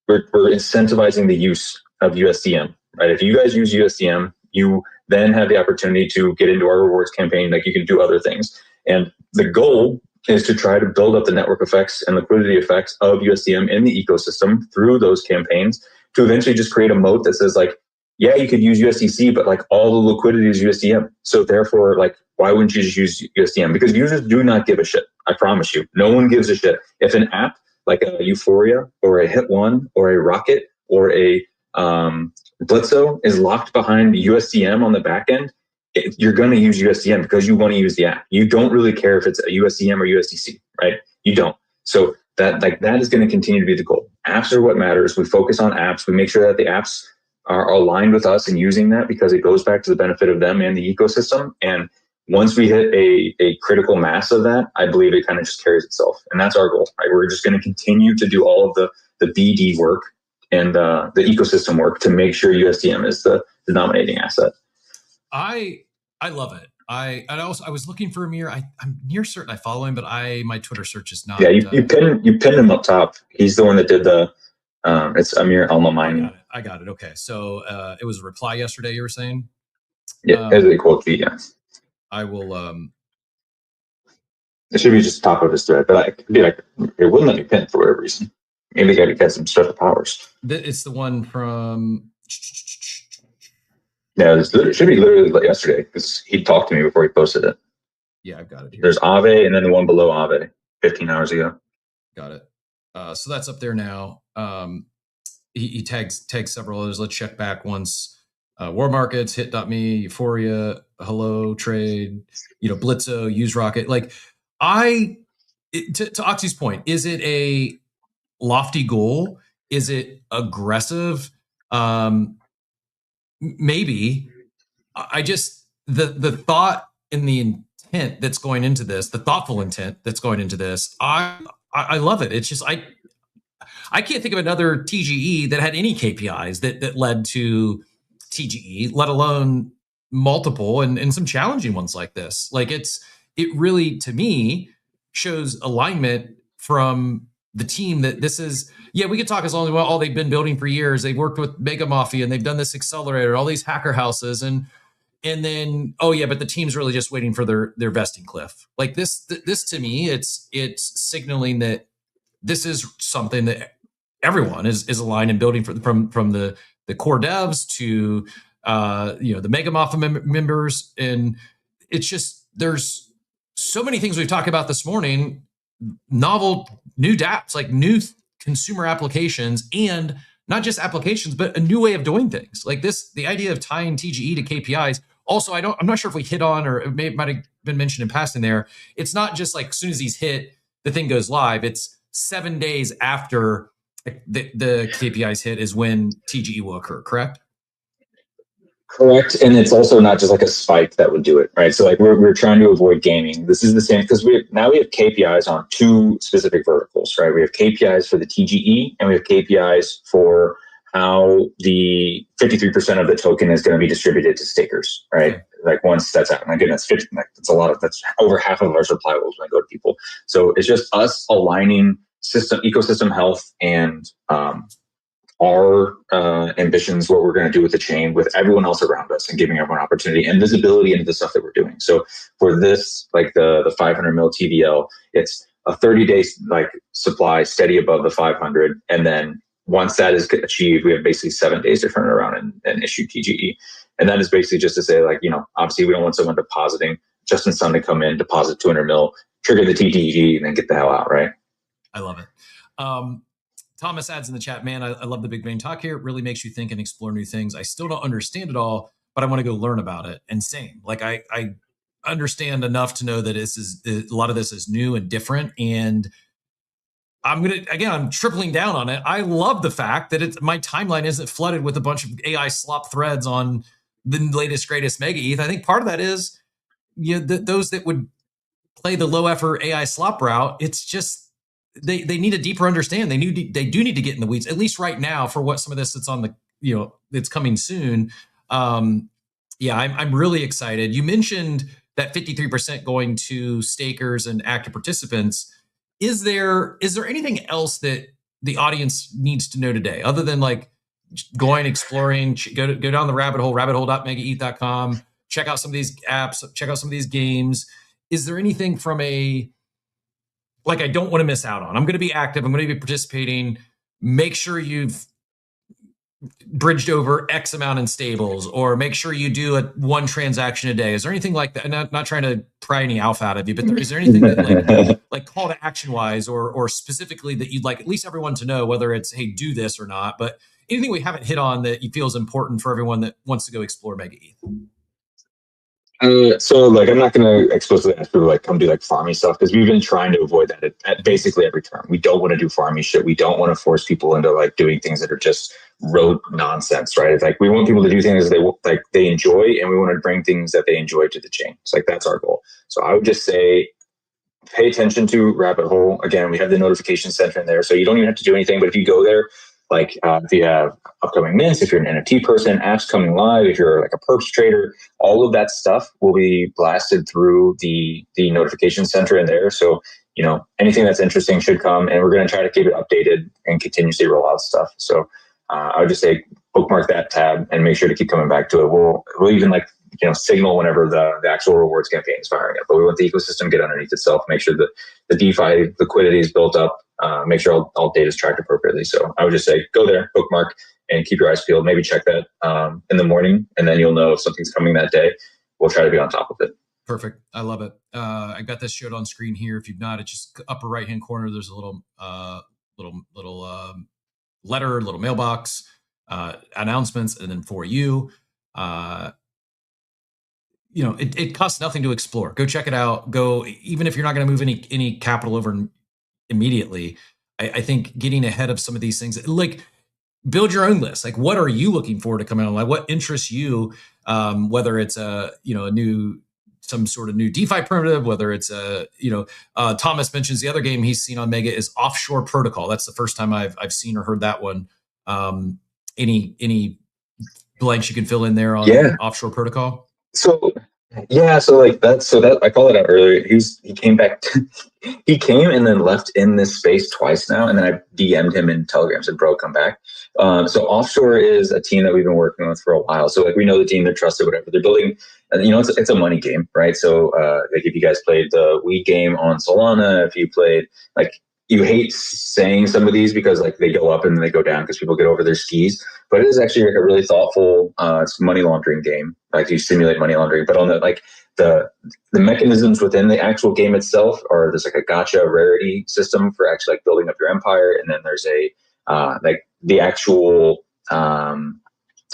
we're incentivizing the use of USDM, right? If you guys use USDM, you then have the opportunity to get into our rewards campaign. Like, you can do other things. And the goal is to try to build up the network effects and liquidity effects of USDM in the ecosystem through those campaigns to eventually just create a moat that says, like, yeah, you could use USDC, but like all the liquidity is USDM. So therefore, like, why wouldn't you just use USDM? Because users do not give a shit. I promise you. No one gives a shit. If an app like a Euphoria or a Hit One or a Rocket or a Blitzo is locked behind USDM on the back end, you're going to use USDM because you want to use the app. You don't really care if it's a USDM or USDC, right? You don't. So that is going to continue to be the goal. Apps are what matters. We focus on apps. We make sure that the apps are aligned with us and using that, because it goes back to the benefit of them and the ecosystem. And once we hit a critical mass of that, I believe it kind of just carries itself. And that's our goal, right? We're just going to continue to do all of the BD work and the ecosystem work to make sure USDM is the dominating asset. I love it. I was looking for Amir. I'm near certain I follow him, but my Twitter search is not. Yeah, you pinned him up top. He's the one that did the. It's Amir Almamine. I got it. Okay, so it was a reply yesterday. You were saying. Yeah, as a quote tweet. Yeah. I will. It should be just top of his thread, but it wouldn't let me pin it for whatever reason. Maybe they got to get some special powers. It's the one from. Yeah, it should be literally like yesterday, because he talked to me before he posted it. Yeah, I've got it here. There's Aave and then the one below Aave, 15 hours ago. Got it. So that's up there now. He tags several others. Let's check back once. War Markets, Hit.me, Euphoria, Hello, Trade, Blitzo, Use Rocket. Like, to Oxy's point, is it a lofty goal? Is it aggressive? Maybe. I just, the thought and the intent that's going into this, the thoughtful intent that's going into this, I love it. It's just, I can't think of another TGE that had any KPIs that led to TGE, let alone multiple and some challenging ones like this. Like, it really, to me, shows alignment from the team that this is. Yeah, we could talk as long as well. All they've been building for years. They've worked with Mega Mafia and they've done this accelerator, all these hacker houses, and then but the team's really just waiting for their vesting cliff. Like this to me, it's signaling that this is something that everyone is aligned and building from the core devs to the Mega Mafia members, and it's just there's so many things we've talked about this morning, novel new dApps, like new consumer applications, and not just applications, but a new way of doing things. Like the idea of tying TGE to KPIs. Also, I'm not sure if we hit on, or it might have been mentioned in passing there. It's not just like as soon as these hit, the thing goes live. It's 7 days after the KPIs hit is when TGE will occur, correct? Correct. And it's also not just like a spike that would do it, right? So like we're trying to avoid gaming. This is the same because we have KPIs on 2 specific verticals, right? We have KPIs for the TGE and we have KPIs for how the 53% of the token is going to be distributed to stakers, right? Okay. Like once that's out, my goodness, that's a lot of, that's over half of our supply when I go to people. So it's just us aligning ecosystem health and our ambitions, what we're going to do with the chain, with everyone else around us, and giving everyone opportunity and visibility into the stuff that we're doing. So for this, like the 500 mil TVL, it's a 30-day like supply steady above the 500, and then once that is achieved, we have basically 7 days to turn it around and issue TGE. And that is basically just to say, like, obviously we don't want someone depositing just in sun to come in, deposit 200 mil, trigger the TGE, and then get the hell out, right? I love it. Thomas adds in the chat, man, I love the big brain talk here. It really makes you think and explore new things. I still don't understand it all, but I want to go learn about it. And same, like I understand enough to know that a lot of this is new and different. And I'm tripling down on it. I love the fact that my timeline isn't flooded with a bunch of AI slop threads on the latest, greatest MegaETH. I think part of that is, those that would play the low effort AI slop route, it's just, they need a deeper understanding. They do need to get in the weeds, at least right now, for what some of this that's on the, it's coming soon. I'm really excited. You mentioned that 53% going to stakers and active participants. Is there anything else that the audience needs to know today, other than like going, exploring, go down the rabbit hole, rabbithole.megaeth.com, check out some of these apps, check out some of these games? Is there anything from I don't want to miss out on? I'm going to be active. I'm going to be participating. Make sure you've bridged over X amount in stables, or make sure you do one transaction a day. Is there anything like that? And not trying to pry any alpha out of you, but is there anything that like call to action wise, or specifically that you'd like at least everyone to know, whether it's, hey, do this or not, but anything we haven't hit on that you feel is important for everyone that wants to go explore MegaETH? So like, I'm not going to explicitly ask people like come do like farming stuff, because we've been trying to avoid that at basically every turn. We don't want to do farming shit. We don't want to force people into like doing things that are just rote nonsense, right? It's like we want people to do things that they enjoy, and we want to bring things that they enjoy to the chain. It's like that's our goal. So I would just say, pay attention to Rabbit Hole. Again, we have the notification center in there, so you don't even have to do anything. But if you go there, like if you have upcoming mints, if you're an NFT person, apps coming live, if you're like a perps trader, all of that stuff will be blasted through the notification center in there. So, anything that's interesting should come, and we're going to try to keep it updated and continuously roll out stuff. So I would just say bookmark that tab and make sure to keep coming back to it. We'll even signal whenever the actual rewards campaign is firing up. But we want the ecosystem to get underneath itself, make sure that the DeFi liquidity is built up, make sure all data is tracked appropriately. So I would just say go there, bookmark, and keep your eyes peeled. Maybe check that in the morning, and then you'll know if something's coming that day. We'll try to be on top of it. Perfect. I love it. I got this showed on screen here. If you've not, it's just upper right-hand corner. There's a little letter, little mailbox, announcements, and then for you. It costs nothing to explore. Go check it out. Go, even if you're not going to move any capital over immediately. I think getting ahead of some of these things, like build your own list. Like, what are you looking forward to coming online? What interests you? Whether it's some sort of new DeFi primitive, whether it's Thomas mentions the other game he's seen on Mega is Offshore Protocol. That's the first time I've seen or heard that one. Any blanks you can fill in there on Offshore Protocol? So Yeah, so like that I called it out earlier. He came back he came and then left in this space twice now, and then I DM'd him in Telegram, said, bro, come back. So Offshore is a team that we've been working with for a while. So like we know the team, they're trusted, whatever. They're building, and it's a money game, right? So like if you guys played the Wii game on Solana, if you played like you hate saying some of these because like they go up and then they go down because people get over their skis, but it is actually like a really thoughtful it's money laundering game. Like you simulate money laundering, but on the like the mechanisms within the actual game itself are there's like a gacha rarity system for actually like building up your empire, and then there's a like the actual I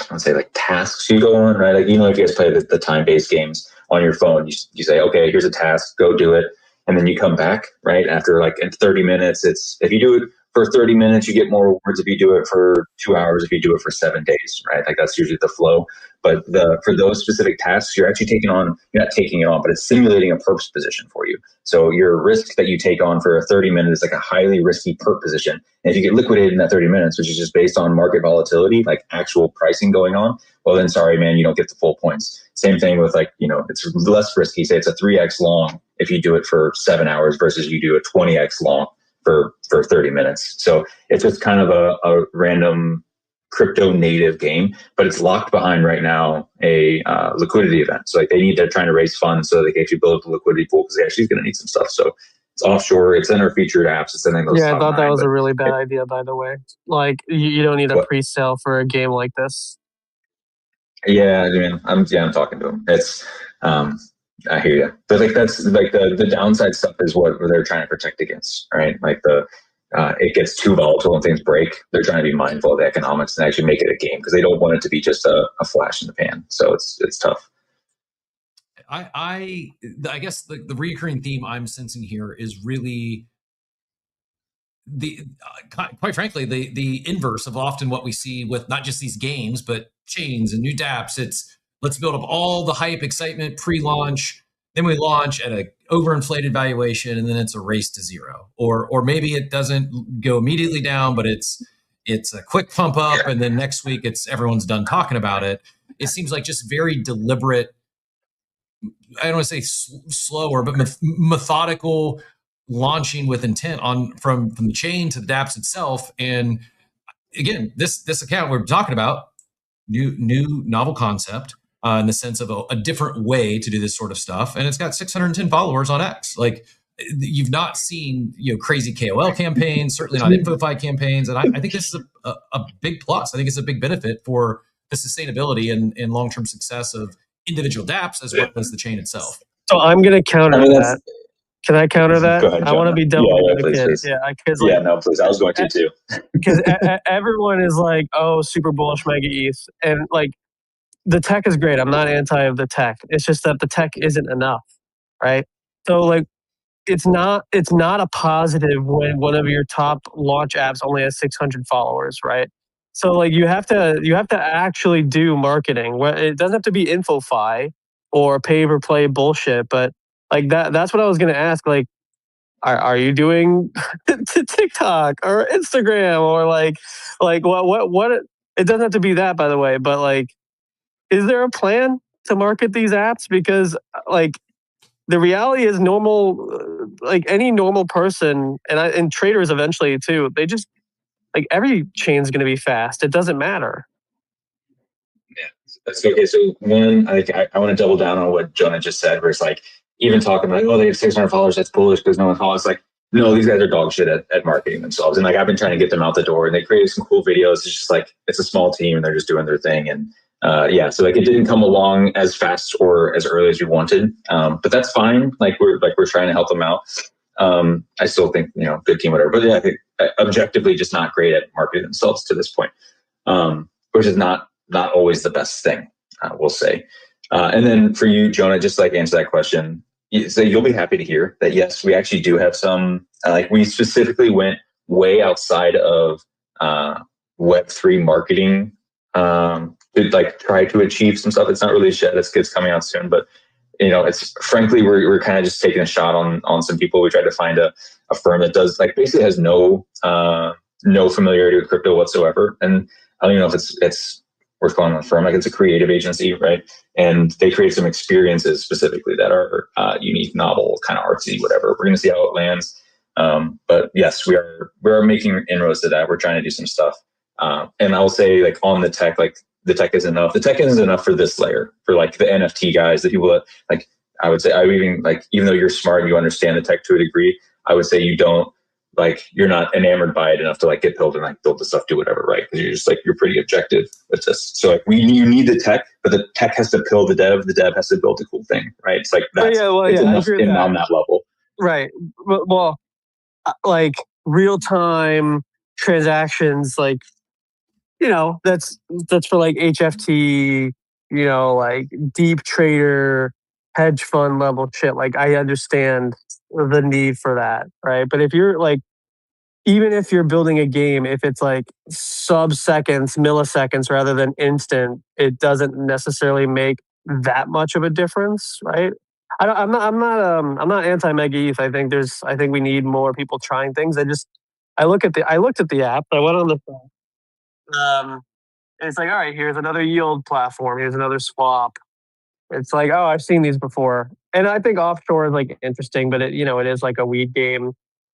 would say like tasks you go on, right? Like if you guys play the time-based games on your phone, you say, okay, here's a task, go do it, and then you come back, right? After like in 30 minutes, it's if you do it for 30 minutes, you get more rewards if you do it for 2 hours, if you do it for 7 days, right? Like that's usually the flow. But for those specific tasks, you're actually you're not taking it on, but it's simulating a purpose position for you. So your risk that you take on for a 30 minutes is like a highly risky perp position. And if you get liquidated in that 30 minutes, which is just based on market volatility, like actual pricing going on, well then sorry, man, you don't get the full points. Same thing with like, it's less risky. Say it's a 3x long if you do it for 7 hours versus you do a 20x long for 30 minutes. So it's just kind of a random crypto native game, but it's locked behind right now a liquidity event. So like they're trying to raise funds so they can actually build up the liquidity pool because they actually going to need some stuff. So it's Offshore. It's in our featured apps. It's in those. Yeah, I thought that was a really bad idea, by the way. Like you don't need a pre-sale for a game like this. Yeah, I mean, I'm talking to him. It's I hear you, but like that's like the downside stuff is what they're trying to protect against, right? Like it gets too volatile and things break. They're trying to be mindful of the economics and actually make it a game because they don't want it to be just a flash in the pan. So it's tough. I guess the recurring theme I'm sensing here is really quite frankly the inverse of often what we see with not just these games but chains and new dApps. It's let's build up all the hype, excitement pre-launch, then we launch at a overinflated valuation, and then it's a race to zero, or maybe it doesn't go immediately down, but it's a quick pump up, and then next week everyone's done talking about it. It seems like just very deliberate. I don't want to say slower, but methodical launching with intent from the chain to the dApps itself. And again, this account we're talking about, new novel concept in the sense of a different way to do this sort of stuff, and it's got 610 followers on X. Like you've not seen crazy KOL campaigns, certainly not InfoFi campaigns, and I think this is a big plus. I think it's a big benefit for the sustainability and long-term success of individual dApps as well as the chain itself. So I'm going to counter that. Can I counter that? Go ahead, I want to be double please. Yeah, because no, please. I was going to too. Because everyone is like, oh, super bullish MegaETH, and like the tech is great. I'm not anti of the tech. It's just that the tech isn't enough, right? So like, it's not a positive when one of your top launch apps only has 600 followers, right? So like you have to actually do marketing. It doesn't have to be InfoFi or pay per play bullshit, but like that's what I was going to ask. Like, are you doing TikTok or Instagram or like what? It doesn't have to be that, by the way, but like, is there a plan to market these apps? Because like the reality is like any normal person and traders eventually too, they just like every chain's going to be fast. It doesn't matter. Yeah. Okay. So one, I want to double down on what Jonah just said, where it's like, even talking like, oh, they have 600 followers, that's bullish because no one follows. Like, no, these guys are dog shit at marketing themselves. And like, I've been trying to get them out the door, and they created some cool videos. It's just like, it's a small team and they're just doing their thing. And so like it didn't come along as fast or as early as we wanted. But that's fine. Like we're trying to help them out. I still think, good team, whatever. But yeah, I think objectively just not great at marketing themselves to this point, which is not always the best thing, we'll say. And then for you, Jonah, just like answer that question. So you'll be happy to hear that, yes, we actually do have some, like we specifically went way outside of Web3 marketing to like try to achieve some stuff. It's not released yet. It's coming out soon, but it's frankly, we're kind of just taking a shot on some people. We tried to find a firm that does like basically has no familiarity with crypto whatsoever. And I don't even know if it's worth calling a firm. Like it's a creative agency, right? And they create some experiences specifically that are unique, novel, kind of artsy, whatever. We're going to see how it lands. But yes, we are making inroads to that. We're trying to do some stuff. And I'll say like on the tech, like the tech isn't enough. The tech isn't enough for this layer, for like the NFT guys, the people that like, I would say, even though you're smart and you understand the tech to a degree, I would say you're not enamored by it enough to like get built and like build the stuff, do whatever, right? Because you're pretty objective with this. So like you need the tech, but the tech has to pill the dev has to build a cool thing, right? It's like that's enough on that level. Right. Well, like real time transactions, like, that's for like HFT, like deep trader, hedge fund level shit. Like I understand the need for that, right? But if you're like, even if you're building a game, if it's like sub-seconds, milliseconds rather than instant, it doesn't necessarily make that much of a difference, right? I'm not anti MegaETH. I think we need more people trying things. I looked at the app. I went on the and it's like, all right, here's another yield platform. Here's another swap. It's like, oh, I've seen these before. And I think offshore is like interesting, but it is like a weed game.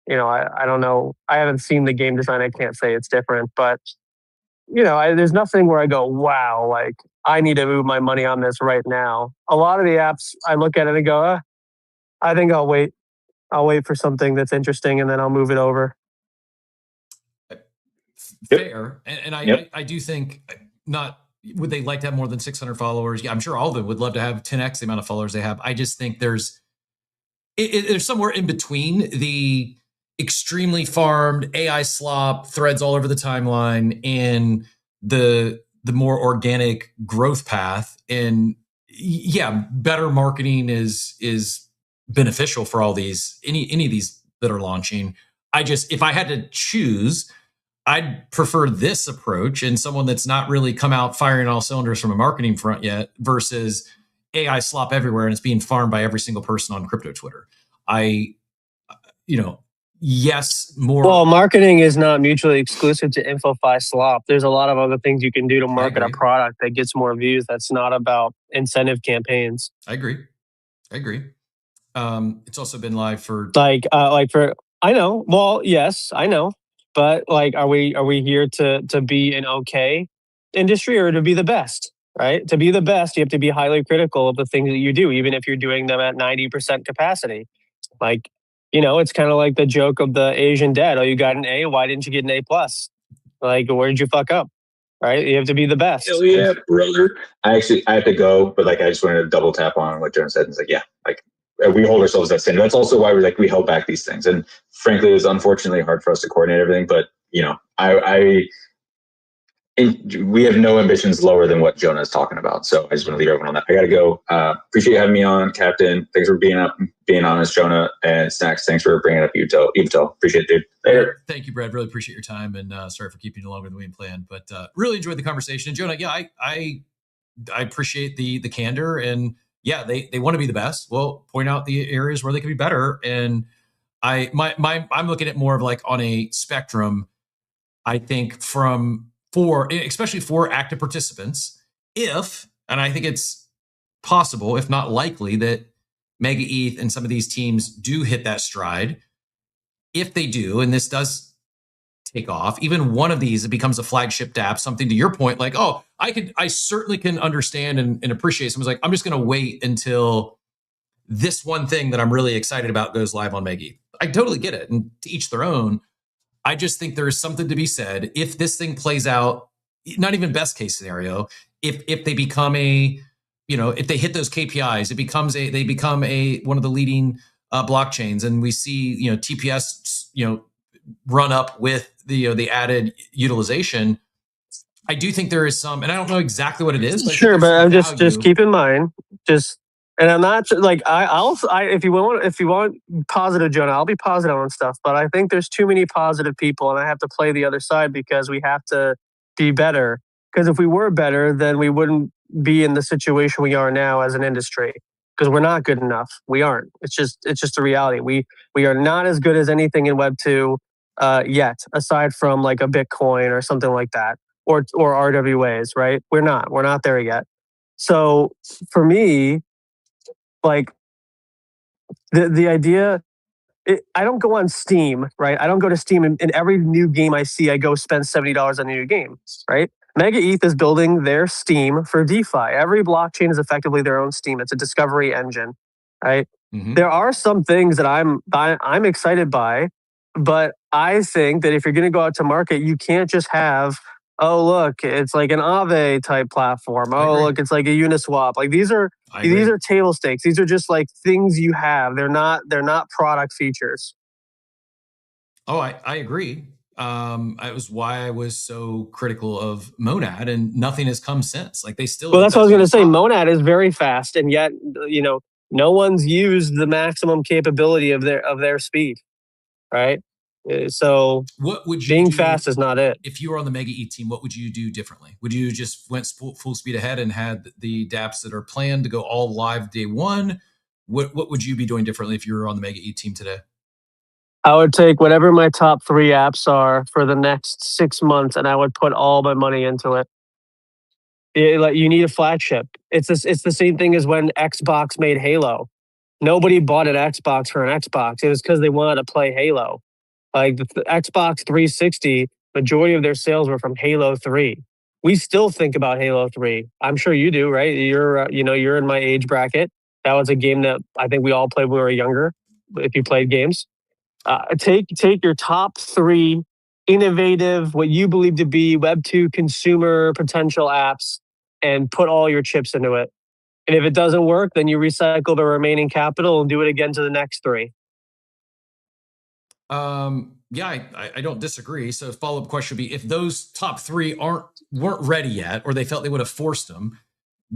I don't know. I haven't seen the game design. I can't say it's different, but there's nothing where I go, wow, like I need to move my money on this right now. A lot of the apps, I look at it and go, I think I'll wait. I'll wait for something that's interesting and then I'll move it over. Fair. And I do think would they like to have more than 600 followers? Yeah, I'm sure all of them would love to have 10x the amount of followers they have. I just think there's somewhere in between the extremely farmed AI slop threads all over the timeline and the more organic growth path. And yeah, better marketing is beneficial for all these, any of these that are launching. If I had to choose, I'd prefer this approach and someone that's not really come out firing all cylinders from a marketing front yet versus AI slop everywhere and it's being farmed by every single person on crypto Twitter. Yes, more. Well, marketing is not mutually exclusive to InfoFi slop. There's a lot of other things you can do to market a product that gets more views. That's not about incentive campaigns. I agree. It's also been live for I know. Well, yes, I know. But like, are we here to be an okay industry or to be the best? Right? To be the best, you have to be highly critical of the things that you do, even if you're doing them at 90% capacity. Like, it's kind of like the joke of the Asian dad. Oh, you got an A. Why didn't you get an A+? Like, where did you fuck up? Right? You have to be the best. Hell yeah, brother. I have to go, but like I just wanted to double tap on what Jonah said. And it's like, yeah, like we hold ourselves that standard. That's also why we held back these things. And frankly, it was unfortunately hard for us to coordinate everything. But we have no ambitions lower than what Jonah is talking about. So I just want to leave everyone on that. I got to go. Appreciate you having me on, Captain. Thanks for being honest, Jonah. And Snacks, thanks for bringing up Uto. Appreciate it, dude. Later. Thank you, Brad. Really appreciate your time. And sorry for keeping you longer than we planned. But really enjoyed the conversation. And Jonah, yeah, I appreciate the candor. And yeah, they want to be the best. Well, point out the areas where they can be better. And I'm looking at more of like on a spectrum, I think especially for active participants, and I think it's possible, if not likely, that MegaETH and some of these teams do hit that stride. If they do, and this does take off, even one of these, it becomes a flagship app, something to your point, like, oh, I certainly can understand and appreciate someone's like, I'm just going to wait until this one thing that I'm really excited about goes live on MegaETH. I totally get it. And to each their own. I just think there is something to be said if this thing plays out, not even best case scenario, if they become if they hit those KPIs, they become one of the leading blockchains, and we see TPS run up with the added utilization. I do think there is some, and I don't know exactly what it is. But sure, but I'm just keep in mind, and I'm not like if you want positive, Jonah, I'll be positive on stuff. But I think there's too many positive people, and I have to play the other side because we have to be better. Because if we were better, then we wouldn't be in the situation we are now as an industry. Because we're not good enough. We aren't. It's just a reality. We are not as good as anything in Web 2 yet, aside from like a Bitcoin or something like that. or RWAs, right? We're not there yet. So for me, like the idea, I don't go on Steam, right? I don't go to Steam and every new game I see, I go spend $70 on a new game, right? MegaETH is building their Steam for DeFi. Every blockchain is effectively their own Steam. It's a discovery engine, right? Mm-hmm. There are some things that I'm excited by, but I think that if you're going to go out to market, you can't just have, oh look, it's like an Aave type platform. Oh look, it's like a Uniswap. Like these are table stakes. These are just like things you have. They're not product features. Oh, I agree. It was why I was so critical of Monad, and nothing has come since. Like they still. Well, that's what I was going to say. Monad is very fast, and yet no one's used the maximum capability of their speed, right? So what would you being do fast is not it. If you were on the MegaETH team, what would you do differently? Would you just went full speed ahead and had the dApps that are planned to go all live day one? What would you be doing differently if you were on the MegaETH team today? I would take whatever my top 3 apps are for the next 6 months, and I would put all my money into it. Like you need a flagship. It's the same thing as when Xbox made Halo. Nobody bought an Xbox for an Xbox. It was because they wanted to play Halo. Like the Xbox 360, majority of their sales were from Halo 3. We still think about Halo 3. I'm sure you do, right? You're you're in my age bracket. That was a game that I think we all played when we were younger. If you played games. Take your top 3 innovative, what you believe to be Web 2 consumer potential apps, and put all your chips into it. And if it doesn't work, then you recycle the remaining capital and do it again to the next 3. Yeah, I don't disagree. So follow-up question would be, if those top 3 weren't ready yet, or they felt they would have forced them,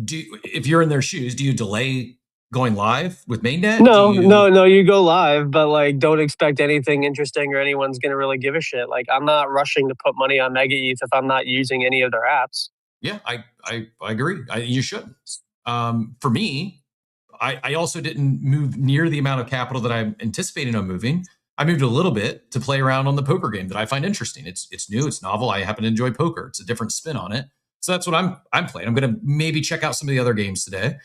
if you're in their shoes, do you delay going live with Mainnet? No, you go live, but like don't expect anything interesting or anyone's gonna really give a shit. Like I'm not rushing to put money on MegaETH if I'm not using any of their apps. Yeah, I agree. You should. For me, I also didn't move near the amount of capital that I'm anticipating on moving. I moved a little bit to play around on the poker game that I find interesting. It's new, it's novel. I happen to enjoy poker. It's a different spin on it. So that's what I'm playing. I'm going to maybe check out some of the other games today.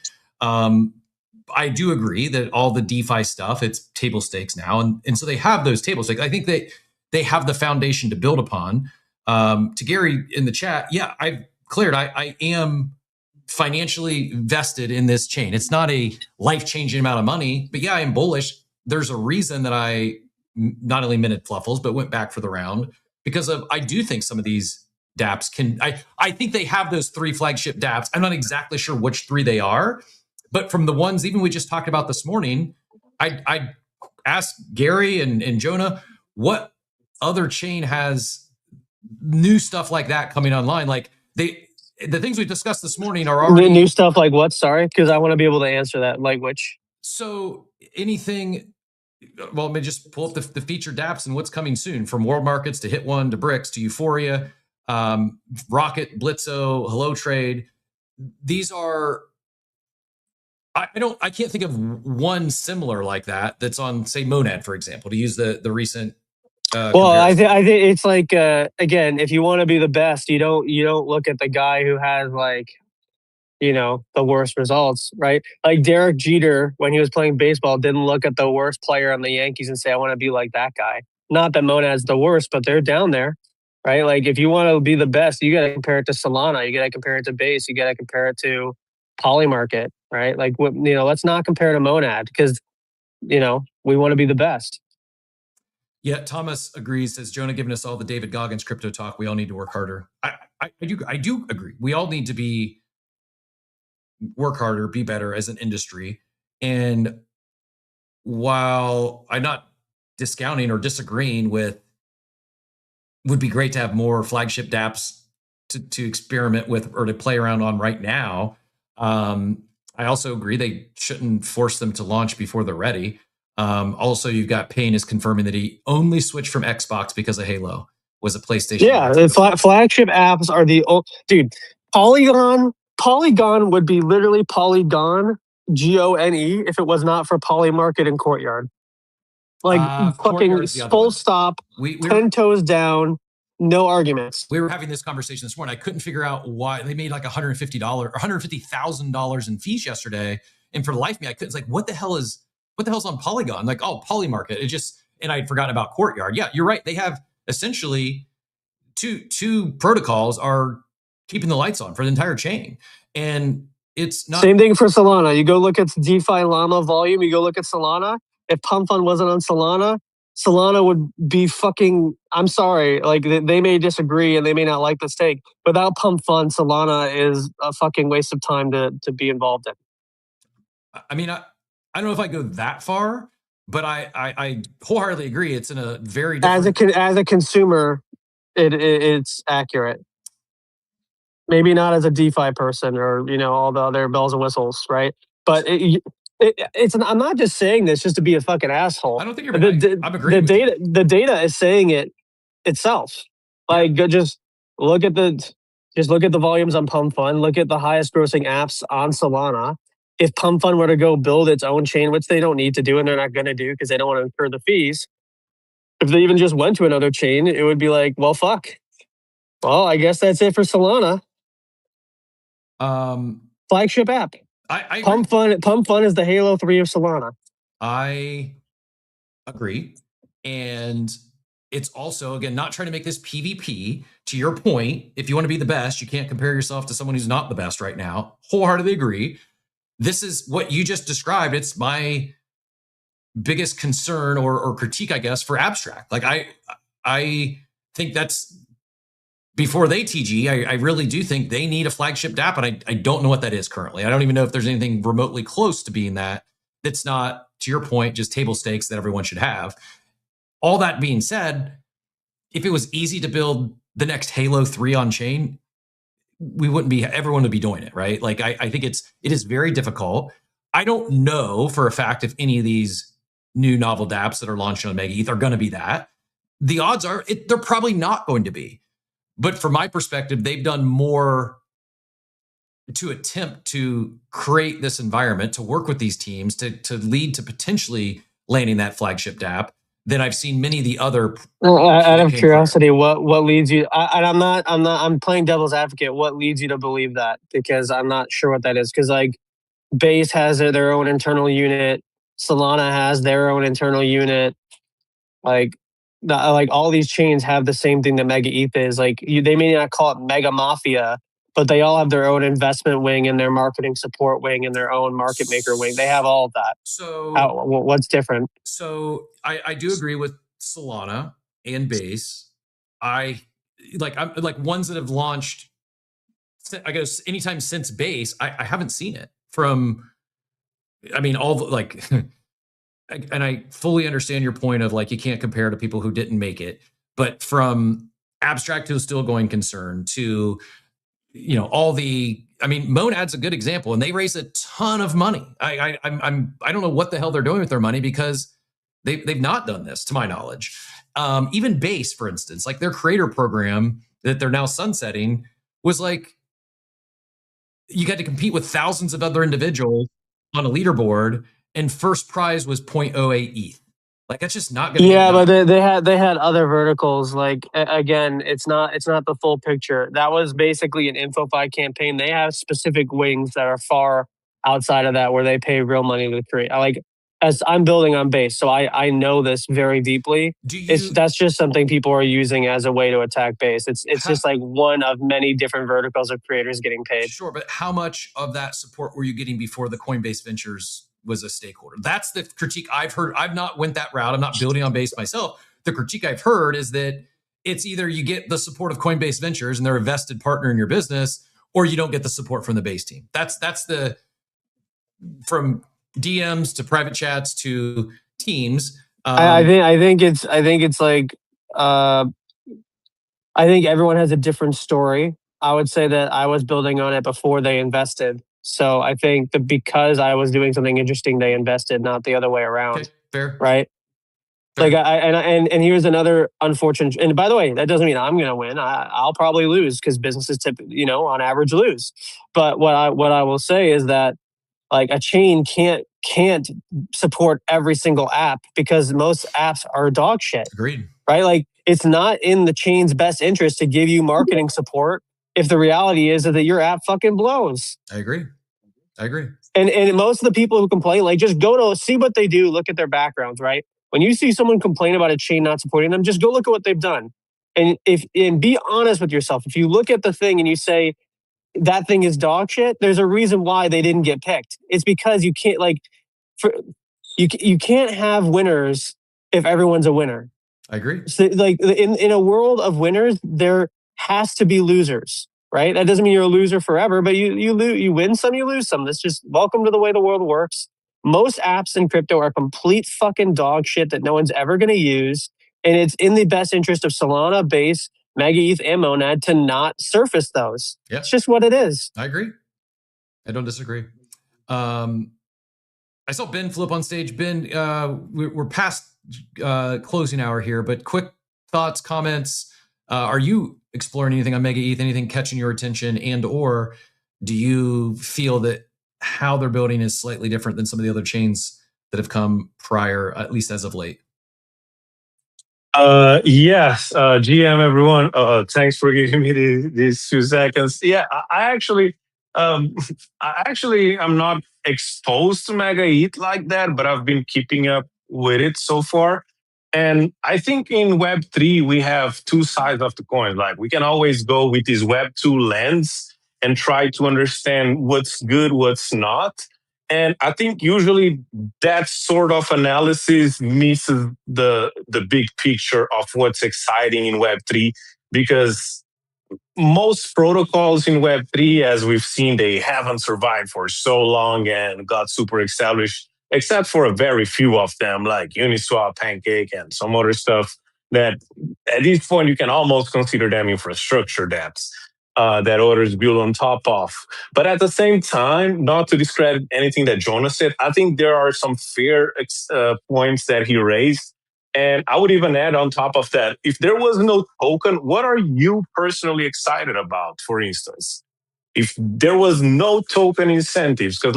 I do agree that all the DeFi stuff, it's table stakes now. And so they have those table stakes. I think they have the foundation to build upon. To Gary in the chat, yeah, I've cleared. I am financially vested in this chain. It's not a life-changing amount of money, but yeah, I am bullish. There's a reason that I not only minted Fluffles, but went back for the round because I do think some of these dApps can, I think they have those 3 flagship dApps. I'm not exactly sure which 3 they are, but from the ones even we just talked about this morning, I asked Gary and Jonah, what other chain has new stuff like that coming online? Like the things we discussed this morning are already new stuff like what? Sorry, because I want to be able to answer that. Like which? So anything. Well, let me just pull up the featured dApps and what's coming soon, from World Markets to Hit One to Bricks to Euphoria, Rocket, Blitzo, Hello Trade. These are. I can't think of one similar like that that's on, say, Monad, for example, to use the recent. Well, I think it's like again, if you want to be the best, you don't look at the guy who has like the worst results, right? Like Derek Jeter, when he was playing baseball, didn't look at the worst player on the Yankees and say, I want to be like that guy. Not that Monad's the worst, but they're down there, right? Like if you want to be the best, you got to compare it to Solana, you got to compare it to Base, you got to compare it to Polymarket, right? Like let's not compare to Monad because we want to be the best. Yeah, Thomas agrees. Says Jonah giving us all the David Goggins crypto talk. We all need to work harder. I do agree. We all need to work harder, be better as an industry. And while I'm not discounting or disagreeing with, would be great to have more flagship dApps to experiment with or to play around on right now. I also agree they shouldn't force them to launch before they're ready. Also, you've got Payne is confirming that he only switched from Xbox because of Halo. Was a PlayStation. Yeah, the flagship apps are dude. Polygon would be literally Polygon, GONE, if it was not for Polymarket and Courtyard. Like fucking full stop, 10 toes down. No arguments. We were having this conversation this morning. I couldn't figure out why they made like $150 or $150,000 in fees yesterday. And for the life of me, I couldn't. It's like, what the hell's on Polygon? Like, oh, Polymarket. It just, and I'd forgotten about Courtyard. Yeah, you're right. They have essentially two protocols are keeping the lights on for the entire chain. And it's not. Same thing for Solana. You go look at DeFi Llama volume. You go look at Solana. If Pump Fund wasn't on Solana, Solana would be fucking, I'm sorry, like they may disagree and they may not like this take. Without Pump Fund, Solana is a fucking waste of time to be involved in. I mean, I don't know if I go that far, but I wholeheartedly agree. It's in a very different... As a consumer, it's accurate. Maybe not as a DeFi person or, you know, all the other bells and whistles, right? But I'm not just saying this just to be a fucking asshole. I don't think you're right. I'm agreeing. The data is saying it itself. Like, just look at the volumes on Pump Fund. Look at the highest grossing apps on Solana. If Pump Fund were to go build its own chain, which they don't need to do and they're not going to do because they don't want to incur the fees. If they even just went to another chain, it would be like, well, fuck. Well, I guess that's it for Solana. Flagship app. I Pump Fund is the Halo 3 of Solana. I agree. And it's also, again, not trying to make this PvP. To your point, if you want to be the best, you can't compare yourself to someone who's not the best right now. Wholeheartedly agree. This is what you just described. It's my biggest concern or critique, I guess, for Abstract. Like, I think that's... Before they TG, I really do think they need a flagship DApp, and I don't know what that is currently. I don't even know if there's anything remotely close to being that. That's not, to your point, just table stakes that everyone should have. All that being said, if it was easy to build the next Halo 3 on chain, everyone would be doing it, right? Like, I think it is very difficult. I don't know for a fact if any of these new novel dApps that are launching on MegaETH are going to be that. The odds are they're probably not going to be. But from my perspective, they've done more to attempt to create this environment, to work with these teams, to lead to potentially landing that flagship dApp than I've seen many of the other. Well, out of curiosity, what leads you? I'm playing devil's advocate. What leads you to believe that? Because I'm not sure what that is. Because like Base has their own internal unit, Solana has their own internal unit, like all these chains have the same thing that MegaETH is. Like they may not call it Mega Mafia, but they all have their own investment wing and their marketing support wing and their own market maker wing. They have all of that. So what's different? So I do agree with Solana and Base. I'm like ones that have launched, I guess, anytime since Base. I haven't seen it from. I mean, all the, like. And I fully understand your point of like, you can't compare to people who didn't make it, but from Abstract to a still going concern to, you know, Monad's a good example, and they raised a ton of money. I don't know what the hell they're doing with their money because they've not done this to my knowledge. Even Base, for instance, like their creator program that they're now sunsetting was like, you got to compete with thousands of other individuals on a leaderboard. And first prize was 0.08 ETH. Like, that's just not going to. Yeah, but they had other verticals. Like, again, it's not the full picture. That was basically an InfoFi campaign. They have specific wings that are far outside of that, where they pay real money to create. As I'm building on Base, so I know this very deeply. That's just something people are using as a way to attack Base. It's just like one of many different verticals of creators getting paid. Sure, but how much of that support were you getting before the Coinbase Ventures was a stakeholder? That's the critique I've heard. I've not went that route. I'm not building on Base myself. The critique I've heard is that it's either you get the support of Coinbase Ventures and they're a vested partner in your business, or you don't get the support from the Base team. That's the, from DMs to private chats to teams. I think it's like I think everyone has a different story. I would say that I was building on it before they invested. So I think that because I was doing something interesting, they invested, not the other way around. Okay, fair. Right? Fair. Like and here's another unfortunate. And by the way, that doesn't mean I'm going to win. I'll probably lose because businesses typically, on average, lose. But what I will say is that like a chain can't can't support every single app because most apps are dog shit. Agreed. Right? Like, it's not in the chain's best interest to give you marketing support if the reality is that your app fucking blows. I agree. And most of the people who complain, like, just go to see what they do, look at their backgrounds, right? When you see someone complain about a chain not supporting them, just go look at what they've done. And be honest with yourself. If you look at the thing and you say that thing is dog shit, there's a reason why they didn't get picked. It's because you can't you can't have winners if everyone's a winner. I agree. So, like, in a world of winners, there has to be losers, right? That doesn't mean you're a loser forever, but you win some, you lose some. That's just welcome to the way the world works. Most apps in crypto are complete fucking dog shit that no one's ever going to use, and it's in the best interest of Solana, Base, MegaETH, and Monad to not surface those. Yep. It's just what it is. I agree. I don't disagree. I saw Ben flip on stage. Ben, we're past closing hour here, but quick thoughts, comments. Are you exploring anything on MegaETH, anything catching your attention, and or do you feel that how they're building is slightly different than some of the other chains that have come prior, at least as of late? Yes, GM everyone. Thanks for giving me these 2 seconds. Yeah, I actually I'm not exposed to MegaETH like that, but I've been keeping up with it so far. And I think in Web3 we have two sides of the coin. Like, we can always go with this Web2 lens and try to understand what's good, what's not. And I think usually that sort of analysis misses the big picture of what's exciting in Web3, because most protocols in Web3, as we've seen, they haven't survived for so long and got super established, except for a very few of them, like Uniswap, Pancake, and some other stuff that at this point you can almost consider them infrastructure dApps that others build on top of. But at the same time, not to discredit anything that Jonas said, I think there are some fair points that he raised. And I would even add on top of that, if there was no token, what are you personally excited about, for instance? If there was no token incentives, because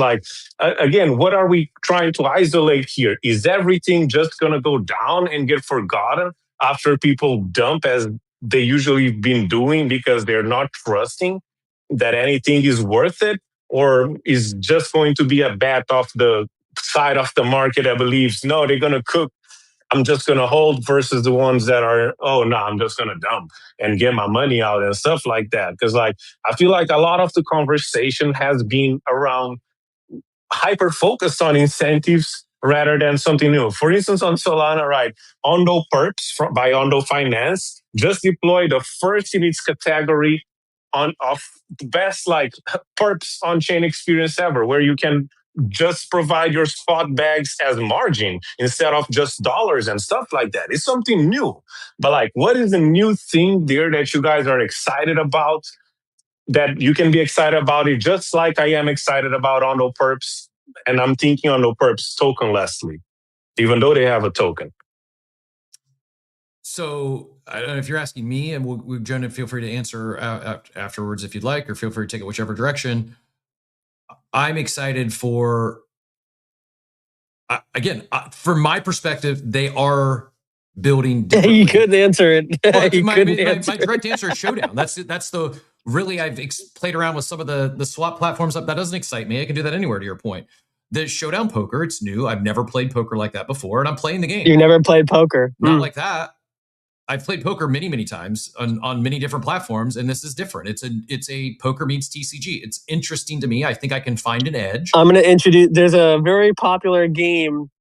again, what are we trying to isolate here? Is everything just going to go down and get forgotten after people dump as they usually been doing because they're not trusting that anything is worth it? Or is just going to be a bet of the side of the market that believes, no, they're going to cook, I'm just going to hold, versus the ones that are, oh, no, I'm just going to dump and get my money out and stuff like that. Because I feel like a lot of the conversation has been around hyper-focused on incentives rather than something new. For instance, on Solana, right, Ondo Perps by Ondo Finance just deployed the first in its category of the best perps on-chain experience ever, where you can just provide your spot bags as margin instead of just dollars and stuff like that. It's something new. But what is the new thing there that you guys are excited about, that you can be excited about it just like I am excited about Ondo Perps? And I'm thinking Ondo Perps tokenlessly, even though they have a token. So I don't know if you're asking me, and Jonah, feel free to answer afterwards if you'd like, or feel free to take it whichever direction. I'm excited for, again, from my perspective, they are building differently. You couldn't answer it. Well, my direct answer is Showdown. That's the really, I've played around with some of the swap platforms. That doesn't excite me. I can do that anywhere, to your point. The Showdown poker, it's new. I've never played poker like that before, and I'm playing the game. You never played poker? Not like that. I've played poker many times on many different platforms, and this is different. It's a poker meets TCG. It's interesting to me. I think I can find an edge. I'm going to introduce. There's a very popular game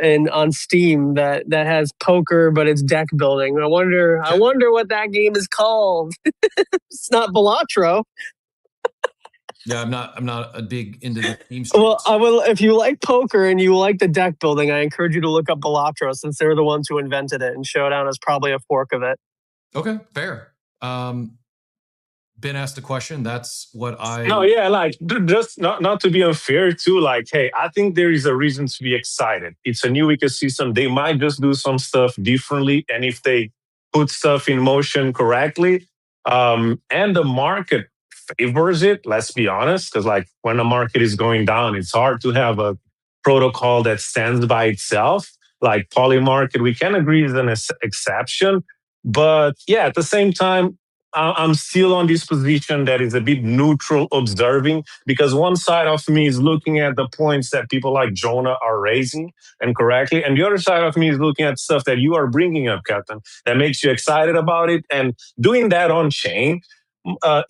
on Steam that has poker, but it's deck building. I wonder what that game is called. It's not Balatro. Yeah, I'm not a big into the theme. Well, I will. If you like poker and you like the deck building, I encourage you to look up Balatro, since they're the ones who invented it, and Showdown is probably a fork of it. Okay, fair. Ben asked a question. That's what I. No, yeah, just not to be unfair too. Hey, I think there is a reason to be excited. It's a new ecosystem. They might just do some stuff differently, and if they put stuff in motion correctly, and the market favors it, let's be honest, because when the market is going down, it's hard to have a protocol that stands by itself, like Polymarket, we can agree is an exception. But yeah, at the same time, I'm still on this position that is a bit neutral observing, because one side of me is looking at the points that people like Jonah are raising, and correctly, and the other side of me is looking at stuff that you are bringing up, Captain, that makes you excited about it. And doing that on chain,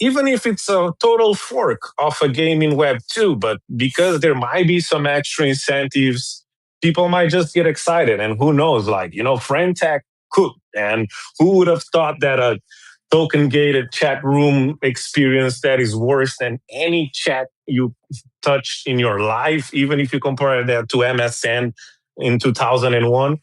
even if it's a total fork of a game in Web 2, but because there might be some extra incentives, people might just get excited. And who knows, like, friend tech could. And who would have thought that a token gated chat room experience that is worse than any chat you touched in your life, even if you compare that to MSN in 2001,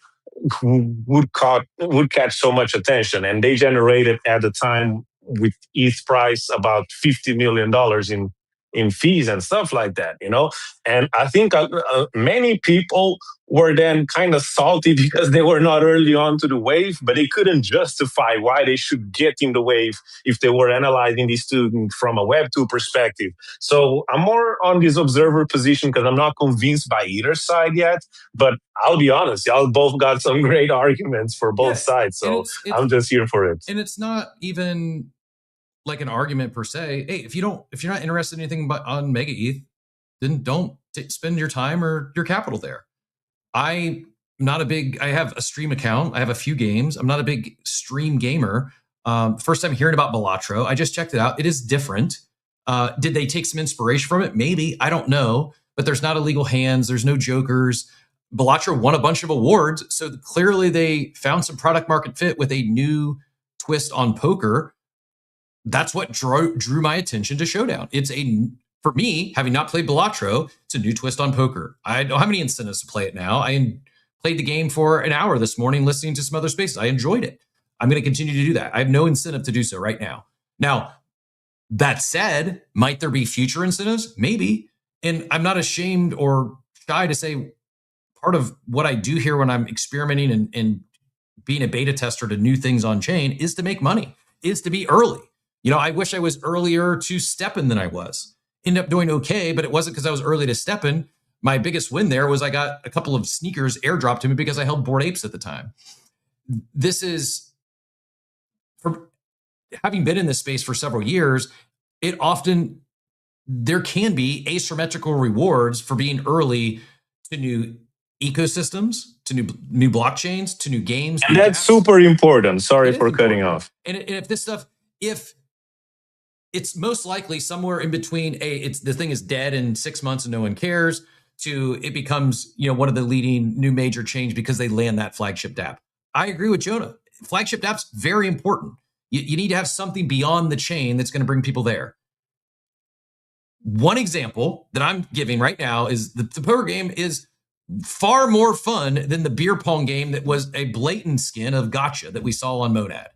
would catch so much attention. And they generated at the time with ETH price about $50 million in fees and stuff like that, And I think many people were then kind of salty because they were not early on to the wave, but they couldn't justify why they should get in the wave if they were analyzing these two from a Web 2 perspective. So I'm more on this observer position because I'm not convinced by either side yet, but I'll be honest, y'all both got some great arguments for both sides, so I'm just here for it. And it's not even like an argument per se. Hey, if you're not interested in anything but on MegaETH, then don't spend your time or your capital there. I have a stream account. I have a few games. I'm not a big stream gamer. First time hearing about Balatro, I just checked it out. It is different. Did they take some inspiration from it? Maybe. I don't know. But there's not illegal hands. There's no jokers. Balatro won a bunch of awards. So clearly they found some product market fit with a new twist on poker. That's what drew my attention to Showdown. For me, having not played Balatro, it's a new twist on poker. I don't have any incentives to play it now. I played the game for an hour this morning listening to some other spaces. I enjoyed it. I'm going to continue to do that. I have no incentive to do so right now. Now, that said, might there be future incentives? Maybe. And I'm not ashamed or shy to say part of what I do here when I'm experimenting and being a beta tester to new things on chain is to make money, is to be early. I wish I was earlier to STEPN than I was. Ended up doing okay, but it wasn't because I was early to STEPN. My biggest win there was I got a couple of sneakers airdropped to me because I held Bored Apes at the time. This is, for having been in this space for several years, there can be asymmetrical rewards for being early to new ecosystems, to new blockchains, to new games. And that's super important. Sorry for cutting off. And if this stuff, if it's most likely somewhere in between the thing is dead in 6 months and no one cares, to it becomes one of the leading new major chains because they land that flagship dApp. I agree with Jonah. Flagship dApp's very important. You need to have something beyond the chain that's going to bring people there. One example that I'm giving right now is the poker game is far more fun than the beer pong game that was a blatant skin of gotcha that we saw on Monad.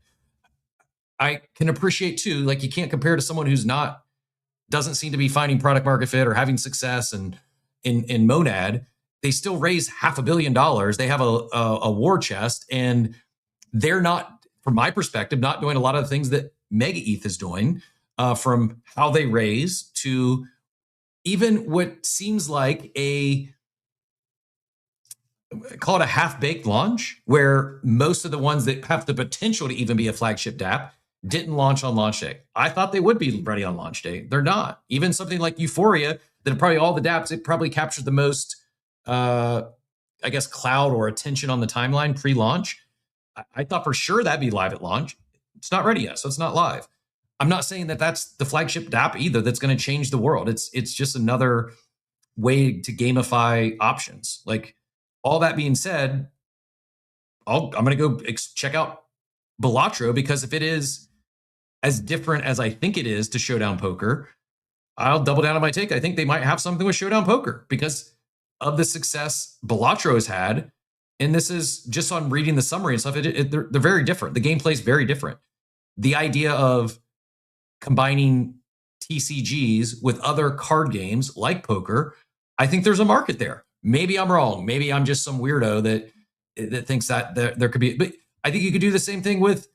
I can appreciate too, like you can't compare to someone who's doesn't seem to be finding product market fit or having success and in Monad. They still raise $500 million. They have a war chest, and they're not, from my perspective, not doing a lot of the things that MegaETH is doing, from how they raise to even what seems like call it a half-baked launch, where most of the ones that have the potential to even be a flagship dApp didn't launch on launch day. I thought they would be ready on launch day. They're not. Even something like Euphoria, that probably all the dApps, it probably captured the most, cloud or attention on the timeline pre-launch. I thought for sure that'd be live at launch. It's not ready yet, so it's not live. I'm not saying that that's the flagship dApp either that's going to change the world. It's just another way to gamify options. Like, all that being said, I'm going to go check out Balatro, because if it is as different as I think it is to Showdown Poker, I'll double down on my take. I think they might have something with Showdown Poker because of the success Balatro has had. And this is just on reading the summary and stuff. They're very different. The gameplay is very different. The idea of combining TCGs with other card games like poker, I think there's a market there. Maybe I'm wrong. Maybe I'm just some weirdo that thinks that there could be. But I think you could do the same thing with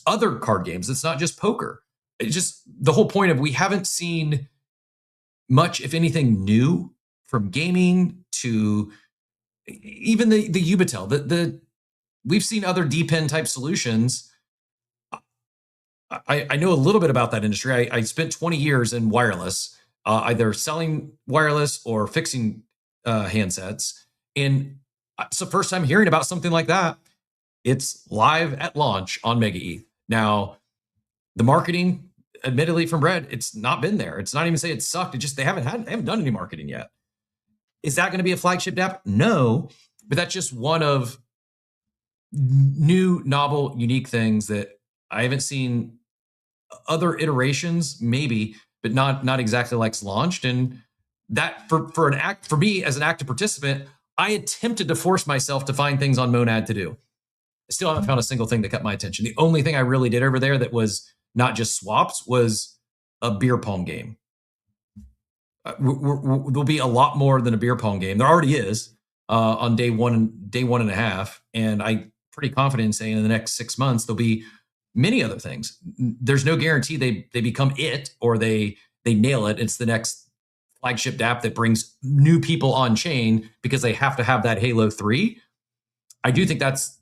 other card games. It's not just poker. It's just the whole point of we haven't seen much, if anything, new from gaming to even the Ubitel. We've seen other DPIN type solutions. I know a little bit about that industry. I spent 20 years in wireless, either selling wireless or fixing handsets. And it's the first time hearing about something like that. It's live at launch on MegaETH. Now, the marketing, admittedly from Red, it's not been there. It's not even say it sucked. It just they haven't done any marketing yet. Is that going to be a flagship app? No, but that's just one of new, novel, unique things that I haven't seen other iterations, maybe, but not exactly like it's launched. And that for me as an active participant, I attempted to force myself to find things on Monad to do. I still haven't found a single thing that kept my attention. The only thing I really did over there that was not just swaps was a beer pong game. There'll be a lot more than a beer pong game. There already is on day one and a half, and I'm pretty confident in saying in the next 6 months there'll be many other things. There's no guarantee they become it or they nail it. It's the next flagship app that brings new people on chain because they have to have that Halo 3. I do think that's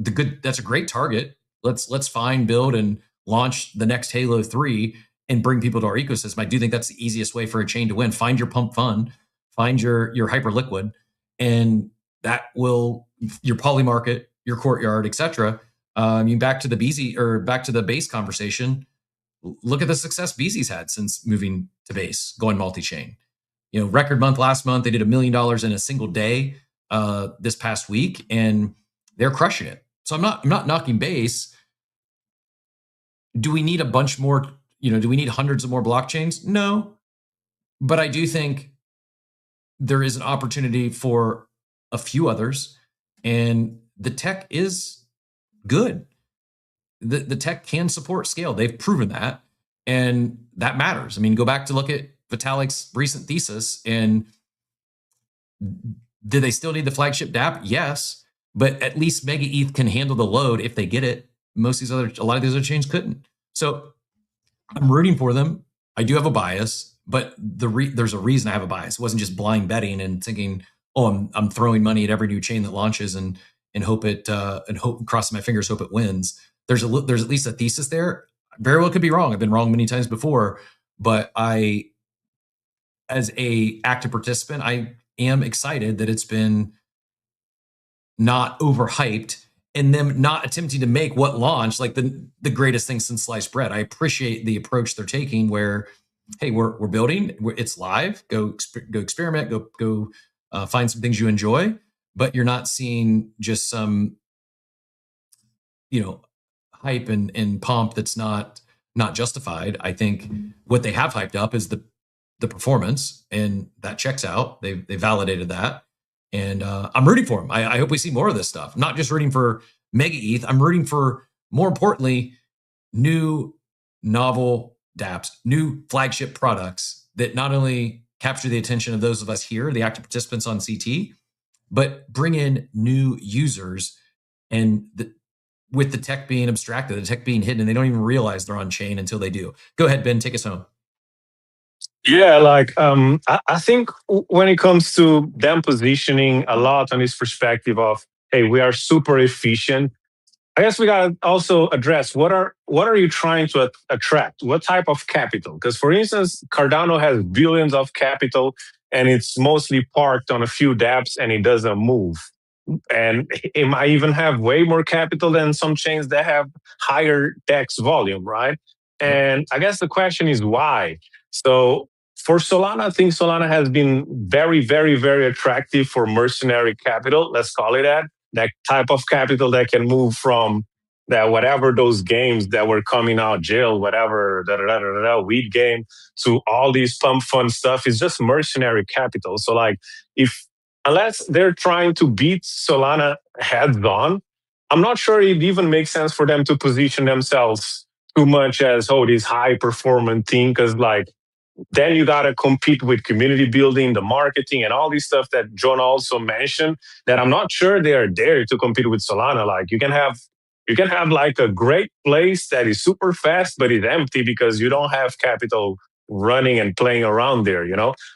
a great target. Let's find, build, and launch the next Halo 3 and bring people to our ecosystem. I do think that's the easiest way for a chain to win. Find your pump fund, find your Hyperliquid, and that will your poly market, your courtyard, etc. Back to the BZ or back to the base conversation. Look at the success BZ's had since moving to base, going multi-chain. Record month last month. They did $1 million in a single day this past week, and they're crushing it. So I'm not knocking base. Do we need a bunch more? Do we need hundreds of more blockchains? No, but I do think there is an opportunity for a few others, and the tech is good. The tech can support scale. They've proven that, and that matters. Go back to look at Vitalik's recent thesis, and do they still need the flagship dApp? Yes, but at least MegaETH can handle the load if they get it. A lot of these other chains couldn't. So I'm rooting for them. I do have a bias, but there's a reason I have a bias. It wasn't just blind betting and thinking, oh, I'm throwing money at every new chain that launches and hope crossing my fingers, hope it wins. There's at least a thesis there. Very well could be wrong. I've been wrong many times before, but as a active participant, I am excited that it's been not overhyped and them not attempting to make what launched like the greatest thing since sliced bread. I appreciate the approach they're taking where, hey, we're building, it's live, go experiment, go find some things you enjoy, but you're not seeing just some, hype and pomp that's not justified. I think what they have hyped up is the performance, and that checks out. They validated that. And I'm rooting for them. I hope we see more of this stuff. Not just rooting for MegaETH. I'm rooting for, more importantly, new novel dApps, new flagship products that not only capture the attention of those of us here, the active participants on CT, but bring in new users. And with the tech being abstracted, the tech being hidden, and they don't even realize they're on chain until they do. Go ahead, Ben, take us home. Yeah, I think when it comes to them positioning a lot on this perspective of, hey, we are super efficient. I guess we gotta also address what are you trying to attract? What type of capital? Because for instance, Cardano has billions of capital and it's mostly parked on a few dApps and it doesn't move. And it might even have way more capital than some chains that have higher DEX volume, right? And I guess the question is why? So for Solana, I think Solana has been very, very, very attractive for mercenary capital. Let's call it that type of capital that can move from that whatever those games that were coming out, jail, whatever, weed game, to all these pump fund stuff is just mercenary capital. So unless they're trying to beat Solana heads on, I'm not sure it even makes sense for them to position themselves too much as, this high performing thing, because then you got to compete with community building, the marketing, and all these stuff that John also mentioned, that I'm not sure they are there to compete with Solana. You can have a great place that is super fast, but it's empty because you don't have capital running and playing around there,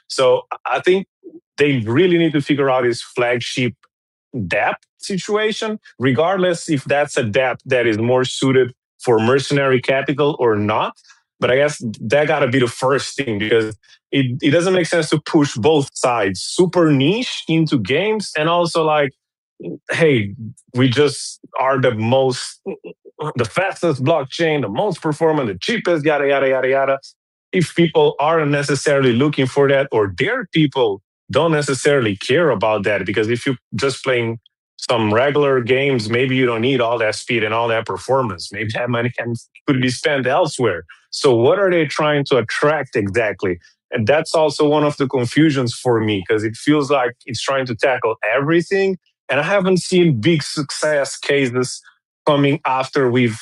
So I think they really need to figure out is flagship dApp situation, regardless if that's a dApp that is more suited for mercenary capital or not. But I guess that got to be the first thing, because it doesn't make sense to push both sides super niche into games and also like, hey, we just are the fastest blockchain, the most performant, the cheapest, yada, yada, yada, yada. If people aren't necessarily looking for that, or their people don't necessarily care about that, because if you're just playing some regular games, maybe you don't need all that speed and all that performance. Maybe that money could be spent elsewhere. So what are they trying to attract exactly? And that's also one of the confusions for me, because it feels like it's trying to tackle everything. And I haven't seen big success cases coming after we've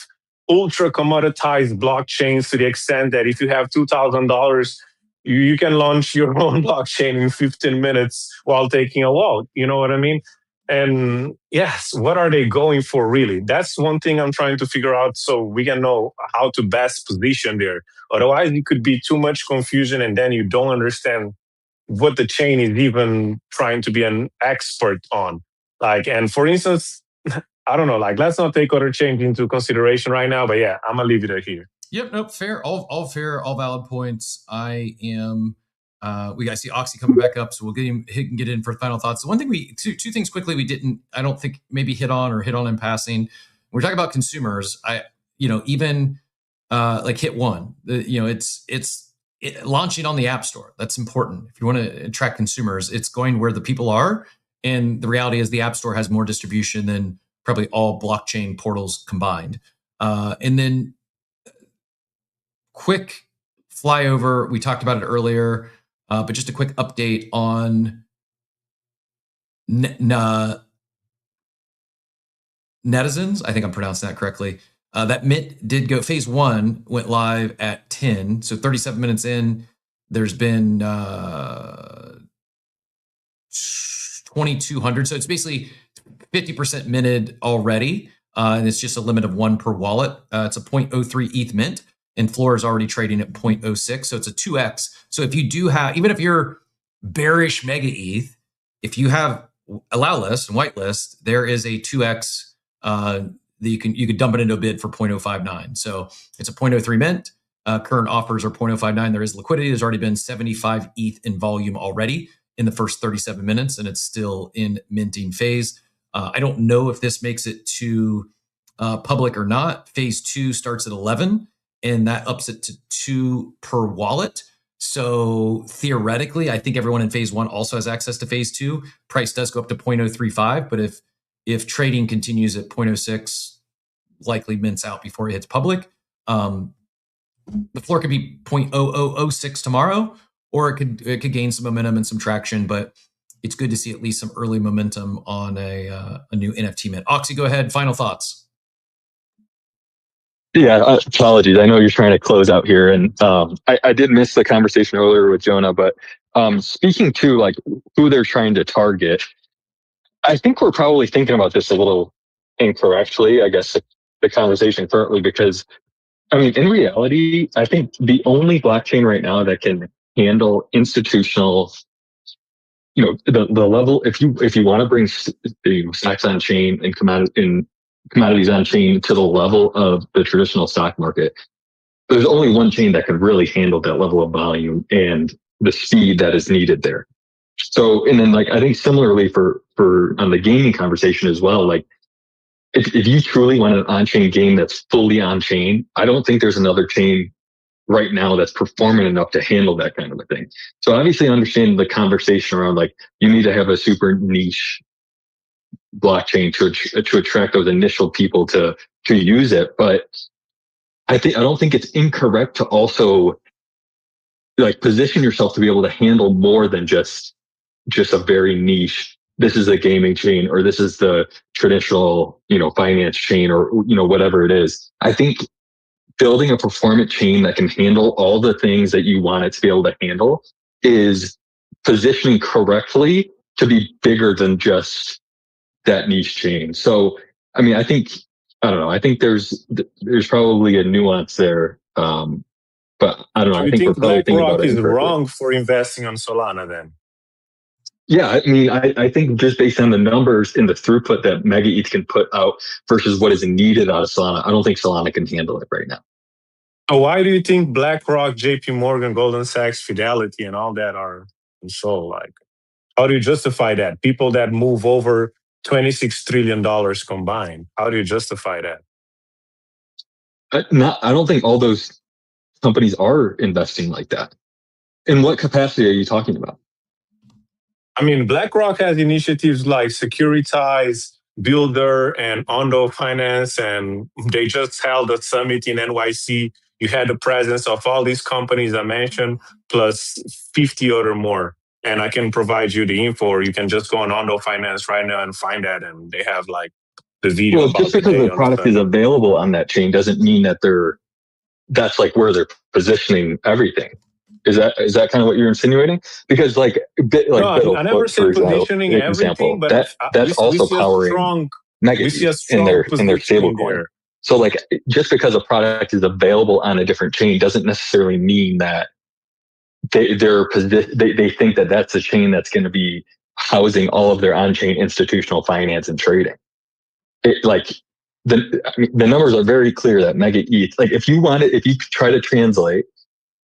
ultra commoditized blockchains to the extent that if you have $2,000, you can launch your own blockchain in 15 minutes while taking a walk. You know what I mean? And yes, what are they going for really? That's one thing I'm trying to figure out so we can know how to best position there. Otherwise, it could be too much confusion and then you don't understand what the chain is even trying to be an expert on. Like, and for instance, I don't know, like, let's not take other chains into consideration right now, but yeah, I'm gonna leave it here. Yep, nope, fair, all fair, all valid points. I am. We got to see Oxy coming back up, so we'll he can get in for final thoughts. The one thing two things quickly we didn't, I don't think maybe hit on in passing. We're talking about consumers. Even like Hit One, it's launching on the App Store. That's important. If you want to attract consumers, it's going where the people are. And the reality is the App Store has more distribution than probably all blockchain portals combined. And then quick flyover, we talked about it earlier, but just a quick update on netizens. I think I'm pronouncing that correctly. That Mint did go, phase 1 went live at 10. So 37 minutes in, there's been 2,200. So it's basically 50% minted already. And it's just a limit of 1 per wallet. It's a 0.03 ETH mint. And Floor is already trading at 0.06. So it's a 2x. So if you do have, even if you're bearish MegaETH, if you have allow list and whitelist, there is a 2x that you could dump it into a bid for 0.059. So it's a 0.03 mint. Current offers are 0.059. There is liquidity. There's already been 75 ETH in volume already in the first 37 minutes, and it's still in minting phase. I don't know if this makes it to public or not. Phase 2 starts at 11. And that ups it to 2 per wallet. So theoretically, I think everyone in phase 1 also has access to phase 2. Price does go up to 0.035, but if trading continues at 0.06, likely mints out before it hits public. The floor could be 0.0006 tomorrow, or it could gain some momentum and some traction. But it's good to see at least some early momentum on a new NFT mint. Oxy, go ahead. Final thoughts. Yeah, apologies. I know you're trying to close out here, and I did miss the conversation earlier with Jonah, but speaking to like who they're trying to target, I think we're probably thinking about this a little incorrectly, I guess, the conversation currently, because I mean, in reality, I think the only blockchain right now that can handle institutional, the level, if you want to bring stocks on chain and commodities on chain to the level of the traditional stock market, there's only one chain that can really handle that level of volume and the speed that is needed there. So, and then like, I think similarly for on the gaming conversation as well, like if you truly want an on-chain game that's fully on-chain, I don't think there's another chain right now that's performant enough to handle that kind of a thing. So obviously I understand the conversation around like, you need to have a super niche blockchain to attract those initial people to use it. But I don't think it's incorrect to also like position yourself to be able to handle more than just a very niche. This is a gaming chain, or this is the traditional, finance chain, or, whatever it is. I think building a performant chain that can handle all the things that you want it to be able to handle is positioning correctly to be bigger than just that niche chain. So, I mean, I don't know. I think there's probably a nuance there. But I don't know. Do I you think we're think probably thinking about BlackRock it is incorrectly. wrong for investing on Solana then? Yeah, I mean, I think just based on the numbers and the throughput that MegaETH can put out versus what is needed out of Solana, I don't think Solana can handle it right now. So why do you think BlackRock, JP Morgan, Goldman Sachs, Fidelity, and all that are so like? How do you justify that? People that move over $26 trillion combined. How do you justify that? I don't think all those companies are investing like that. In what capacity are you talking about? I mean, BlackRock has initiatives like Securitize, Builder, and Ondo Finance, and they just held a summit in NYC. You had the presence of all these companies I mentioned, plus 50 other more. And I can provide you the info, or you can just go on Ondo Finance right now and find that. And they have like the video Well, about just because the product is available on that chain doesn't mean that that's like where they're positioning everything. Is that kind of what you're insinuating? Because like no, I never said positioning everything, but that's also powering MegaETH in their stablecoin. So like just because a product is available on a different chain doesn't necessarily mean that they think that that's the chain that's going to be housing all of their on-chain institutional finance and trading. The numbers are very clear that MegaETH, like if you try to translate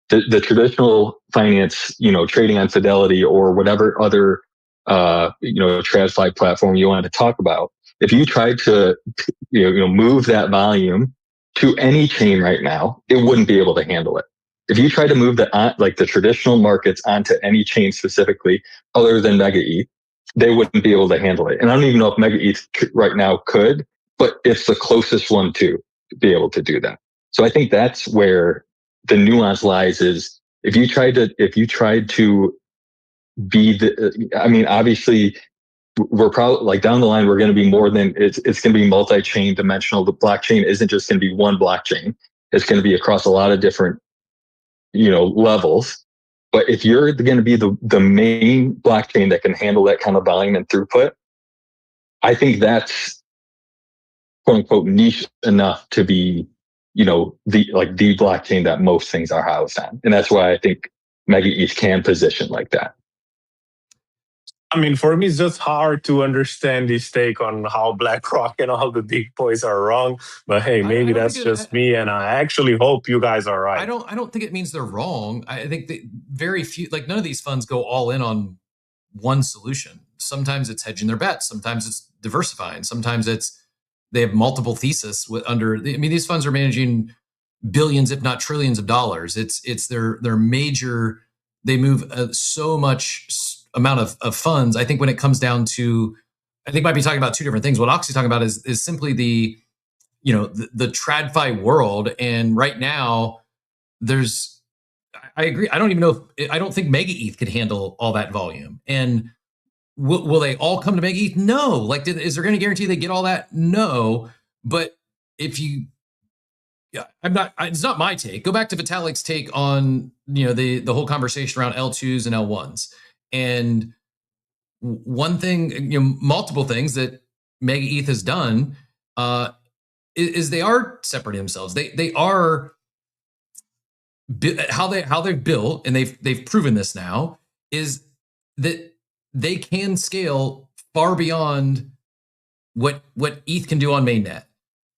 the traditional finance, trading on Fidelity or whatever other, TradFi platform you want to talk about, if you tried to, move that volume to any chain right now, it wouldn't be able to handle it. If you try to move the traditional markets onto any chain specifically, other than MegaETH, they wouldn't be able to handle it. And I don't even know if MegaETH right now could, but it's the closest one to be able to do that. So I think that's where the nuance lies. Is if you tried to be obviously we're probably like down the line, we're going to be more than it's going to be multi-chain dimensional. The blockchain isn't just going to be one blockchain. It's going to be across a lot of different, levels. But if you're going to be the main blockchain that can handle that kind of volume and throughput, I think that's quote unquote niche enough to be, the blockchain that most things are housed on. And that's why I think MegaETH can position like that. I mean, for me, it's just hard to understand this take on how BlackRock and all the big boys are wrong. But hey, maybe that's just me, and I actually hope you guys are right. I don't think it means they're wrong. I think that very few, like none of these funds go all in on one solution. Sometimes it's hedging their bets. Sometimes it's diversifying. Sometimes they have multiple theses these funds are managing billions, if not trillions of dollars. It's their major. They move so much amount of funds. I think when it comes down to, I think might be talking about two different things. What Oxy's talking about is simply the TradFi world. And right now I agree. I don't think MegaETH could handle all that volume. And will they all come to MegaETH? No. Like, is there going to guarantee they get all that? No. But it's not my take. Go back to Vitalik's take on, the whole conversation around L2s and L1s. And one thing, multiple things that MegaETH has done is they are separating themselves. They are how they've built, and they've proven this now, is that they can scale far beyond what ETH can do on mainnet.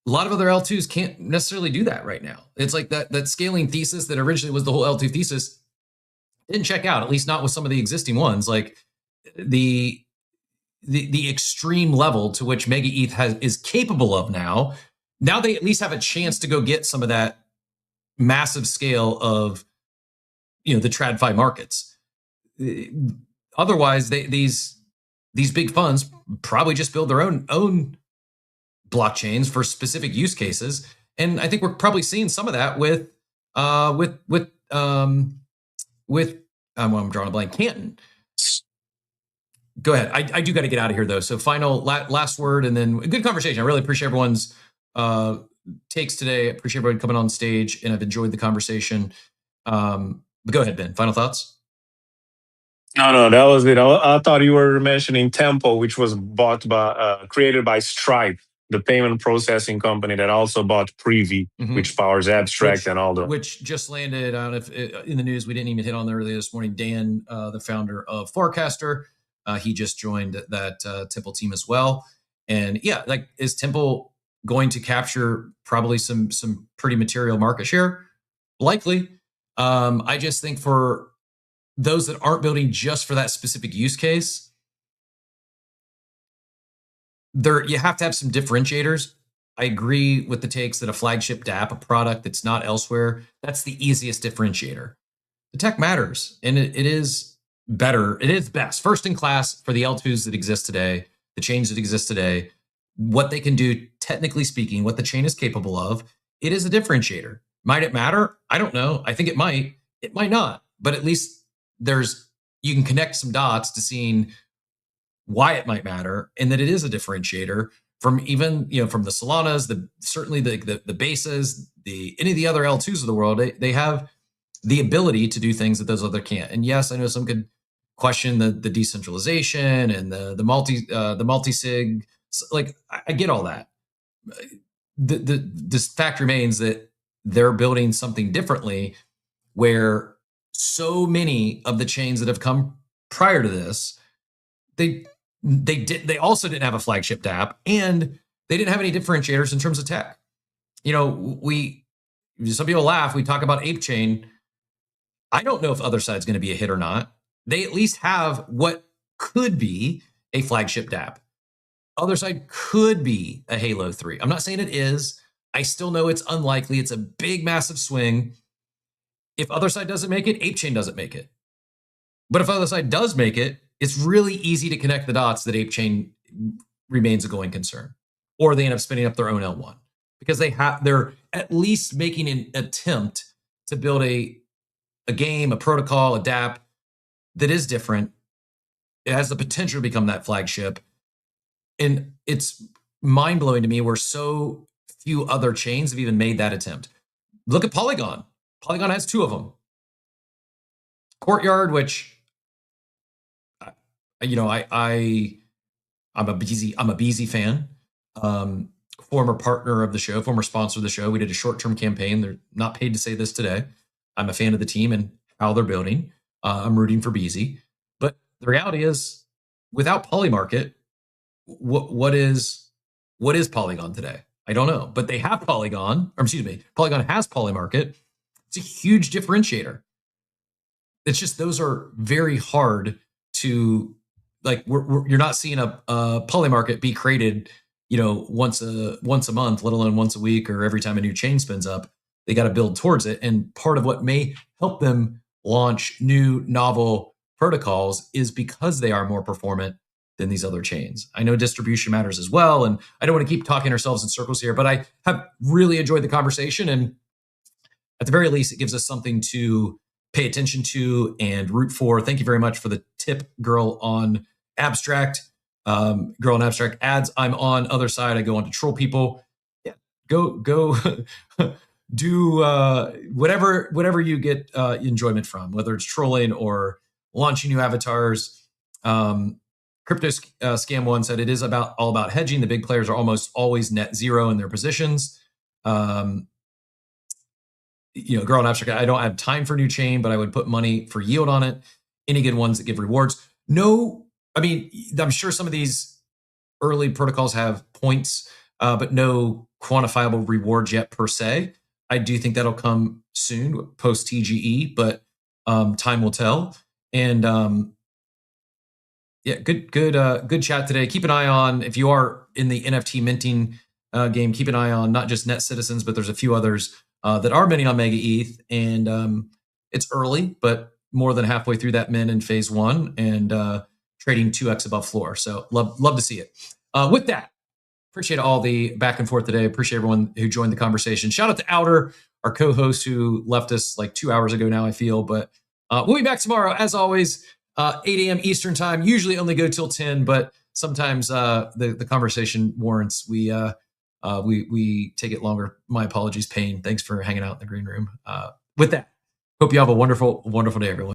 A lot of other L2s can't necessarily do that right now. It's like that scaling thesis that originally was the whole L2 thesis didn't check out, at least not with some of the existing ones. Like the extreme level to which MegaETH is capable of now they at least have a chance to go get some of that massive scale of, the TradFi markets. Otherwise, these big funds probably just build their own blockchains for specific use cases. And I think we're probably seeing some of that with I'm drawing a blank, Canton. Go ahead. I do got to get out of here though. So final last word, and then a good conversation. I really appreciate everyone's takes today. I appreciate everyone coming on stage, and I've enjoyed the conversation. But go ahead, Ben. Final thoughts? No, that was it. I thought you were mentioning Tempo, which was created by Stripe, the payment processing company that also bought Privy, which powers Abstract and all the. Which just landed. I don't know if in the news we didn't even hit on there earlier this morning. Dan, the founder of Forecaster, He just joined that Temple team as well. And yeah, like, is Temple going to capture probably some pretty material market share? Likely. I just think for those that aren't building just for that specific use case, you have to have some differentiators. I agree with the takes that a flagship dApp, a product that's not elsewhere, that's the easiest differentiator. The tech matters, and it is better. It is best, first in class for the L2s that exist today, the chains that exist today, what they can do, technically speaking, what the chain is capable of. It is a differentiator. Might it matter? I don't know. I think it might. It might not. But at least you can connect some dots to seeing why it might matter, and that it is a differentiator from even, from the Solanas, certainly the bases, any of the other L2s of the world. They have the ability to do things that those other can't. And yes, I know some could question the decentralization and the multi-sig. Like, I get all that. This fact remains that they're building something differently, where so many of the chains that have come prior to this, they also didn't have a flagship dApp, and they didn't have any differentiators in terms of tech. Some people laugh. We talk about Ape Chain. I don't know if Other Side's going to be a hit or not. They at least have what could be a flagship dApp. Other Side could be a Halo 3. I'm not saying it is. I still know it's unlikely. It's a big, massive swing. If Other Side doesn't make it, Ape Chain doesn't make it. But if Other Side does make it, it's really easy to connect the dots that Ape Chain remains a going concern, or they end up spinning up their own L1, because they're at least making an attempt to build a game, a protocol, a dApp that is different. It has the potential to become that flagship. And it's mind-blowing to me where so few other chains have even made that attempt. Look at Polygon. Polygon has 2 of them. Courtyard, which, I'm a Beezy fan. Former partner of the show, former sponsor of the show. We did a short-term campaign. They're not paid to say this today. I'm a fan of the team and how they're building. I'm rooting for Beezy. But the reality is, without Polymarket, what is Polygon today? I don't know. But they have Polygon, or excuse me, Polygon has Polymarket. It's a huge differentiator. It's just those are very hard to, like, you're not seeing a Polymarket be created, once a month, let alone once a week or every time a new chain spins up. They got to build towards it. And part of what may help them launch new novel protocols is because they are more performant than these other chains. I know distribution matters as well, and I don't want to keep talking ourselves in circles here, but I have really enjoyed the conversation, and at the very least, it gives us something to pay attention to and root for. Thank you very much for the tip, girl on Abstract. Girl on Abstract adds, I'm on Other Side. I go on to troll people. Yeah, go do whatever you get enjoyment from, whether it's trolling or launching new avatars. Crypto Scam One said it is all about hedging. The big players are almost always net zero in their positions. Girl on Abstract, I don't have time for new chain, but I would put money for yield on it. Any good ones that give rewards? No, I'm sure some of these early protocols have points, but no quantifiable rewards yet per se. I do think that'll come soon post TGE, but time will tell. And yeah, good chat today. Keep an eye on, if you are in the NFT minting game, keep an eye on not just Net Citizens, but there's a few others that are minting on MegaETH, and it's early, but more than halfway through that min in phase 1 and trading 2x above floor. So love to see it. With that, appreciate all the back and forth today. Appreciate everyone who joined the conversation. Shout out to Outer, our co-host who left us like 2 hours ago now, I feel. But we'll be back tomorrow, as always, 8 a.m. Eastern time. Usually only go till 10, but sometimes the conversation warrants we take it longer. My apologies, Payne. Thanks for hanging out in the green room. With that, hope you have a wonderful, wonderful day, everyone.